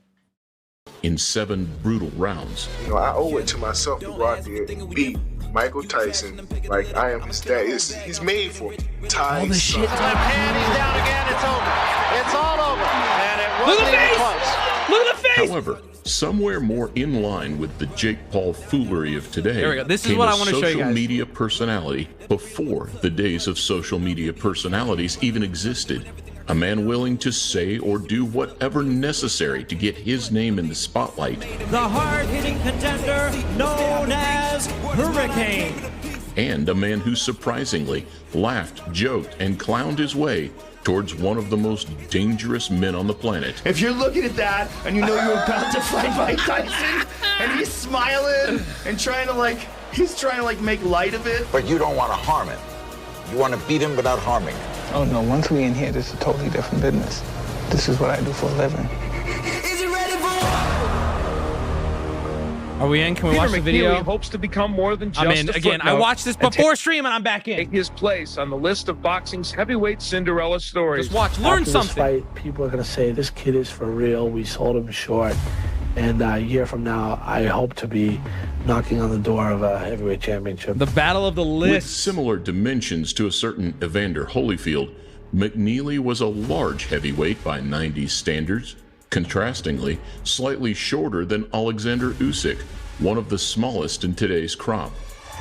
In 7 brutal rounds.
You know, I owe it to myself to go out there and beat Michael Tyson. Like, I am his dad. He's made for me. Tyson.
All the shit.
And he's down again. It's over. It's all over. And it wasn't even close.
Look at the face.
However, somewhere more in line with the Jake Paul foolery of today,
here we go. This is what I want to show you guys.
Social media personality before the days of social media personalities even existed. A man willing to say or do whatever necessary to get his name in the spotlight.
The hard-hitting contender known as Hurricane.
And a man who surprisingly laughed, joked, and clowned his way towards one of the most dangerous men on the planet.
If you're looking at that and you know you're about to fight Mike Tyson and he's smiling and trying to make light of it.
But you don't want to harm him. You want to beat him without harming him.
Oh no, once we in here, this is a totally different business. This is what I do for a living.
Is he ready for?
Are we in? Can we watch the video?
He hopes to become more than just
I'm in. Again, I watched this before stream and I'm back in.
Take his place on the list of boxing's heavyweight Cinderella stories.
Just watch, learn something.
Fight, people are going to say, this kid is for real. We sold him short. And a year from now, I hope to be knocking on the door of a heavyweight championship.
The battle of the list.
With similar dimensions to a certain Evander Holyfield, McNeely was a large heavyweight by 90s standards. Contrastingly, slightly shorter than Alexander Usyk, one of the smallest in today's crop.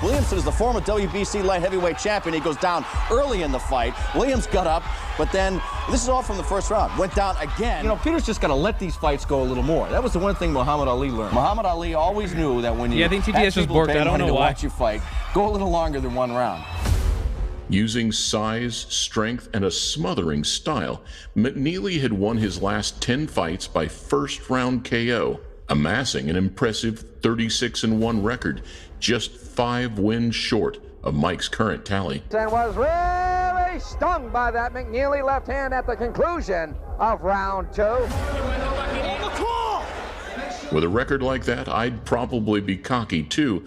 Williamson is the former WBC light heavyweight champion. He goes down early in the fight. Williams got up, but then, this is all from the first round, went down again. You know, Peter's just got to let these fights go a little more. That was the one thing Muhammad Ali learned. Muhammad Ali always knew that when you
I think TTS just borked. I don't know why.
Watch you fight, go a little longer than one round.
Using size, strength, and a smothering style, McNeely had won his last 10 fights by first-round KO, amassing an impressive 36-1 record, just 5 wins short of Mike's current tally.
And was really stung by that McNeely left hand at the conclusion of round 2.
With a record like that, I'd probably be cocky too,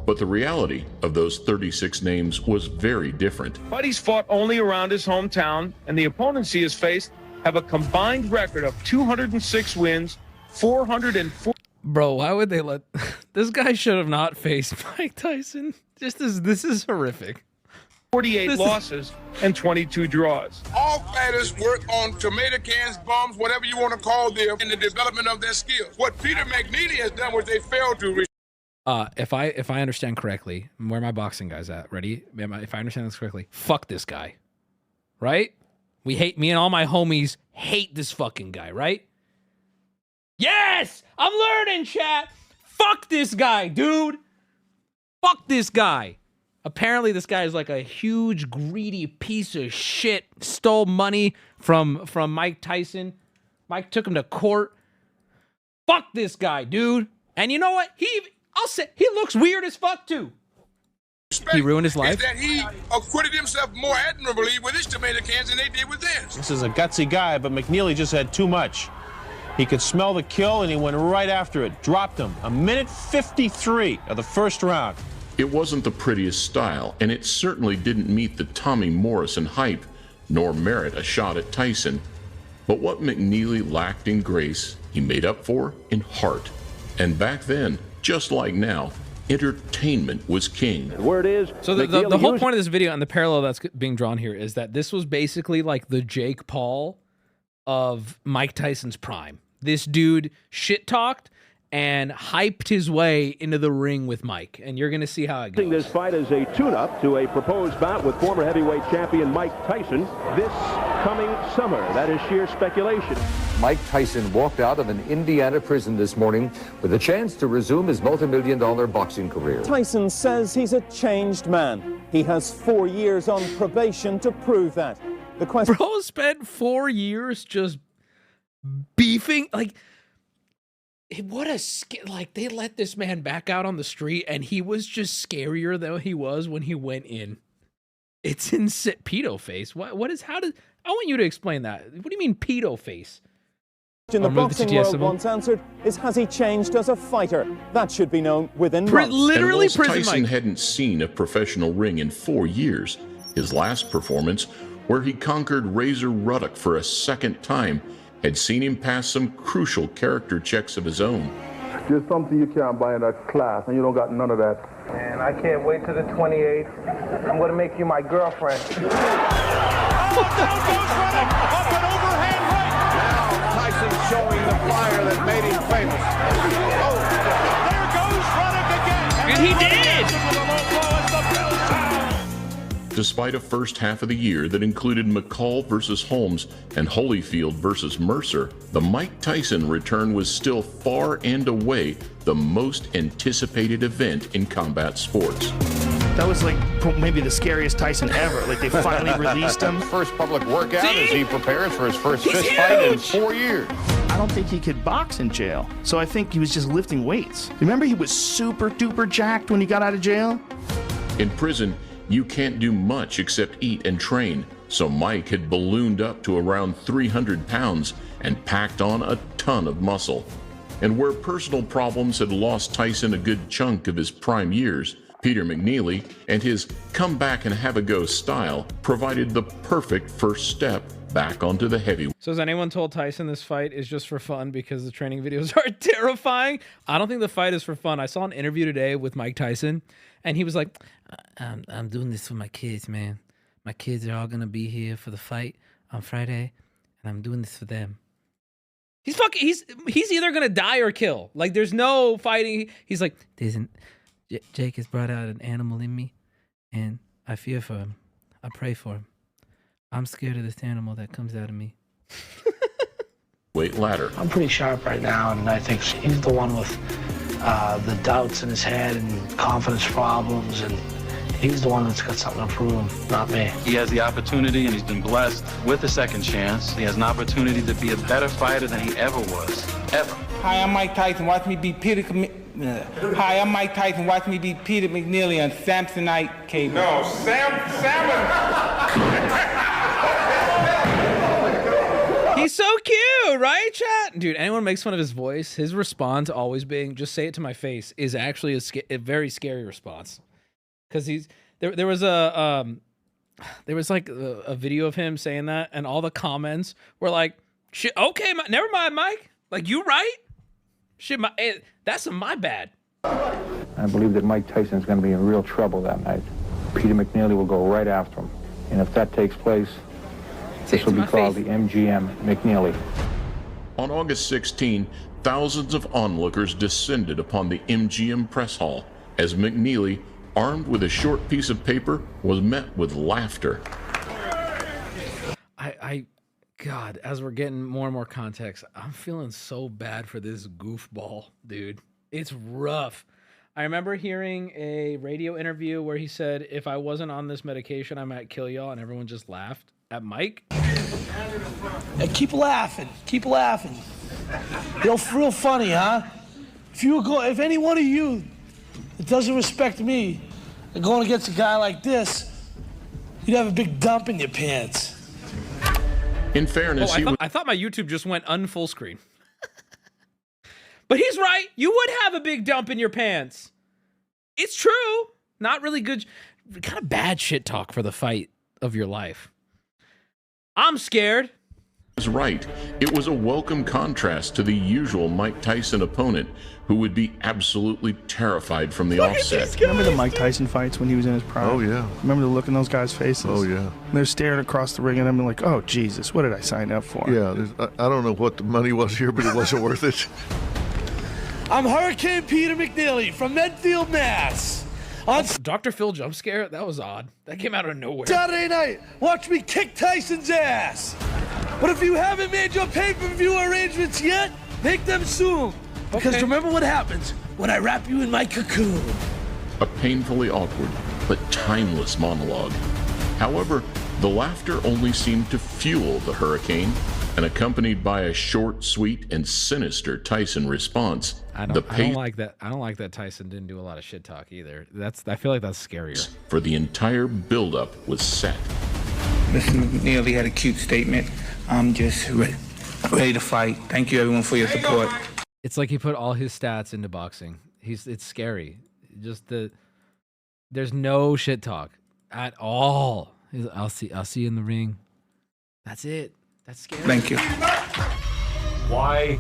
but the reality of those 36 names was very different.
Buddy's fought only around his hometown, and the opponents he has faced have a combined record of 206 wins, 404.
Bro, why would they let this guy should have not faced Mike Tyson? This is horrific.
48 losses and 22 draws.
All fighters work on tomato cans, bombs, whatever you want to call them, in the development of their skills. What Peter McNeely has done was they failed to
If I understand correctly, where my boxing guy's at, ready? If I understand this correctly, fuck this guy, right? Me and all my homies hate this fucking guy, right? Yes! I'm learning, chat! Fuck this guy, dude! Fuck this guy! Apparently this guy is like a huge, greedy piece of shit. Stole money from Mike Tyson. Mike took him to court. Fuck this guy, dude. And you know what? I'll say, he looks weird as fuck, too. He ruined his life.
Is that he acquitted himself more admirably with his tomato cans than they did with theirs.
This is a gutsy guy, but McNeely just had too much. He could smell the kill, and he went right after it. Dropped him. 1:53 of the first round.
It wasn't the prettiest style, and it certainly didn't meet the Tommy Morrison hype, nor merit a shot at Tyson. But what McNeely lacked in grace, he made up for in heart. And back then, just like now, entertainment was king.
Word is,
so the whole point of this video and the parallel that's being drawn here is that this was basically like the Jake Paul of Mike Tyson's prime. This dude shit-talked and hyped his way into the ring with Mike, and you're going to see how it goes.
This fight is a tune-up to a proposed bout with former heavyweight champion Mike Tyson this coming summer. That is sheer speculation.
Mike Tyson walked out of an Indiana prison this morning with a chance to resume his multi-million-dollar boxing career.
Tyson says he's a changed man. He has 4 years on probation to prove that. The question...
Bro spent 4 years just beefing, like... What a like they let this man back out on the street and he was just scarier than he was when he went in. It's in pedo face. I want you to explain that. What do you mean pedo face?
The boxing world once answered is, has he changed as a fighter? That should be known within months.
Literally, Tyson hadn't seen a professional ring in 4 years. His last performance, where he conquered Razor Ruddock for a second time, had seen him pass some crucial character checks of his own.
There's something you can't buy in that class, and you don't got none of that.
And I can't wait till the 28th. I'm gonna make you my girlfriend.
Now Tyson showing the fire that made him famous.
There goes Ruddock again.
And he did!
Despite a first half of the year that included McCall versus Holmes and Holyfield versus Mercer, the Mike Tyson return was still far and away the most anticipated event in combat sports.
That was like maybe the scariest Tyson ever. Like they finally released him.
First public workout as he prepares for his first fist fight in 4 years.
I don't think he could box in jail. So I think he was just lifting weights. Remember he was super duper jacked when he got out of jail?
In prison, you can't do much except eat and train, so Mike had ballooned up to around 300 pounds and packed on a ton of muscle. And where personal problems had lost Tyson a good chunk of his prime years, Peter McNeely and his come back and have a go style provided the perfect first step back onto the heavyweight.
So has anyone told Tyson this fight is just for fun because the training videos are terrifying? I don't think the fight is for fun. I saw an interview today with Mike Tyson, and he was like, I'm doing this for my kids, man. My kids are all going to be here for the fight on Friday, and I'm doing this for them. He's either going to die or kill. Like, there's no fighting. He's like, Jake has brought out an animal in me, and I fear for him. I pray for him. I'm scared of this animal that comes out of me.
Weight ladder.
I'm pretty sharp right now, and I think he's the one with the doubts in his head and confidence problems, and he's the one that's got something to prove, not me.
He has the opportunity, and he's been blessed with a second chance. He has an opportunity to be a better fighter than he ever was, ever.
Hi, I'm Mike Tyson. Watch me beat Peter. Hi, I'm Mike Tyson. Watch me beat Peter McNeely on Samsonite cable.
No, salmon.
He's so cute, right, chat? Dude, anyone makes fun of his voice, his response always being, just say it to my face, is actually a very scary response. Because there was like a video of him saying that, and all the comments were like, shit, okay, never mind, Mike. Like, you right? Shit, that's my bad.
I believe that Mike Tyson is going to be in real trouble that night. Peter McNeely will go right after him. And if that takes place, this will be called the MGM McNeely.
On August 16, thousands of onlookers descended upon the MGM press hall as McNeely, armed with a short piece of paper, was met with laughter.
God, as we're getting more and more context, I'm feeling so bad for this goofball, dude. It's rough. I remember hearing a radio interview where he said, if I wasn't on this medication, I might kill y'all, and everyone just laughed at Mike.
Yeah, keep laughing. Keep laughing. Real funny, huh? If any one of you that doesn't respect me are going against a guy like this, you'd have a big dump in your pants.
In fairness,
I thought my YouTube just went unfull screen. But he's right. You would have a big dump in your pants. It's true. Not really good. Kind of bad shit talk for the fight of your life. I'm scared.
was right. It was a welcome contrast to the usual Mike Tyson opponent, who would be absolutely terrified from the offset.
Remember the Mike Tyson fights when he was in his prime?
Oh, yeah.
Remember the look in those guys' faces?
Oh, yeah.
And they're staring across the ring at him and like, oh, Jesus, what did I sign up for?
Yeah, I don't know what the money was here, but it wasn't worth it.
I'm Hurricane Peter McNeely from Medfield, Mass. On
Dr. Phil jump scare? That was odd. That came out of nowhere.
Saturday night, watch me kick Tyson's ass. But if you haven't made your pay-per-view arrangements yet, make them soon. Because remember what happens when I wrap you in my cocoon.
A painfully awkward but timeless monologue. However, the laughter only seemed to fuel the hurricane, and accompanied by a short, sweet, and sinister Tyson response.
I don't like that. I don't like that Tyson didn't do a lot of shit talk either. I feel like that's scarier.
For the entire buildup was set.
Mr. McNeely had a cute statement. I'm just ready to fight. Thank you, everyone, for your support.
It's like he put all his stats into boxing. It's scary. There's no shit talk at all. I'll see you in the ring. That's it. That's scary.
Thank you.
Why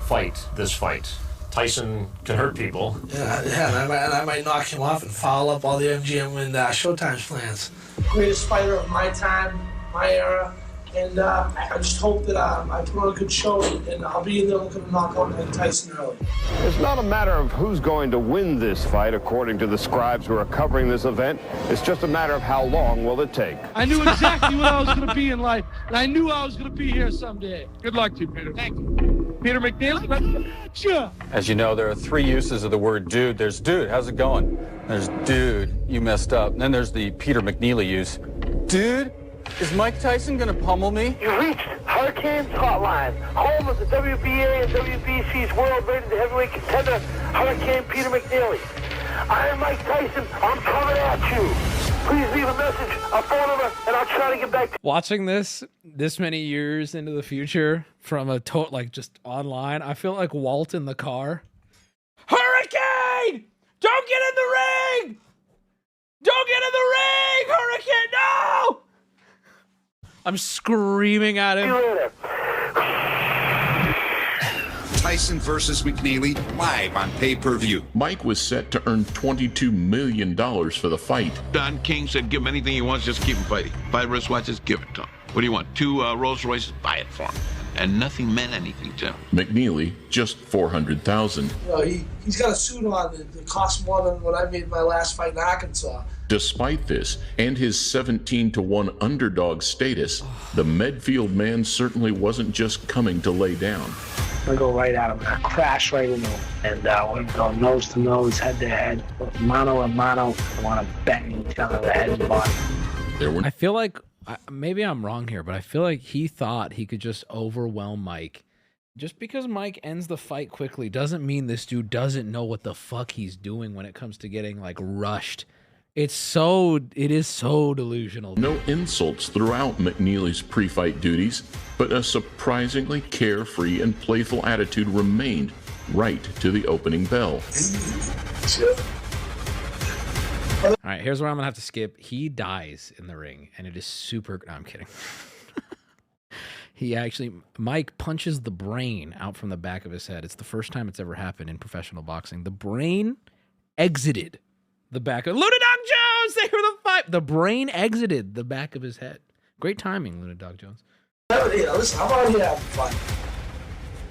fight this fight? Tyson can hurt people.
Yeah, and I might knock him off and foul up all the MGM and Showtime's plans. Greatest fighter of my time, my era, and I just hope that I put on a good show and I'll be in there looking to knock out Tyson early.
It's not a matter of who's going to win this fight, according to the scribes who are covering this event. It's just a matter of how long will it take.
I knew exactly what I was going to be in life, and I knew I was going to be here someday.
Good luck to you, Peter. Thank you. Peter McNeely? Sure.
As you know, there are 3 uses of the word dude. There's dude, how's it going? There's dude, you messed up. And then there's the Peter McNeely use. Dude, is Mike Tyson gonna pummel me?
You reached Hurricane's hotline, home of the WBA and WBC's world-rated heavyweight contender, Hurricane Peter McNeely. I am Mike Tyson. I'm coming at you. Please leave a message, a phone number, and I'll try to get back to you.
Watching this many years into the future from a just online, I feel like Walt in the car. Hurricane! Don't get in the ring! Don't get in the ring! Hurricane, no! I'm screaming at him.
Tyson versus McNeely live on pay-per-view.
Mike was set to earn $22 million for the fight.
Don King said give him anything he wants, just keep him fighting. 5 wristwatches, give it to him. What do you want? 2 Rolls Royces? Buy it for him. And nothing meant anything to him.
McNeely, just $400,000.
Well, he's got a suit on that costs more than what I made in my last fight in Arkansas.
Despite this, and his 17-1 underdog status, the Medfield man certainly wasn't just coming to lay down.
I'm gonna go right at him. I crash right into him. And we're gonna go nose to nose, head to head, mano a mano. I wanna bang each other the head and body.
I feel like, maybe I'm wrong here, but I feel like he thought he could just overwhelm Mike. Just because Mike ends the fight quickly doesn't mean this dude doesn't know what the fuck he's doing when it comes to getting rushed. It is so delusional.
No insults throughout McNeely's pre-fight duties, but a surprisingly carefree and playful attitude remained right to the opening bell.
All right, here's where I'm gonna have to skip. He dies in the ring, and it is super. No, I'm kidding. Mike punches the brain out from the back of his head. It's the first time it's ever happened in professional boxing. The brain exited the back of Lunadog Jones. They were the fight. The brain exited the back of his head. Great timing, Lunadog Jones.
Listen, I'm out here having fun.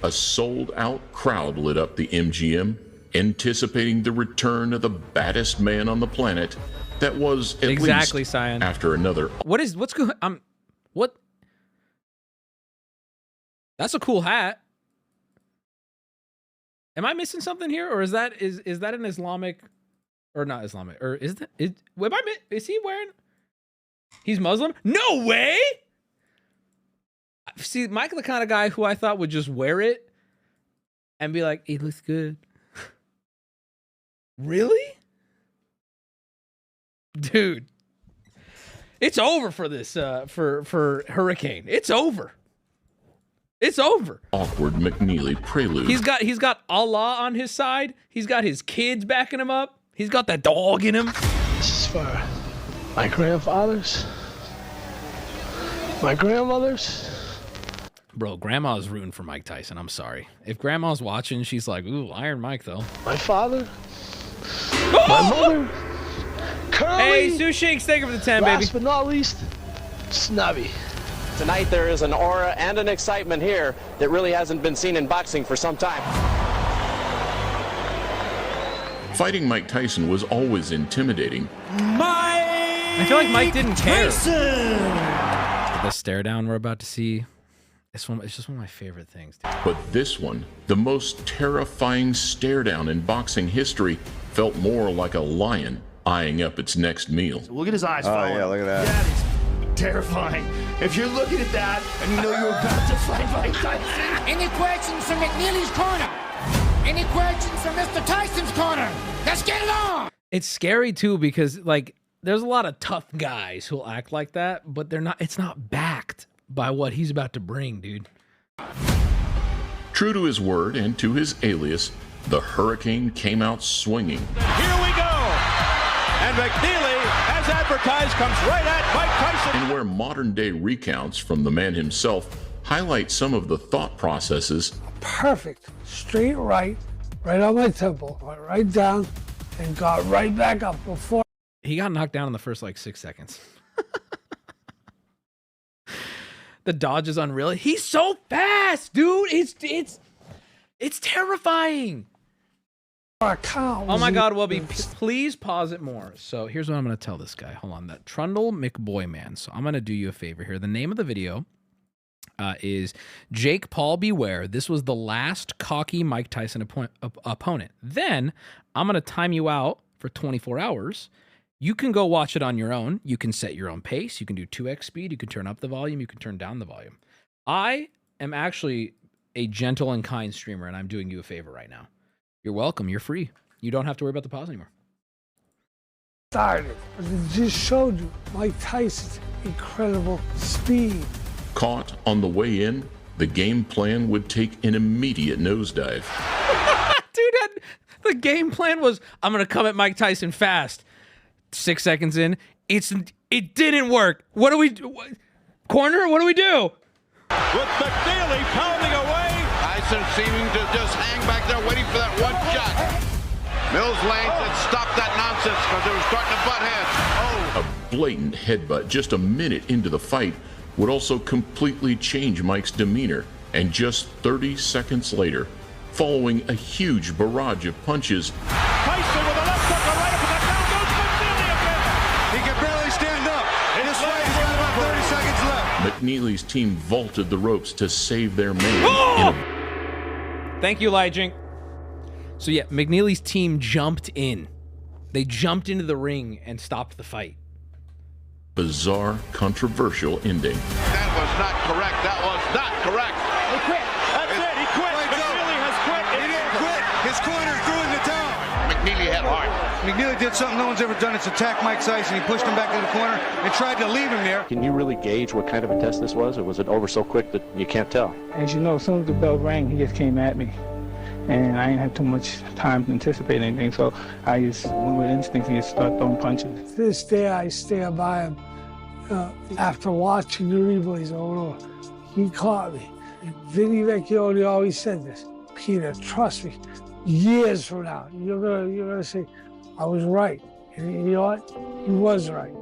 a sold-out crowd lit up the MGM, anticipating the return of the baddest man on the planet that was at
exactly,
least
Cyan.
after another.
What's going? What? That's a cool hat. Am I missing something here, or is that an Islamic, or not Islamic, or is he wearing? He's Muslim? No way. See, Mike, the kind of guy who I thought would just wear it and be like, "It looks good." Really? Dude, it's over for this for Hurricane. It's over. It's over.
Awkward McNeely prelude.
He's got Allah on his side. He's got his kids backing him up. He's got that dog in him.
This is for my grandfathers, my grandmothers.
Bro, Grandma's rooting for Mike Tyson. I'm sorry. If Grandma's watching, she's like, "Ooh, Iron Mike, though."
My father, my mother, Curly.
Hey, Sushi, thank you for the 10, baby.
Last but not least, Snubby.
Tonight there is an aura and an excitement here that really hasn't been seen in boxing for some time.
Fighting Mike Tyson was always intimidating.
I feel like Mike didn't care. The stare down we're about to see. It's just one of my favorite things, dude.
But this one, the most terrifying stare down in boxing history, felt more like a lion eyeing up its next meal.
Look at his eyes.
Oh, yeah, look at that.
That is terrifying. If you're looking at that and you know you're about to fight Mike Tyson.
Any questions from McNeely's corner? Any questions from Mr. Tyson's corner? Let's get it on!
It's scary too because like there's a lot of tough guys who'll act like that, but it's not backed by what he's about to bring, dude.
True to his word and to his alias, the Hurricane came out swinging.
Here we go! And McNeely, as advertised, comes right at Mike Tyson.
And where modern-day recounts from the man himself highlight some of the thought processes.
Perfect. Straight right on my temple, went right down, and got right back up before.
He got knocked down in the first like 6 seconds. The dodge is unreal. He's so fast, dude. It's terrifying. Oh my God, Wubby, please pause it more. So here's what I'm going to tell this guy. Hold on, that Trundle McBoyman. So I'm going to do you a favor here. The name of the video is Jake Paul Beware. This was the last cocky Mike Tyson opponent. Then I'm going to time you out for 24 hours. You can go watch it on your own. You can set your own pace. You can do 2x speed. You can turn up the volume. You can turn down the volume. I am actually a gentle and kind streamer, and I'm doing you a favor right now. You're welcome. You're free. You don't have to worry about the pause anymore.
Started. It just showed you Mike Tyson's incredible speed.
Caught on the way in, the game plan would take an immediate nosedive.
Dude, the game plan was, I'm going to come at Mike Tyson fast. 6 seconds in, it didn't work. What do we do? Corner, what do we do?
With McNeely pounding away.
Tyson seeming to just hang back there waiting for that one shot. Mills Lane said stop that nonsense because it was starting to butt heads. Oh.
A blatant headbutt just a minute into the fight would also completely change Mike's demeanor, and just 30 seconds later, following a huge barrage of punches,
Tyson with a left hook, a right uppercut, down goes McNeely again.
He can barely stand up. This fight is with about 30 seconds left.
McNeely's team vaulted the ropes to save their man.
Thank you, Lijink. So yeah, McNeely's team jumped in. They jumped into the ring and stopped the fight.
Bizarre, controversial ending.
That was not correct. That was not correct.
He quit. That's it. He quit. McNeely has quit.
He didn't quit. His corner threw in the towel.
McNeely hit hard.
McNeely did something no one's ever done. It's attack Mike Tyson. He pushed him back in the corner and tried to leave him there.
Can you really gauge what kind of a test this was, or was it over so quick that you can't tell?
As you know, as soon as the bell rang, he just came at me. And I didn't have too much time to anticipate anything, so I just went with instinct and just started throwing punches.
To this day, I stand by him. After watching the replays, oh no, he caught me. And Vinny Vecchione always said this, Peter, trust me, years from now, you're gonna say, I was right. And you know what? He was right.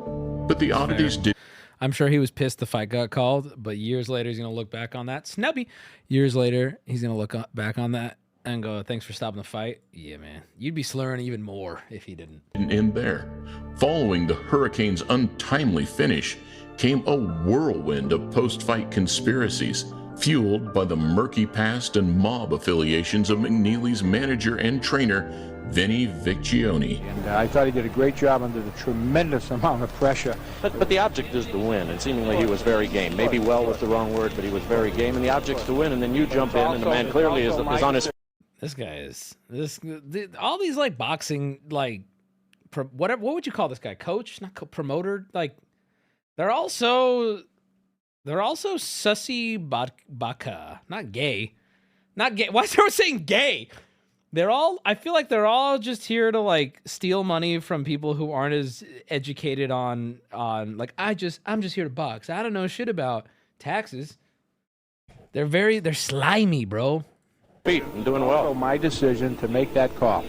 But the oddities did.
I'm sure he was pissed the fight got called, but years later he's gonna look back on that. Snubby. Years later he's gonna look back on that and go, "Thanks for stopping the fight." Yeah, man, you'd be slurring even more if he didn't.
End there. Following the Hurricane's untimely finish came a whirlwind of post-fight conspiracies, fueled by the murky past and mob affiliations of McNeely's manager and trainer, Vinny Viccioni.
And I thought he did a great job under the tremendous amount of pressure.
But the object is to win, and seemingly he was very game. Maybe well was the wrong word, but he was very game, and the object's to win, and then you jump in, and the man clearly is on his...
This guy is... all these, like, boxing, like, whatever, what would you call this guy? Coach? Not promoter? Like, they're also sussy baka. Not gay. Not gay. Why is everyone saying gay? I feel like they're all just here to like steal money from people who aren't as educated on like, I'm just here to box. I don't know shit about taxes. They're slimy, bro.
Pete, I'm doing well.
So my decision to make that call.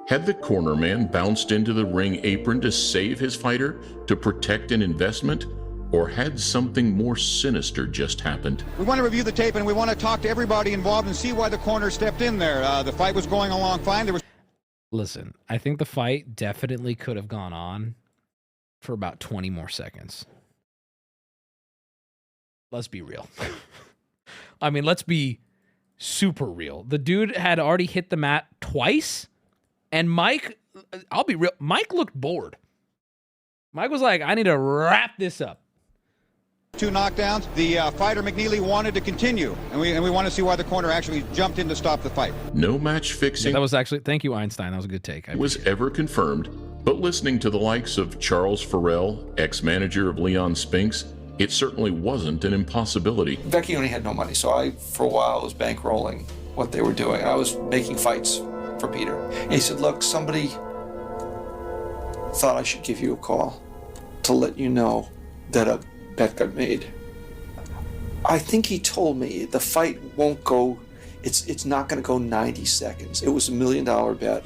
Had the corner man bounced into the ring apron to save his fighter, to protect an investment? Or had something more sinister just happened?
We want to review the tape and we want to talk to everybody involved and see why the corner stepped in there. The fight was going along fine.
Listen, I think the fight definitely could have gone on for about 20 more seconds. Let's be real. I mean, let's be super real. The dude had already hit the mat twice, and Mike, I'll be real, Mike looked bored. Mike was like, I need to wrap this up.
2 knockdowns. The fighter McNeely wanted to continue, and we want to see why the corner actually jumped in to stop the fight.
No match fixing.
Yeah, that was actually, thank you, Einstein. That was a good take.
Was ever confirmed, but listening to the likes of Charles Farrell, ex-manager of Leon Spinks, it certainly wasn't an impossibility.
Vecchione had no money, so I, for a while, was bankrolling what they were doing. I was making fights for Peter. And he said, look, somebody thought I should give you a call to let you know that a bet got made. I think he told me the fight won't go, it's not going to go 90 seconds. It was $1 million bet,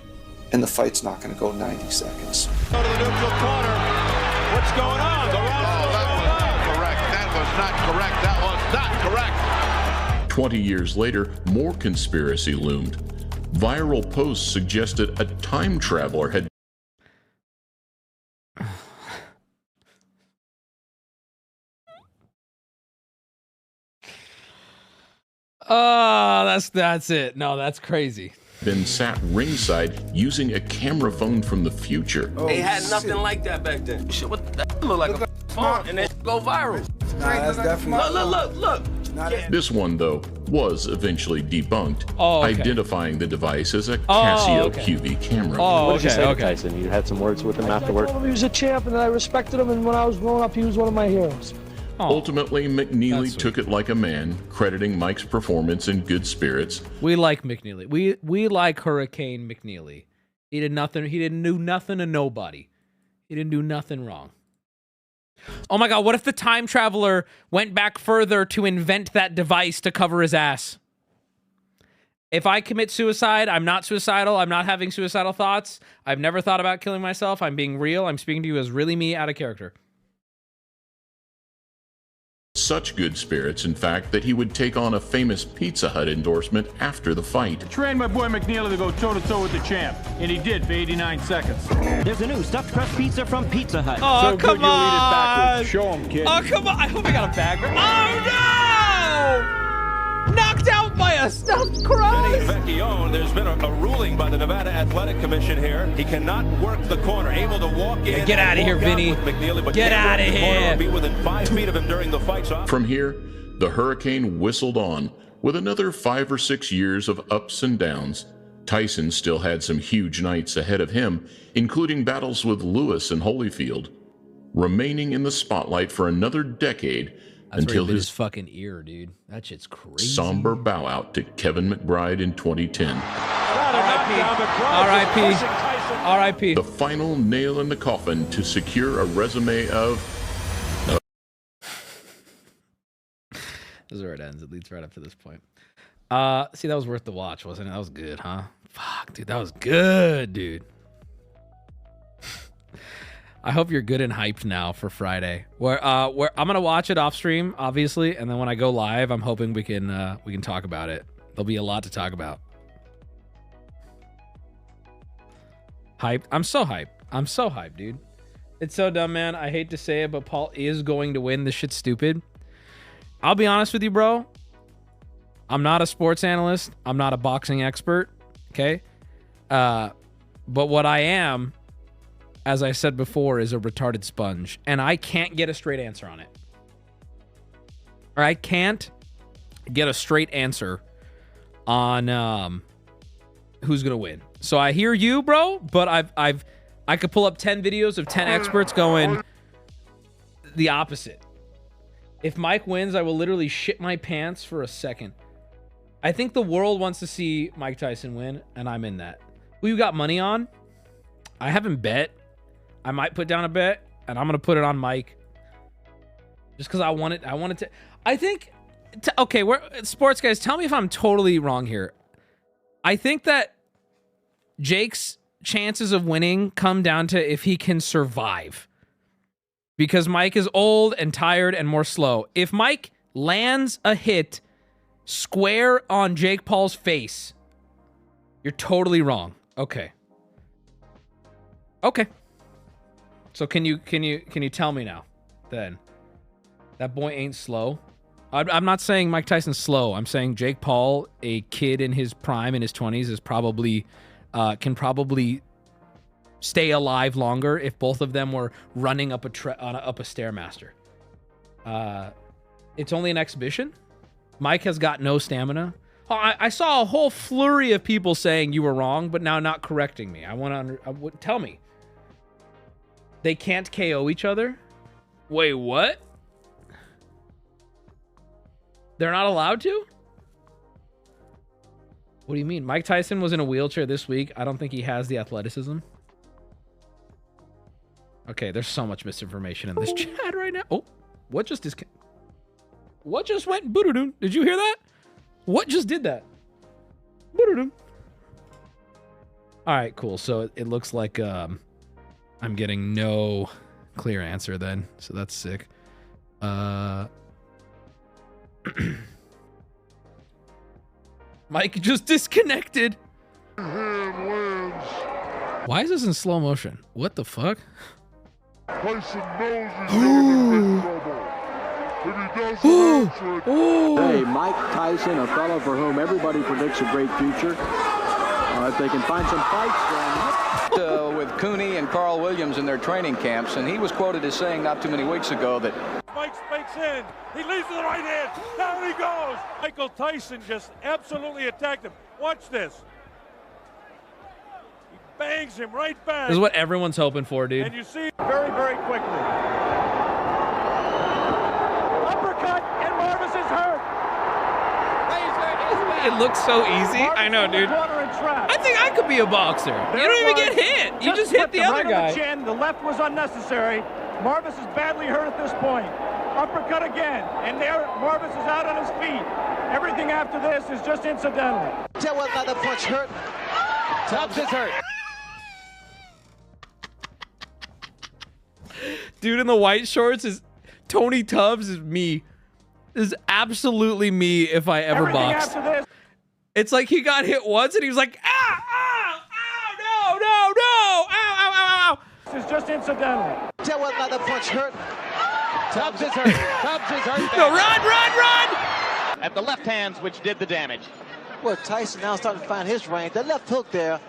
and the fight's not going to go 90 seconds.
Go to the neutral corner. What's going on? The that was not correct. That was not correct.
20 years later, more conspiracy loomed. Viral posts suggested a time traveler had
that's it. No, that's crazy.
Been sat ringside using a camera phone from the future.
They had nothing like that back then. Shit, what that look like a phone, and then go viral.
Nah, that's definitely
Look.
This one, though, was eventually debunked, identifying the device as a
Oh,
Casio
okay.
QV camera.
What did you say to Tyson? You had some words with him afterward?
He was a champ, and I respected him, and when I was growing up, he was one of my heroes.
Ultimately, McNeely took it like a man, crediting Mike's performance in good spirits.
We like McNeely. We like Hurricane McNeely. He did nothing. He didn't do nothing to nobody. He didn't do nothing wrong. Oh my God, what if the time traveler went back further to invent that device to cover his ass? If I commit suicide, I'm not suicidal. I'm not having suicidal thoughts. I've never thought about killing myself. I'm being real. I'm speaking to you as really me out of character.
Such good spirits, in fact, that he would take on a famous Pizza Hut endorsement after the fight.
Trained my boy McNeely to go toe-to-toe with the champ, and he did for 89 seconds.
There's a new stuffed crust pizza from Pizza Hut.
Oh,
So
come
good you'll eat it
on.
backwards. Show him, kid.
Oh, come on. I hope I got a bag. Oh, no! Knocked out by a stuffed crust.
Vecchione, there's been a ruling by the Nevada Athletic Commission here. He cannot work the corner, able to walk in.
Get out of here, Vinny. Get out of here.
Be within 5 feet of him during the fight.
From here, the Hurricane whistled on with another 5 or 6 years of ups and downs. Tyson still had some huge nights ahead of him, including battles with Lewis and Holyfield, remaining in the spotlight for another decade until his
fucking ear, dude. That shit's crazy.
somber bow out to Kevin McBride in 2010.
R.I.P.
The final nail in the coffin to secure a resume of...
This is where it ends. It leads right up to this point. See, that was worth the watch, wasn't it? That was good, huh? Fuck, dude. That was good, dude. I hope you're good and hyped now for Friday. Where I'm gonna watch it off stream, obviously, and then when I go live, I'm hoping we can talk about it. There'll be a lot to talk about. Hyped. I'm so hyped. I'm so hyped, dude. It's so dumb, man. I hate to say it, but Paul is going to win. This shit's stupid. I'll be honest with you, bro. I'm not a sports analyst. I'm not a boxing expert. Okay. But what I am, as I said before, is a retarded sponge, and I can't get a straight answer on it. Or I can't get a straight answer on who's gonna win. So I hear you, bro, but I could pull up 10 videos of 10 experts going the opposite. If Mike wins, I will literally shit my pants for a second. I think the world wants to see Mike Tyson win, and I'm in that. Who you got money on? I haven't bet. I might put down a bet, and I'm gonna put it on Mike, just because I want it. I want it to. I think. Okay, sports guys, tell me if I'm totally wrong here. I think that Jake's chances of winning come down to if he can survive, because Mike is old and tired and more slow. If Mike lands a hit square on Jake Paul's face, you're totally wrong. Okay. So can you tell me now then that boy ain't slow? I'm not saying Mike Tyson's slow. I'm saying Jake Paul, a kid in his prime in his 20s, is probably can probably stay alive longer if both of them were running up a stairmaster. It's only an exhibition. Mike has got no stamina. I saw a whole flurry of people saying you were wrong, but now not correcting me. I want to tell me. They can't KO each other? Wait, what? They're not allowed to? What do you mean? Mike Tyson was in a wheelchair this week. I don't think he has the athleticism. Okay, there's so much misinformation in this chat right now. Oh, what just went boo-doo-doo? Did you hear that? What just did that? Boo-doo-doo. All right, cool. So it looks like I'm getting no clear answer then. So that's sick. Mike just disconnected. Why is this in slow motion? What the fuck?
Tyson knows he's in trouble. If he doesn't answer it.
Hey, Mike Tyson, a fellow for whom everybody predicts a great future. If they can find some fights, then... with Cooney and Carl Williams in their training camps, and he was quoted as saying not too many weeks ago that...
Mike spikes in. He leads to the right hand. Down he goes. Michael Tyson just absolutely attacked him. Watch this. He bangs him right back.
This is what everyone's hoping for, dude.
And you see very, very quickly. Uppercut, and Marvis is hurt.
It looks so easy. I know, dude. I think I could be a boxer. You don't even get hit. You just hit the other guy.
The left was unnecessary. Marvis is badly hurt at this point. Uppercut again, and there Marvis is out on his feet. Everything after this is just incidental.
Tell what another punch hurt.
Tubbs is hurt.
Dude in the white shorts is Tony Tubbs is me. This is absolutely me if I ever boxed. It's like he got hit once and he was like, ow.
This is just incidental.
Tell what another punch hurt.
Tubbs is hurt. Tubbs is hurt.
No, run!
At the left hands, which did the damage. Well, Tyson now starting to find his range. That left hook there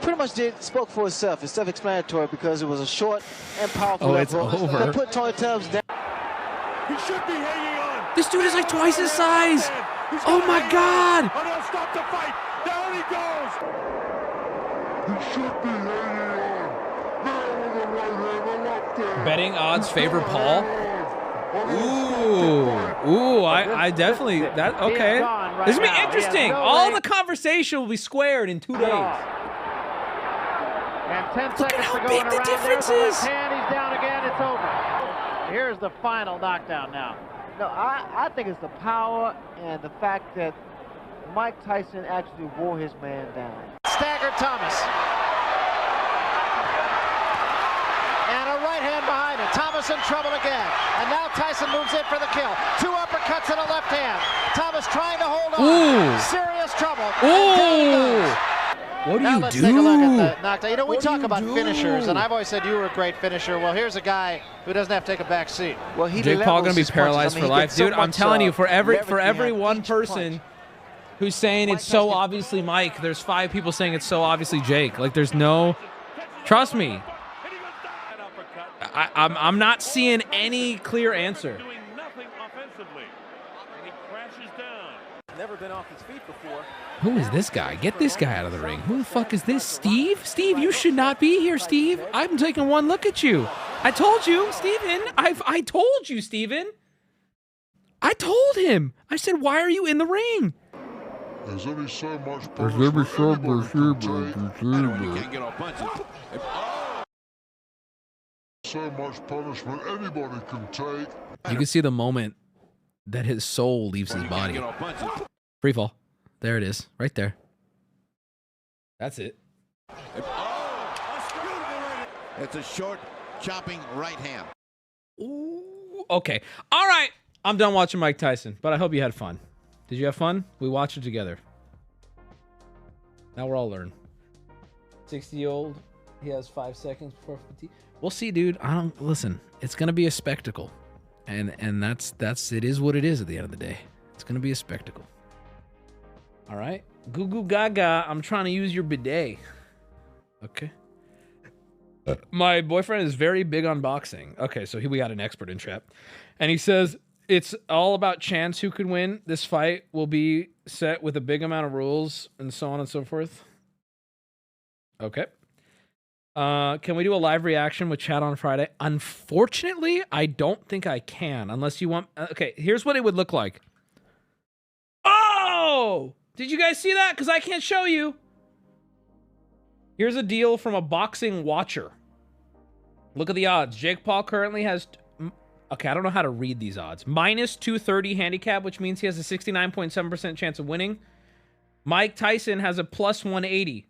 pretty much spoke for itself. It's self-explanatory because it was a short and powerful left hook.
Over.
That put Tony Tubbs down.
He should be hanging on.
This dude is like twice his size. Oh my God.
And he'll stop the fight. Down he goes.
He should be hanging on. Now with the right hand, the left hand.
Betting odds favor Paul. Ooh, I definitely, that, okay. This will be interesting. All the conversation will be squared in 2 days.
And 10
Look
seconds
at how
to go
big
in a
the
round.
difference
There's the
is.
left hand. He's down again. It's over. Here's the final knockdown now.
No, I think it's the power and the fact that Mike Tyson actually wore his man down.
Stagger Thomas. And a right
Thomas in trouble again. And now Tyson moves in for the kill. 2 uppercuts in a left hand. Thomas trying to hold on.
Ooh.
Serious trouble.
Ooh. What do
now
you
let's
do?
take a look at the knockdown. You know, we
What do
talk
you
about
do?
finishers, and I've always said you were a great finisher. Well, here's a guy who doesn't have to take a back seat. Well, he
Jake Paul gonna be paralyzed for life,
so
dude. I'm
much,
telling you, for every
leverage
one person who's saying it's so obviously Mike, there's 5 people saying it's so obviously Jake. Like, there's no, trust me. I'm not seeing any clear answer.
Never been off his feet before.
Who is this guy? Get this guy out of the ring. Who the fuck is this? Steve? Steve, you should not be here, Steve. I'm taking one look at you. I told you, Steven. I told you, Steven. I told him. I said, why are you in the ring?
There's only so much
There's only so much
so much punishment anybody can take.
You can see the moment that his soul leaves his body. Free fall. There it is. Right there. That's it.
It's a short, chopping right hand.
Ooh, okay. All right. I'm done watching Mike Tyson, but I hope you had fun. Did you have fun? We watched it together. Now we're all learn. 60-year-old. He has 5 seconds before 50. We'll see, dude. Listen. It's gonna be a spectacle, and that's it is what it is at the end of the day. It's gonna be a spectacle. All right. Goo goo gaga. I'm trying to use your bidet. Okay. My boyfriend is very big on boxing. Okay, so we got an expert in chat, and he says it's all about chance who could win. This fight will be set with a big amount of rules and so on and so forth. Okay. Can we do a live reaction with chat on Friday? Unfortunately, I don't think I can unless you want. Okay, here's what it would look like. Oh! Did you guys see that? Because I can't show you. Here's a deal from a boxing watcher. Look at the odds. Jake Paul currently has... Okay, I don't know how to read these odds. Minus 230 handicap, which means he has a 69.7% chance of winning. Mike Tyson has a plus 180.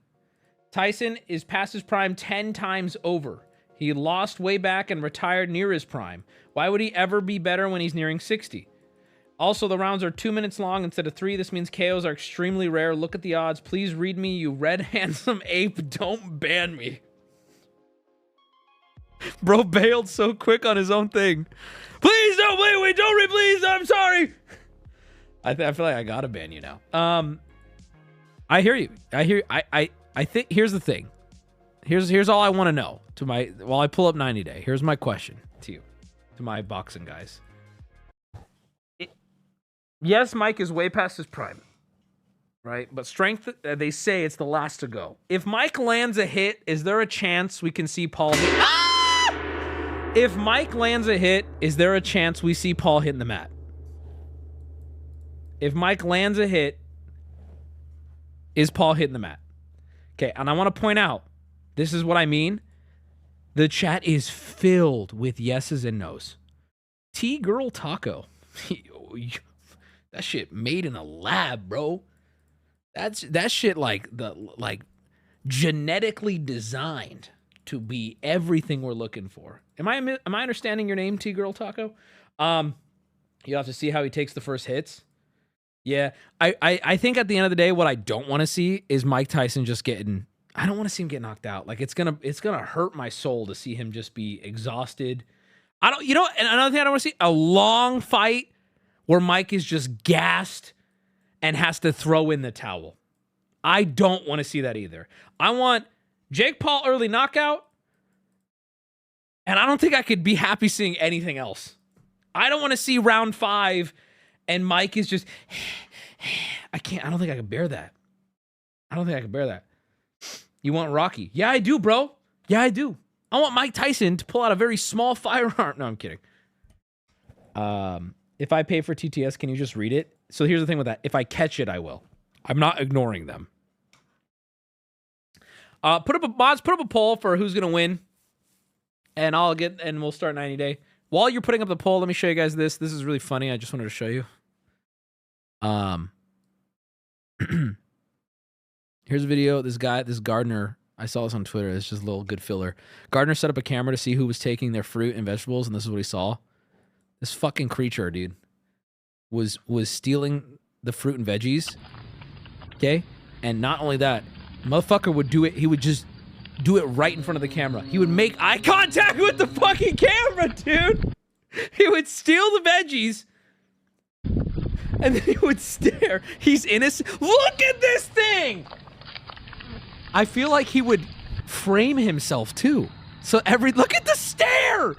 Tyson is past his prime 10 times over. He lost way back and retired near his prime. Why would he ever be better when he's nearing 60? Also, the rounds are 2 minutes long instead of 3. This means KOs are extremely rare. Look at the odds. Please read me, you red handsome ape. Don't ban me. Bro bailed so quick on his own thing. Please don't, wait, don't read, please. I'm sorry. I feel like I gotta ban you now. I hear you. I think here's the thing. Here's all I want to know while I pull up 90 Day. Here's my question to you, to my boxing guys. Yes, Mike is way past his prime, right? But strength, they say it's the last to go. If Mike lands a hit, is there a chance we can see Paul hit? Ah! If Mike lands a hit, is there a chance we see Paul hitting the mat? If Mike lands a hit, is Paul hitting the mat? Okay, and I want to point out, this is what I mean. The chat is filled with yeses and nos. T-Girl Taco. That shit made in a lab, bro. That shit like genetically designed to be everything we're looking for. Am I understanding your name, T-Girl Taco? You'll have to see how he takes the first hits. Yeah, I think at the end of the day, what I don't want to see is Mike Tyson just getting... I don't want to see him get knocked out. Like, it's gonna hurt my soul to see him just be exhausted. And another thing I don't want to see, a long fight where Mike is just gassed and has to throw in the towel. I don't want to see that either. I want Jake Paul early knockout, and I don't think I could be happy seeing anything else. I don't want to see round 5 and Mike is just... I don't think I can bear that. You want Rocky? Yeah, I do, bro. Yeah, I do. I want Mike Tyson to pull out a very small firearm. No, I'm kidding. If I pay for TTS, can you just read it? So here's the thing with that. If I catch it, I will. I'm not ignoring them. Put up a poll for who's gonna win, and we'll start 90 Day. While you're putting up the poll, let me show you guys this. This is really funny. I just wanted to show you. Here's a video. This Gardner I saw this on Twitter. It's just a little good filler. Gardner set up a camera to see who was taking their fruit and vegetables, and this is what he saw. This fucking creature, dude, was stealing the fruit and veggies. Okay? And not only that, motherfucker would do it. He would just do it right in front of the camera. He would make eye contact with the fucking camera, dude. He would steal the veggies, and then he would stare. He's innocent. Look at this thing! I feel like he would frame himself, too. So look at the stare!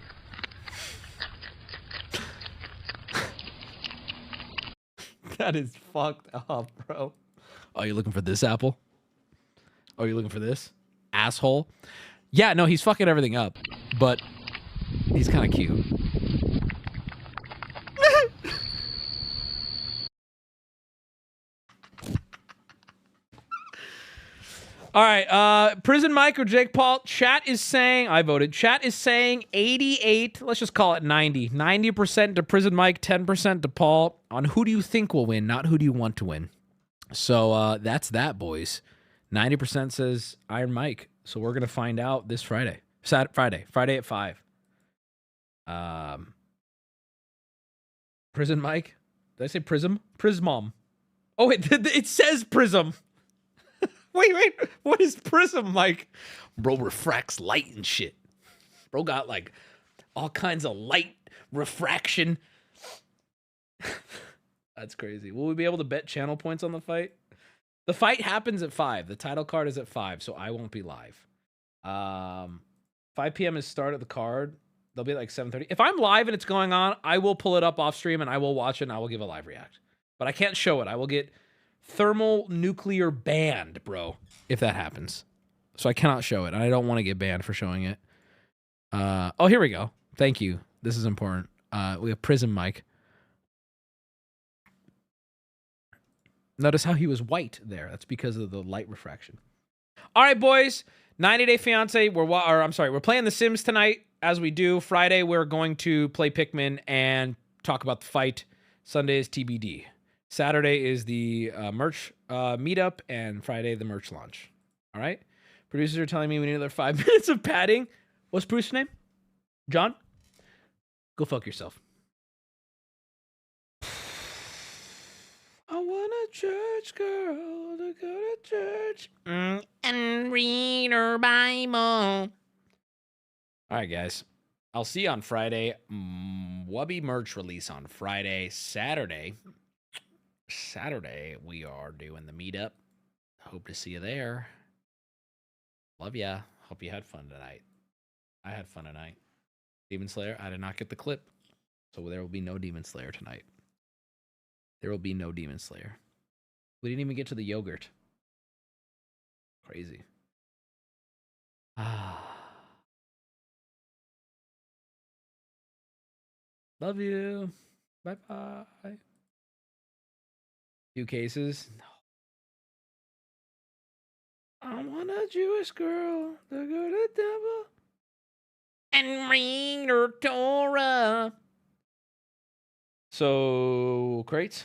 That is fucked up, bro. Oh, you looking for this apple? Oh, you looking for this? Asshole. Yeah, no, he's fucking everything up, but he's kind of cute. All right, Prison Mike or Jake Paul. Chat is saying, I voted. Chat is saying 88. Let's just call it 90. 90% to Prison Mike, 10% to Paul. On who do you think will win, not who do you want to win. So that's that, boys. 90% says Iron Mike. So we're gonna find out this Friday. Friday at 5. Prison Mike. Did I say Prism? Prismom. Oh, it says Prism. Wait. What is Prism, Mike? Bro refracts light and shit. Bro got like all kinds of light refraction. That's crazy. Will we be able to bet channel points on the fight? The fight happens at 5. The title card is at 5, so I won't be live. 5 p.m. is start of the card. They'll be like 7:30. If I'm live and it's going on, I will pull it up off stream and I will watch it and I will give a live react. But I can't show it. I will get thermonuclear banned, bro, if that happens. So I cannot show it. I don't want to get banned for showing it. Oh, here we go. Thank you. This is important. We have Prism Mike. Notice how he was white there. That's because of the light refraction. All right, boys. 90 Day Fiance. We're playing The Sims tonight, as we do. Friday, we're going to play Pikmin and talk about the fight. Sunday is TBD. Saturday is the merch meetup, and Friday, the merch launch. All right? Producers are telling me we need another 5 minutes of padding. What's producer's name? John? Go fuck yourself. I want a church girl to go to church and read her Bible. All right, guys. I'll see you on Friday. Wubby merch release on Friday. Saturday, we are doing the meetup. Hope to see you there. Love ya. Hope you had fun tonight. I had fun tonight. Demon Slayer, I did not get the clip. So there will be no Demon Slayer tonight. There will be no Demon Slayer. We didn't even get to the yogurt. Crazy. Love you. Bye-bye. 2 cases. No. I want a Jewish girl to go to temple and read her Torah. So, crates.